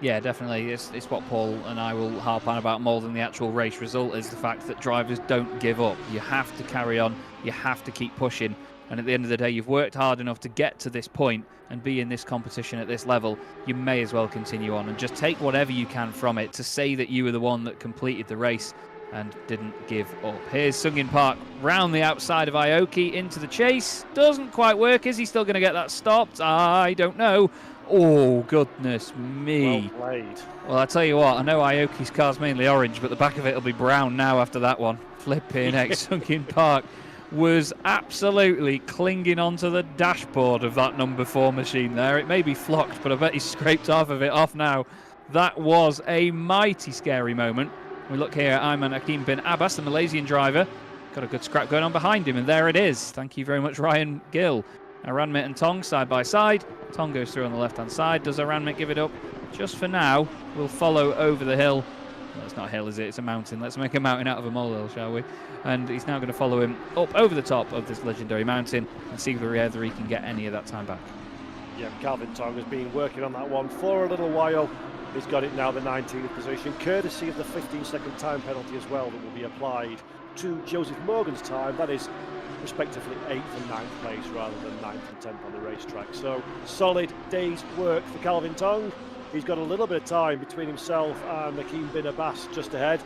Yeah, definitely. It's what Paul and I will harp on about more than the actual race result, is the fact that drivers don't give up. You have to carry on. You have to keep pushing. And at the end of the day, you've worked hard enough to get to this point and be in this competition at this level. You may as well continue on and just take whatever you can from it to say that you were the one that completed the race and didn't give up. Here's Sungin Park round the outside of Aoki into the chase. Doesn't quite work. Is he still going to get that stopped? I don't know. Oh, goodness me. Well played. Well, I tell you what, I know Aoki's car's mainly orange, but the back of it will be brown now after that one. Flipping heck, Sungin Park was absolutely clinging onto the dashboard of that number 4 machine there. It may be flocked, but I bet he's scraped half of it off now. That was a mighty scary moment. We look here at Ayman Hakim bin Abbas, the Malaysian driver. Got a good scrap going on behind him, and there it is. Thank you very much, Ryan Gill. Aranmit and Tong side by side. Tong goes through on the left-hand side. Does Aranmit give it up? Just for now, we'll follow over the hill. Well, it's not a hill, is it? It's a mountain. Let's make a mountain out of a molehill, shall we? And he's now going to follow him up over the top of this legendary mountain and see whether he can get any of that time back. Yeah, Calvin Tong has been working on that one for a little while. He's got it now, the 19th position, courtesy of the 15-second time penalty as well that will be applied to Joseph Morgan's time. That is respectively 8th and 9th place rather than 9th and 10th on the racetrack. So solid day's work for Calvin Tong. He's got a little bit of time between himself and Hakim bin Abbas just ahead.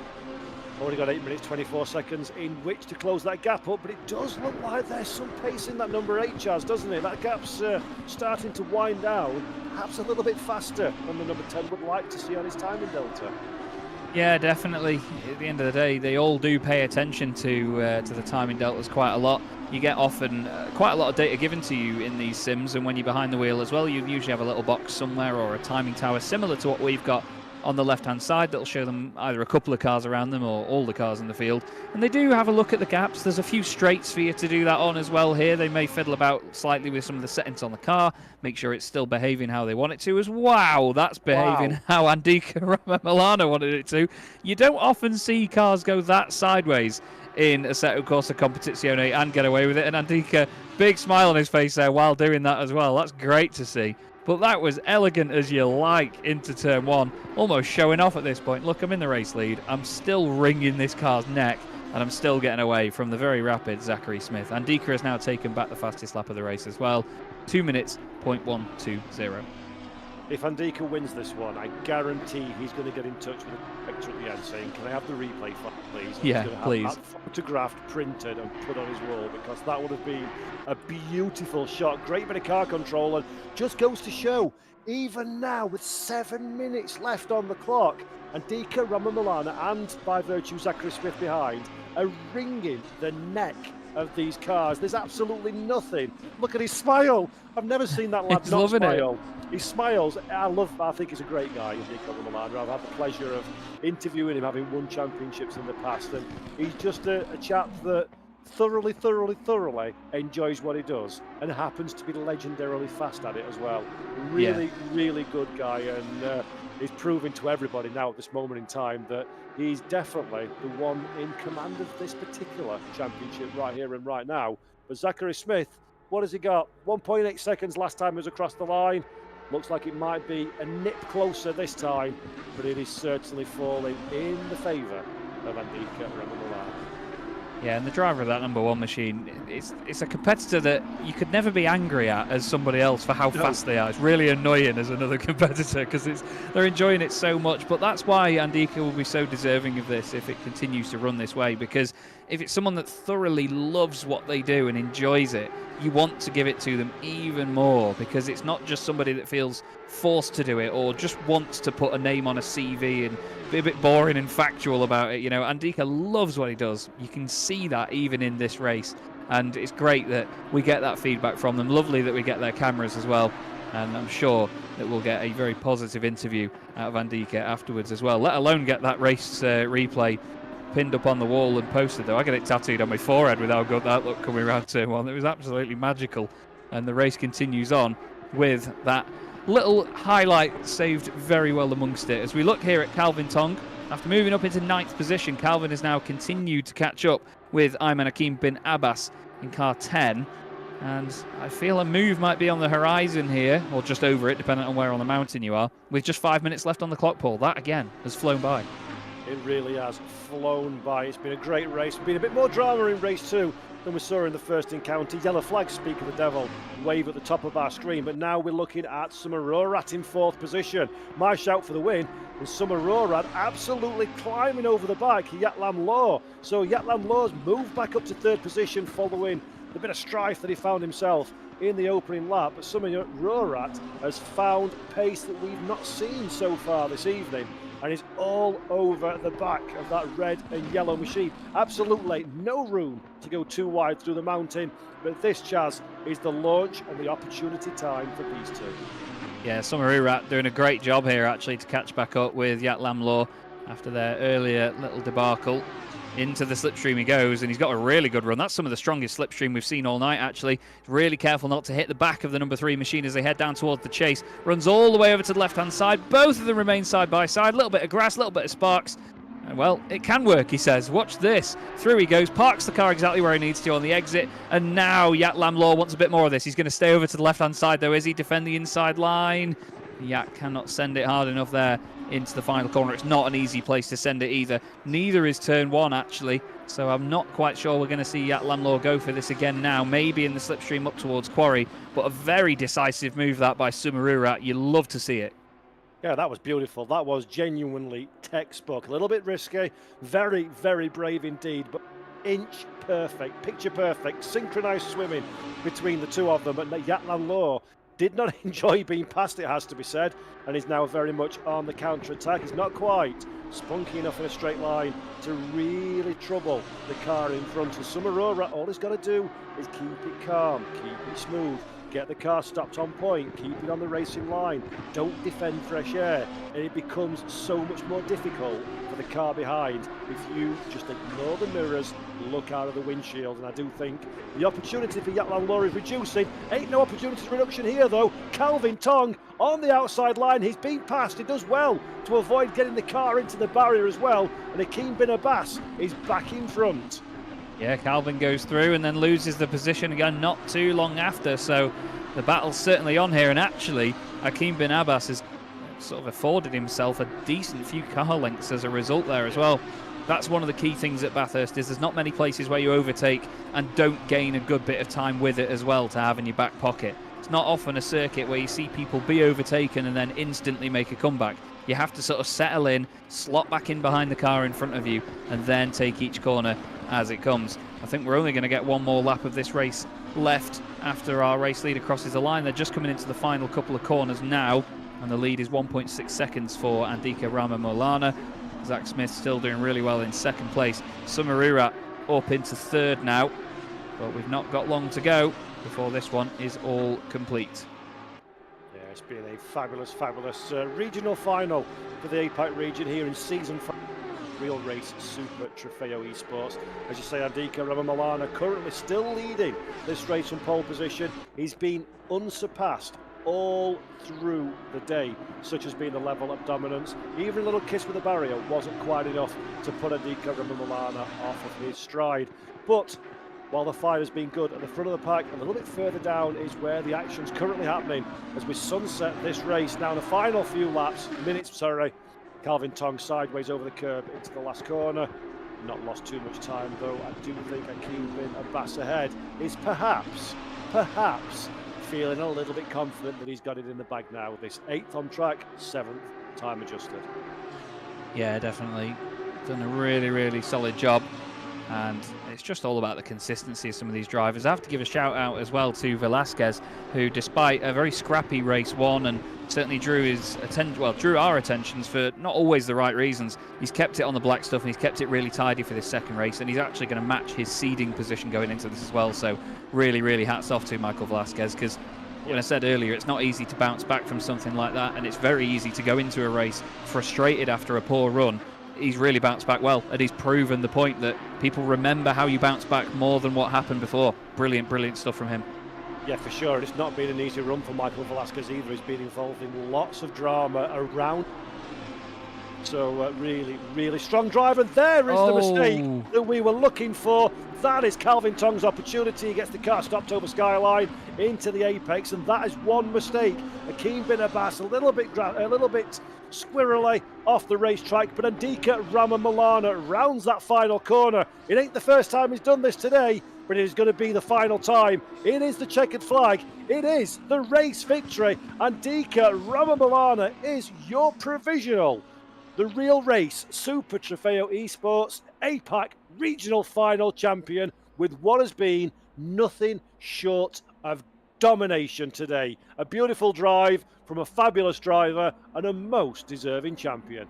Already got 8 minutes 24 seconds in which to close that gap up, but it does look like there's some pace in that number 8, Chaz, doesn't it? That gap's starting to wind down, perhaps a little bit faster than the number 10 would like to see on his timing delta. Yeah, definitely. At the end of the day, they all do pay attention to the timing deltas quite a lot. You get often quite a lot of data given to you in these sims, and when you're behind the wheel as well, you usually have a little box somewhere or a timing tower similar to what we've got on the left-hand side that'll show them either a couple of cars around them or all the cars in the field. And they do have a look at the gaps. There's a few straights for you to do that on as well here. They may fiddle about slightly with some of the settings on the car, make sure it's still behaving how they want it to. As wow, that's behaving how Andika Milano wanted it to. You don't often see cars go that sideways in Assetto Corsa Competizione and get away with it. And Andika, big smile on his face there while doing that as well. That's great to see. But that was elegant as you like into turn one, almost showing off at this point. Look, I'm in the race lead. I'm still wringing this car's neck, and I'm still getting away from the very rapid Zachary Smith. Andika has now taken back the fastest lap of the race as well. 2 minutes, 0.120. If Andika wins this one, I guarantee he's going to get in touch with the director at the end saying, can I have the replay file, please? And Yeah, he's going to please. have that photographed, printed and put on his wall, because that would have been a beautiful shot. Great bit of car control, and just goes to show, even now with 7 minutes left on the clock, Andika Milano and, by virtue, Zachary Smith behind, are wringing the neck of these cars. There's absolutely nothing. Look at his smile. I've never seen that lad not smile. He smiles. I think he's a great guy, Andika Milano. I've had the pleasure of interviewing him, having won championships in the past, and he's just a chap that thoroughly enjoys what he does and happens to be legendarily fast at it as well. Really good guy, and he's proving to everybody now at this moment in time that he's definitely the one in command of this particular championship right here and right now. But Zachary Smith, what has he got? 1.8 seconds last time he was across the line. Looks like it might be a nip closer this time, but it is certainly falling in the favour of Andika Milano. Yeah, and the driver of that number one machine, it's a competitor that you could never be angry at as somebody else for how fast they are. It's really annoying as another competitor because they're enjoying it so much. But that's why Andika will be so deserving of this if it continues to run this way, because if it's someone that thoroughly loves what they do and enjoys it, you want to give it to them even more, because it's not just somebody that feels forced to do it or just wants to put a name on a CV and be a bit boring and factual about it. You know, Andika loves what he does. You can see that even in this race, and it's great that we get that feedback from them. Lovely that we get their cameras as well, and I'm sure that we'll get a very positive interview out of Andika afterwards as well, let alone get that race replay pinned up on the wall and posted. Though I got it tattooed on my forehead with how good that looked coming around turn one. It was absolutely magical, and the race continues on with that little highlight saved very well amongst it. As we look here at Calvin Tong, after moving up into 9th position, Calvin has now continued to catch up with Ayman Hakim bin Abbas in car 10, and I feel a move might be on the horizon here, or just over it, depending on where on the mountain you are, with just 5 minutes left on the clock, Paul. That again has flown by. It really has flown by. It's been a great race. Been a bit more drama in race 2 than we saw in the first encounter. Yellow flag, speak of the devil, wave at the top of our screen. But now we're looking at Summer Rorat in 4th position. My shout for the win, and Summer Rorat absolutely climbing over the bike, Yatlam Law. So Yatlam Law's moved back up to 3rd position following the bit of strife that he found himself in the opening lap. But Summer Rorat has found pace that we've not seen so far this evening, and is all over the back of that red and yellow machine. Absolutely no room to go too wide through the mountain, but this, Chaz, is the launch and the opportunity time for these two. Yeah, Summer Rorat doing a great job here actually to catch back up with Yatlam Law after their earlier little debacle. Into the slipstream he goes, and he's got a really good run. That's some of the strongest slipstream we've seen all night, actually. Really careful not to hit the back of the number 3 machine as they head down towards the chase. Runs all the way over to the left-hand side. Both of them remain side by side. A little bit of grass, a little bit of sparks. And, well, it can work, he says. Watch this. Through he goes, parks the car exactly where he needs to on the exit. And now Yatlam Law wants a bit more of this. He's going to stay over to the left-hand side, though, is he? Defend the inside line. Yat cannot send it hard enough there into the final corner. It's not an easy place to send it either. Neither is turn 1, actually. So I'm not quite sure we're going to see Yatlam Law go for this again now. Maybe in the slipstream up towards Quarry. But a very decisive move that by Summer Rorat. You love to see it. Yeah, that was beautiful. That was genuinely textbook. A little bit risky. Very, very brave indeed. But inch perfect, picture perfect, synchronized swimming between the two of them. But Yatlam Law did not enjoy being passed, it has to be said, and is now very much on the counter-attack. He's not quite spunky enough in a straight line to really trouble the car in front. And Sumarura, all he's got to do is keep it calm, keep it smooth, get the car stopped on point, keep it on the racing line, don't defend fresh air, and it becomes so much more difficult for the car behind if you just ignore the mirrors, look out of the windshield. And I do think the opportunity for Yatlan Law is reducing. Ain't no opportunity for reduction here though. Calvin Tong on the outside line, he's been passed, he does well to avoid getting the car into the barrier as well, and Akeem Bin Abbas is back in front. Yeah, Calvin goes through and then loses the position again not too long after, so the battle's certainly on here. And actually, Akeem Bin Abbas has sort of afforded himself a decent few car lengths as a result there as well. That's one of the key things at Bathurst, is there's not many places where you overtake and don't gain a good bit of time with it as well to have in your back pocket. It's not often a circuit where you see people be overtaken and then instantly make a comeback. You have to sort of settle in, slot back in behind the car in front of you, and then take each corner as it comes. I think we're only going to get one more lap of this race left after our race leader crosses the line. They're just coming into the final couple of corners now, and the lead is 1.6 seconds for Andika Ramamolana. Zach Smith still doing really well in second place. Sumarura up into third now, but we've not got long to go before this one is all complete. Yeah, it's been a fabulous, fabulous regional final for the APAC region here in season 5. Real Race Super Trofeo Esports. As you say, Andika Ramamolana currently still leading this race from pole position. He's been unsurpassed all through the day, such has been the level of dominance. Even a little kiss with the barrier wasn't quite enough to put Andika Ramamolana off of his stride. But while the fight has been good at the front of the pack, a little bit further down is where the action's currently happening as we sunset this race. Now in the final few laps, Calvin Tong sideways over the curb into the last corner. Not lost too much time though. I do think Akeem Bin Abbas ahead is perhaps feeling a little bit confident that he's got it in the bag now. This 8th on track, 7th time adjusted. Yeah, definitely. Done a really, really solid job. And it's just all about the consistency of some of these drivers. I have to give a shout out as well to Velasquez, who despite a very scrappy race one and certainly drew our attentions for not always the right reasons, he's kept it on the black stuff and he's kept it really tidy for this second race, and he's actually going to match his seeding position going into this as well. So really, really hats off to Michael Velasquez, because when I said earlier, it's not easy to bounce back from something like that, and it's very easy to go into a race frustrated after a poor run. He's really bounced back well, and he's proven the point that people remember how you bounce back more than what happened before. Brilliant, brilliant stuff from him. Yeah, for sure. It's not been an easy run for Michael Velasquez either. He's been involved in lots of drama around. So really, really strong drive. And there is the mistake that we were looking for. That is Calvin Tong's opportunity. He gets the car stopped over Skyline into the apex, and that is one mistake. Akeem Bin Abbas a little bit squirrely off the racetrack, but Andika Ramamolana rounds that final corner. It ain't the first time he's done this today, but it is going to be the final time. It is the checkered flag. It is the race victory. Andika Ramamolana is your provisional The Real Race Super Trofeo Esports APAC Regional Final champion with what has been nothing short of domination today. A beautiful drive from a fabulous driver and a most deserving champion.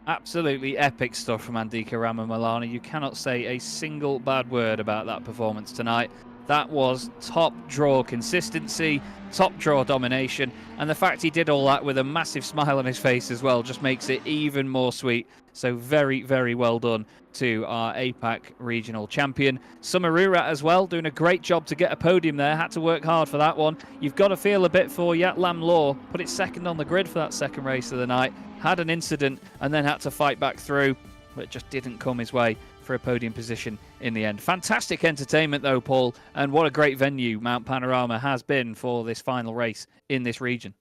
Absolutely epic stuff from Andika Ramamolana. You cannot say a single bad word about that performance tonight. That was top draw consistency, top draw domination, and the fact he did all that with a massive smile on his face as well just makes it even more sweet. So very, very well done to our APAC regional champion. Sumarura as well, doing a great job to get a podium there. Had to work hard for that one. You've got to feel a bit for Yatlan Law. Put it second on the grid for that second race of the night. Had an incident and then had to fight back through, but it just didn't come his way for a podium position in the end. Fantastic entertainment though, Paul, and what a great venue Mount Panorama has been for this final race in this region.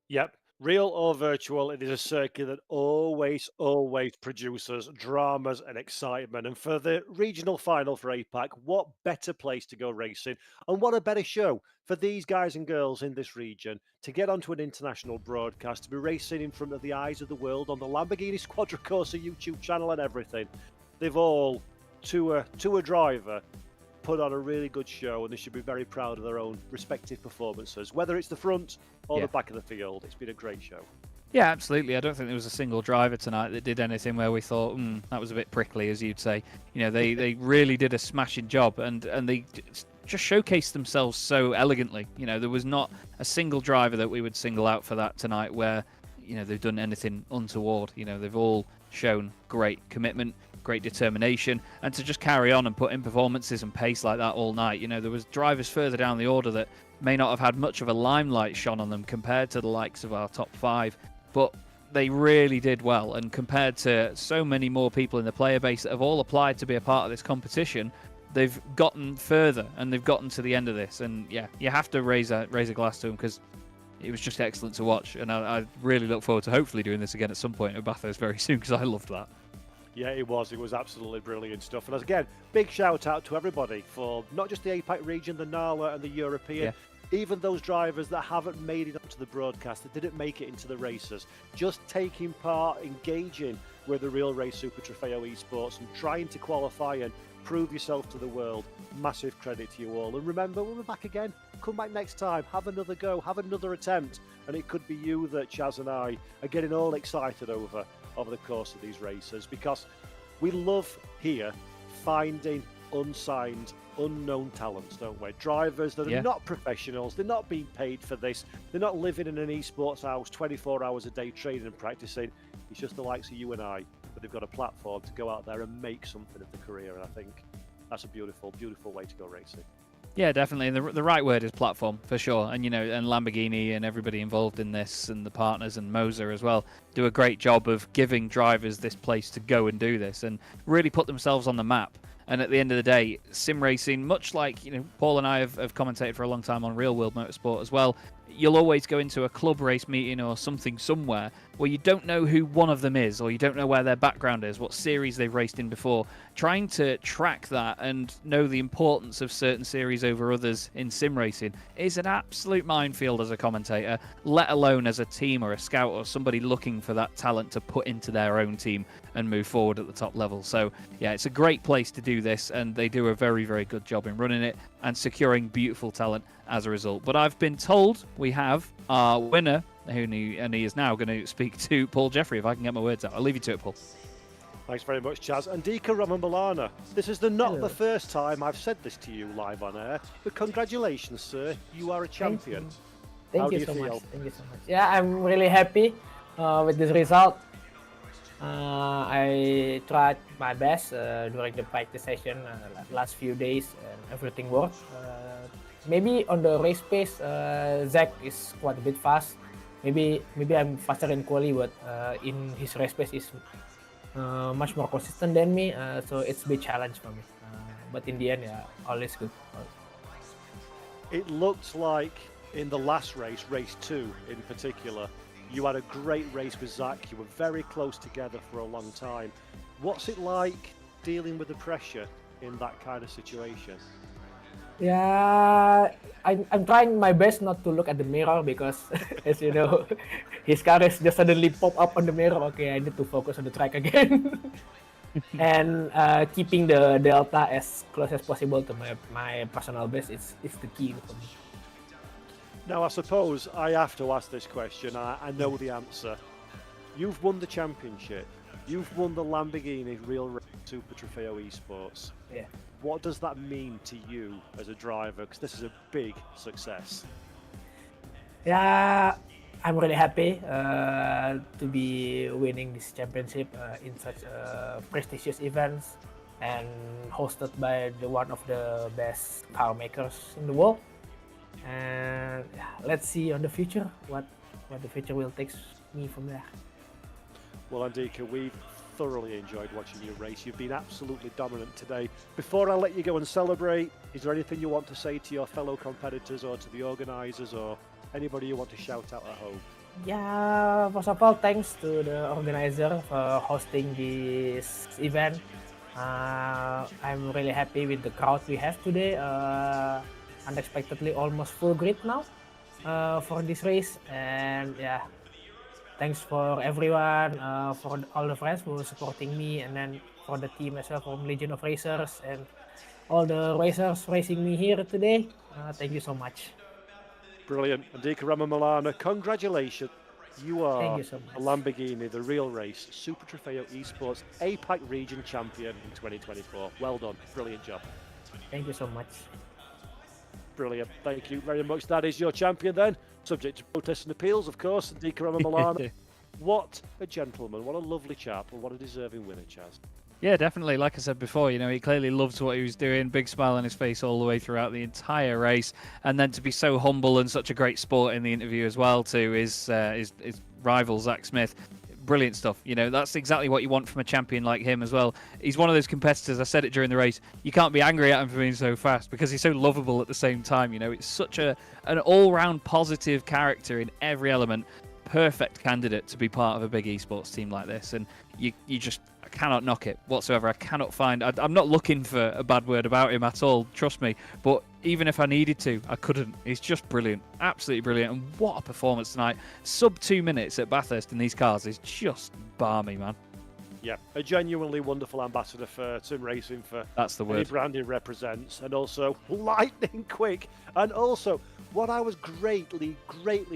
Yep. Real or virtual, it is a circuit that always produces dramas and excitement. And for the regional final for APAC, what better place to go racing? And what a better show for these guys and girls in this region to get onto an international broadcast, to be racing in front of the eyes of the world on the Lamborghini Quadricorsa YouTube channel and everything. They've all, to a driver, put on a really good show, and they should be very proud of their own respective performances, whether it's the front or the back of the field. It's been a great show. Yeah, absolutely. I don't think there was a single driver tonight that did anything where we thought, that was a bit prickly, as you'd say. You know, they really did a smashing job, and they just showcased themselves so elegantly. You know, there was not a single driver that we would single out for that tonight where, you know, they've done anything untoward. You know, they've all shown great commitment, great determination, and to just carry on and put in performances and pace like that all night. You know, there was drivers further down the order that may not have had much of a limelight shone on them compared to the likes of our top 5, but they really did well. And compared to so many more people in the player base that have all applied to be a part of this competition, they've gotten further and they've gotten to the end of this. And yeah, you have to raise a glass to them, because it was just excellent to watch. And I really look forward to hopefully doing this again at some point at Bathurst very soon, because I loved that. Yeah, it was absolutely brilliant stuff. And again, big shout out to everybody for not just the APAC region, the NALA and the European, even those drivers that haven't made it onto the broadcast, that didn't make it into the races, just taking part, engaging with the Real Race Super Trofeo Esports and trying to qualify and prove yourself to the world. Massive credit to you all. And remember, we'll be back again. Come back next time, have another go, have another attempt, and it could be you that Chaz and I are getting all excited over the course of these races, because we love here finding unsigned, unknown talents, don't we? Drivers that are not professionals, they're not being paid for this, they're not living in an esports house 24 hours a day training and practicing. It's just the likes of you and I, but they've got a platform to go out there and make something of the career, and I think that's a beautiful, beautiful way to go racing. Yeah, definitely. And the right word is platform, for sure. And, you know, and Lamborghini and everybody involved in this, and the partners and Moser as well, do a great job of giving drivers this place to go and do this and really put themselves on the map. And at the end of the day, sim racing, much like, you know, Paul and I have commentated for a long time on Real World Motorsport as well, you'll always go into a club race meeting or something somewhere where you don't know who one of them is, or you don't know where their background is, what series they've raced in before. Trying to track that and know the importance of certain series over others in sim racing is an absolute minefield as a commentator, let alone as a team or a scout or somebody looking for that talent to put into their own team and move forward at the top level. So yeah, it's a great place to do this, and they do a very, very good job in running it and securing beautiful talent as a result. But I've been told we have our winner, and he is now going to speak to Paul Jeffrey, if I can get my words out. I'll leave you to it, Paul. Thanks very much, Chaz. And Dika Ramambalana, this is not the first time I've said this to you live on air, but congratulations, sir. You are a champion. Thank you so much. Thank you so much. Yeah, I'm really happy with this result. I tried my best during the practice session last few days, and everything worked. Maybe on the race pace, Zach is quite a bit fast. Maybe I'm faster in quali, but in his race pace is much more consistent than me. So it's a big challenge for me. But in the end, yeah, all is good. It looked like in the last race, race 2 in particular, you had a great race with Zach. You were very close together for a long time. What's it like dealing with the pressure in that kind of situation? Yeah, I'm trying my best not to look at the mirror, because, as you know, his car is just suddenly pop up on the mirror. Okay, I need to focus on the track again. And keeping the delta as close as possible to my personal best is the key for me. Now, I suppose I have to ask this question. I know the answer. You've won the championship. You've won the Lamborghini Real Race Super Trofeo Esports. Yeah. What does that mean to you as a driver? Because this is a big success. Yeah, I'm really happy to be winning this championship in such prestigious events and hosted by one of the best car makers in the world. And yeah, let's see on the future what the future will take me from there. Well, Andika, we've thoroughly enjoyed watching you race. You've been absolutely dominant today. Before I let you go and celebrate, is there anything you want to say to your fellow competitors or to the organisers or anybody you want to shout out at home? Yeah, first of all, thanks to the organizer for hosting this event. I'm really happy with the crowd we have today. Unexpectedly almost full grid now for this race, and yeah, thanks for everyone, for all the friends who are supporting me, and then for the team as well from Legion of Racers, and all the racers racing me here today. Thank you so much. Brilliant. Andika Ramamilana, congratulations. You Thank are you so a much. Lamborghini, the real race, Super Trofeo Esports APAC region champion in 2024. Well done. Brilliant job. Thank you so much. Brilliant. Thank you very much. That is your champion then. Subject to protests and appeals, of course. Andika Ramamilana. What a gentleman. What a lovely chap. And what a deserving winner, Chaz. Yeah, definitely. Like I said before, you know, he clearly loves what he was doing. Big smile on his face all the way throughout the entire race, and then to be so humble and such a great sport in the interview as well to his rival Zach Smith. Brilliant stuff. You know, that's exactly what you want from a champion like him as well. He's one of those competitors. I said it during the race. You can't be angry at him for being so fast because he's so lovable at the same time. You know, it's such an all-round positive character in every element. Perfect candidate to be part of a big esports team like this, and you just cannot knock it whatsoever. I cannot find. I'm not looking for a bad word about him at all. Trust me. But even if I needed to, I couldn't. He's just brilliant, absolutely brilliant. And what a performance tonight! Sub 2 minutes at Bathurst in these cars is just balmy, man. Yeah, a genuinely wonderful ambassador for sim racing for That's the any word. brand he represents, and also lightning quick. And also, what I was greatly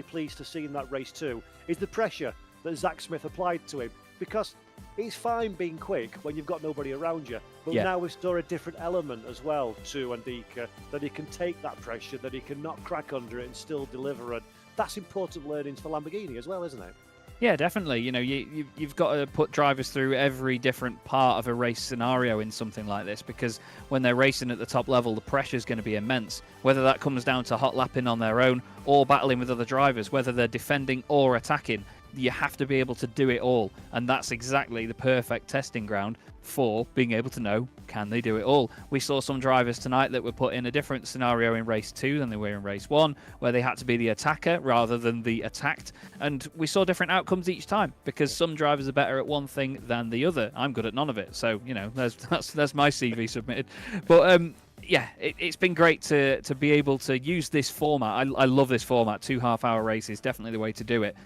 pleased to see in that race too is the pressure that Zach Smith applied to him, because it's fine being quick when you've got nobody around you, but Yeah. now we saw a different element as well to Andika, that he can take that pressure, that he can not crack under it and still deliver, and that's important learnings for Lamborghini as well, isn't it? Yeah, definitely. You know, you've got to put drivers through every different part of a race scenario in something like this, because when they're racing at the top level, the pressure is going to be immense. Whether that comes down to hot lapping on their own or battling with other drivers, whether they're defending or attacking, you have to be able to do it all. And that's exactly the perfect testing ground for being able to know, can they do it all? We saw some drivers tonight that were put in a different scenario in race 2 than they were in race 1, where they had to be the attacker rather than the attacked. And we saw different outcomes each time, because some drivers are better at one thing than the other. I'm good at none of it. So, you know, that's my CV submitted. But, yeah, it's been great to be able to use this format. I love this format. 2 half-hour races, definitely the way to do it.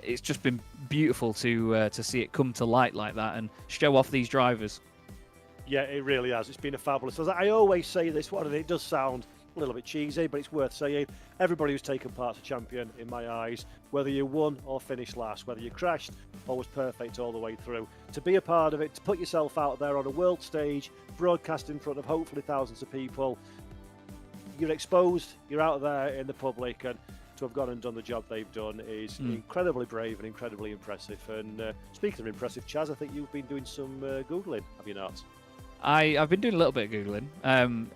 It's just been beautiful to see it come to light like that and show off these drivers. Yeah, it really has. It's been a fabulous. As I always say this one, and it does sound a little bit cheesy, but it's worth saying. Everybody who's taken part's a champion in my eyes. Whether you won or finished last, whether you crashed or was perfect all the way through. To be a part of it, to put yourself out there on a world stage, broadcast in front of hopefully thousands of people, you're exposed, you're out there in the public, and to have gone and done the job they've done is incredibly brave and incredibly impressive. And speaking of impressive, Chaz, I think you've been doing some Googling, have you not? I've been doing a little bit of Googling.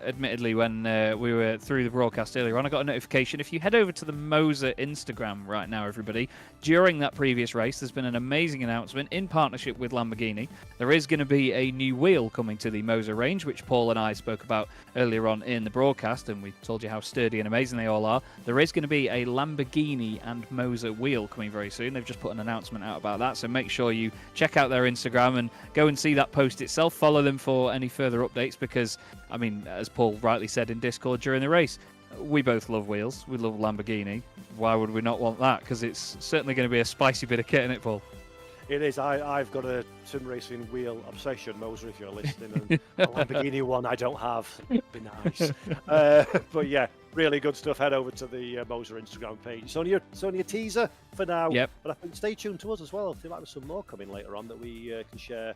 Admittedly, when we were through the broadcast earlier on, I got a notification. If you head over to the Moser Instagram right now, everybody, during that previous race, there's been an amazing announcement in partnership with Lamborghini. There is going to be a new wheel coming to the Moser range, which Paul and I spoke about earlier on in the broadcast, and we told you how sturdy and amazing they all are. There is going to be a Lamborghini and Moser wheel coming very soon. They've just put an announcement out about that, so make sure you check out their Instagram and go and see that post itself. Follow them for any further updates, because, I mean, as Paul rightly said in Discord during the race, we both love wheels. We love Lamborghini. Why would we not want that? Because it's certainly going to be a spicy bit of kit, isn't it, Paul? It is. I've got a sim racing wheel obsession, Moser, if you're listening, and a Lamborghini one I don't have. It'd be nice. But yeah, really good stuff. Head over to the Moser Instagram page. It's only a teaser for now. Yep. But I think stay tuned to us as well. I feel like there's some more coming later on that we can share.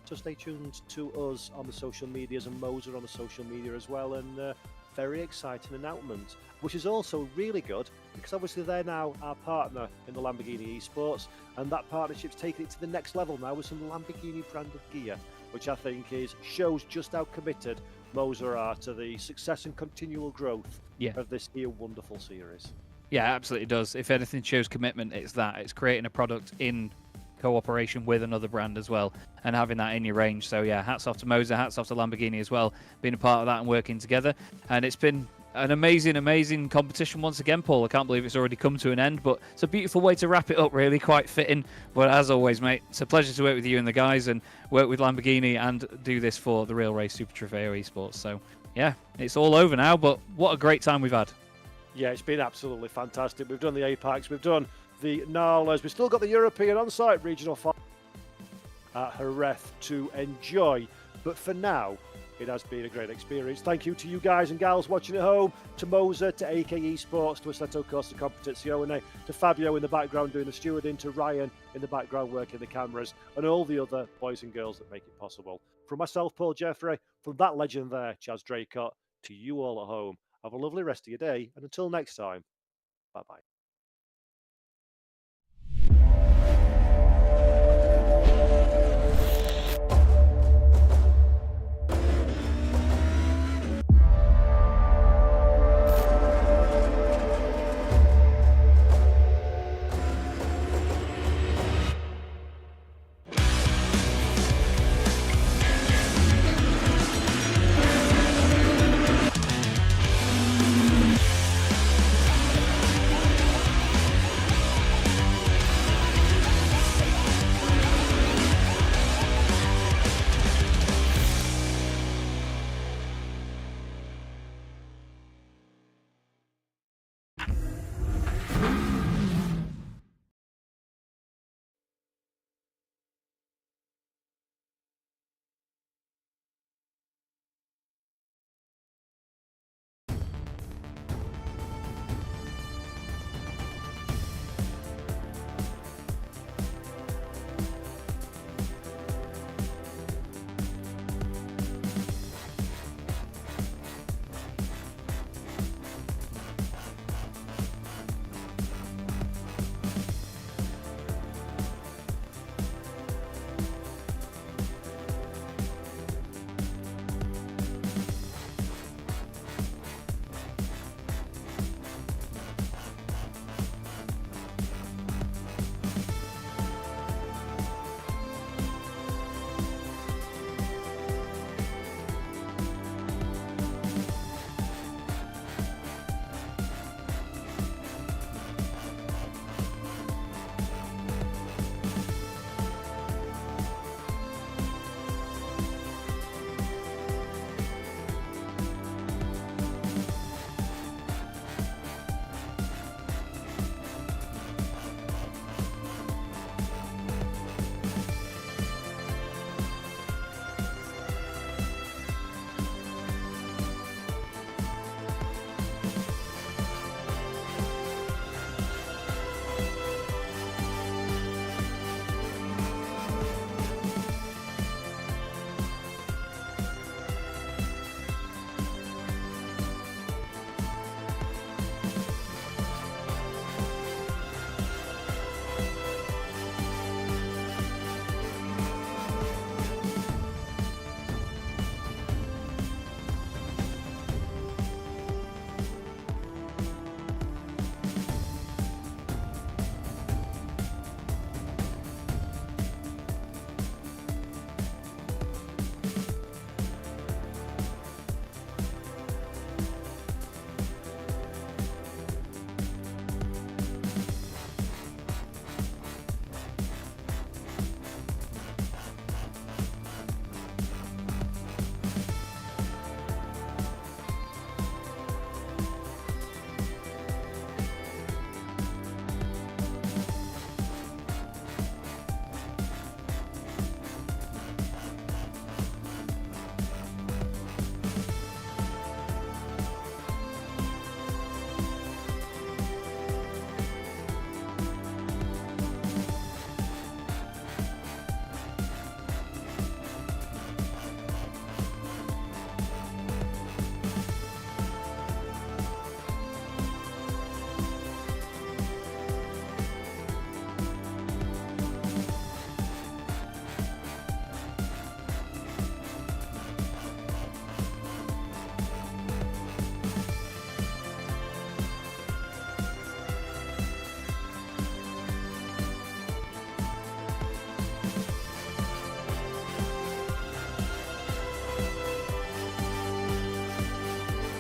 So stay tuned to us on the social medias and Moser on the social media as well. And very exciting announcement, which is also really good because obviously they're now our partner in the Lamborghini Esports, and that partnership's taking it to the next level now with some Lamborghini branded gear, which I think shows just how committed Moser are to the success and continual growth of this here wonderful series. Yeah, absolutely does. If anything shows commitment, it's that. It's creating a product in cooperation with another brand as well, and having that in your range. So yeah, hats off to Moser, hats off to Lamborghini as well, being a part of that and working together. And it's been an amazing competition once again, Paul. I can't believe it's already come to an end, but it's a beautiful way to wrap it up, really, quite fitting. But as always, mate, it's a pleasure to work with you and the guys, and work with Lamborghini and do this for the Real Race Super Trofeo Esports. So yeah, it's all over now, but what a great time we've had. Yeah, it's been absolutely fantastic. We've done the APACs, we've done the NALAs, we've still got the European on-site regional final at Jerez to enjoy. But for now, It has been a great experience. Thank you to you guys and gals watching at home, to Moser, to AK Esports, to Assetto Costa Competizione, to Fabio in the background doing the stewarding, to Ryan in the background working the cameras, and all the other boys and girls that make it possible. From myself, Paul Jeffrey, from that legend there, Chaz Draycott, to you all at home, have a lovely rest of your day, and until next time, bye-bye.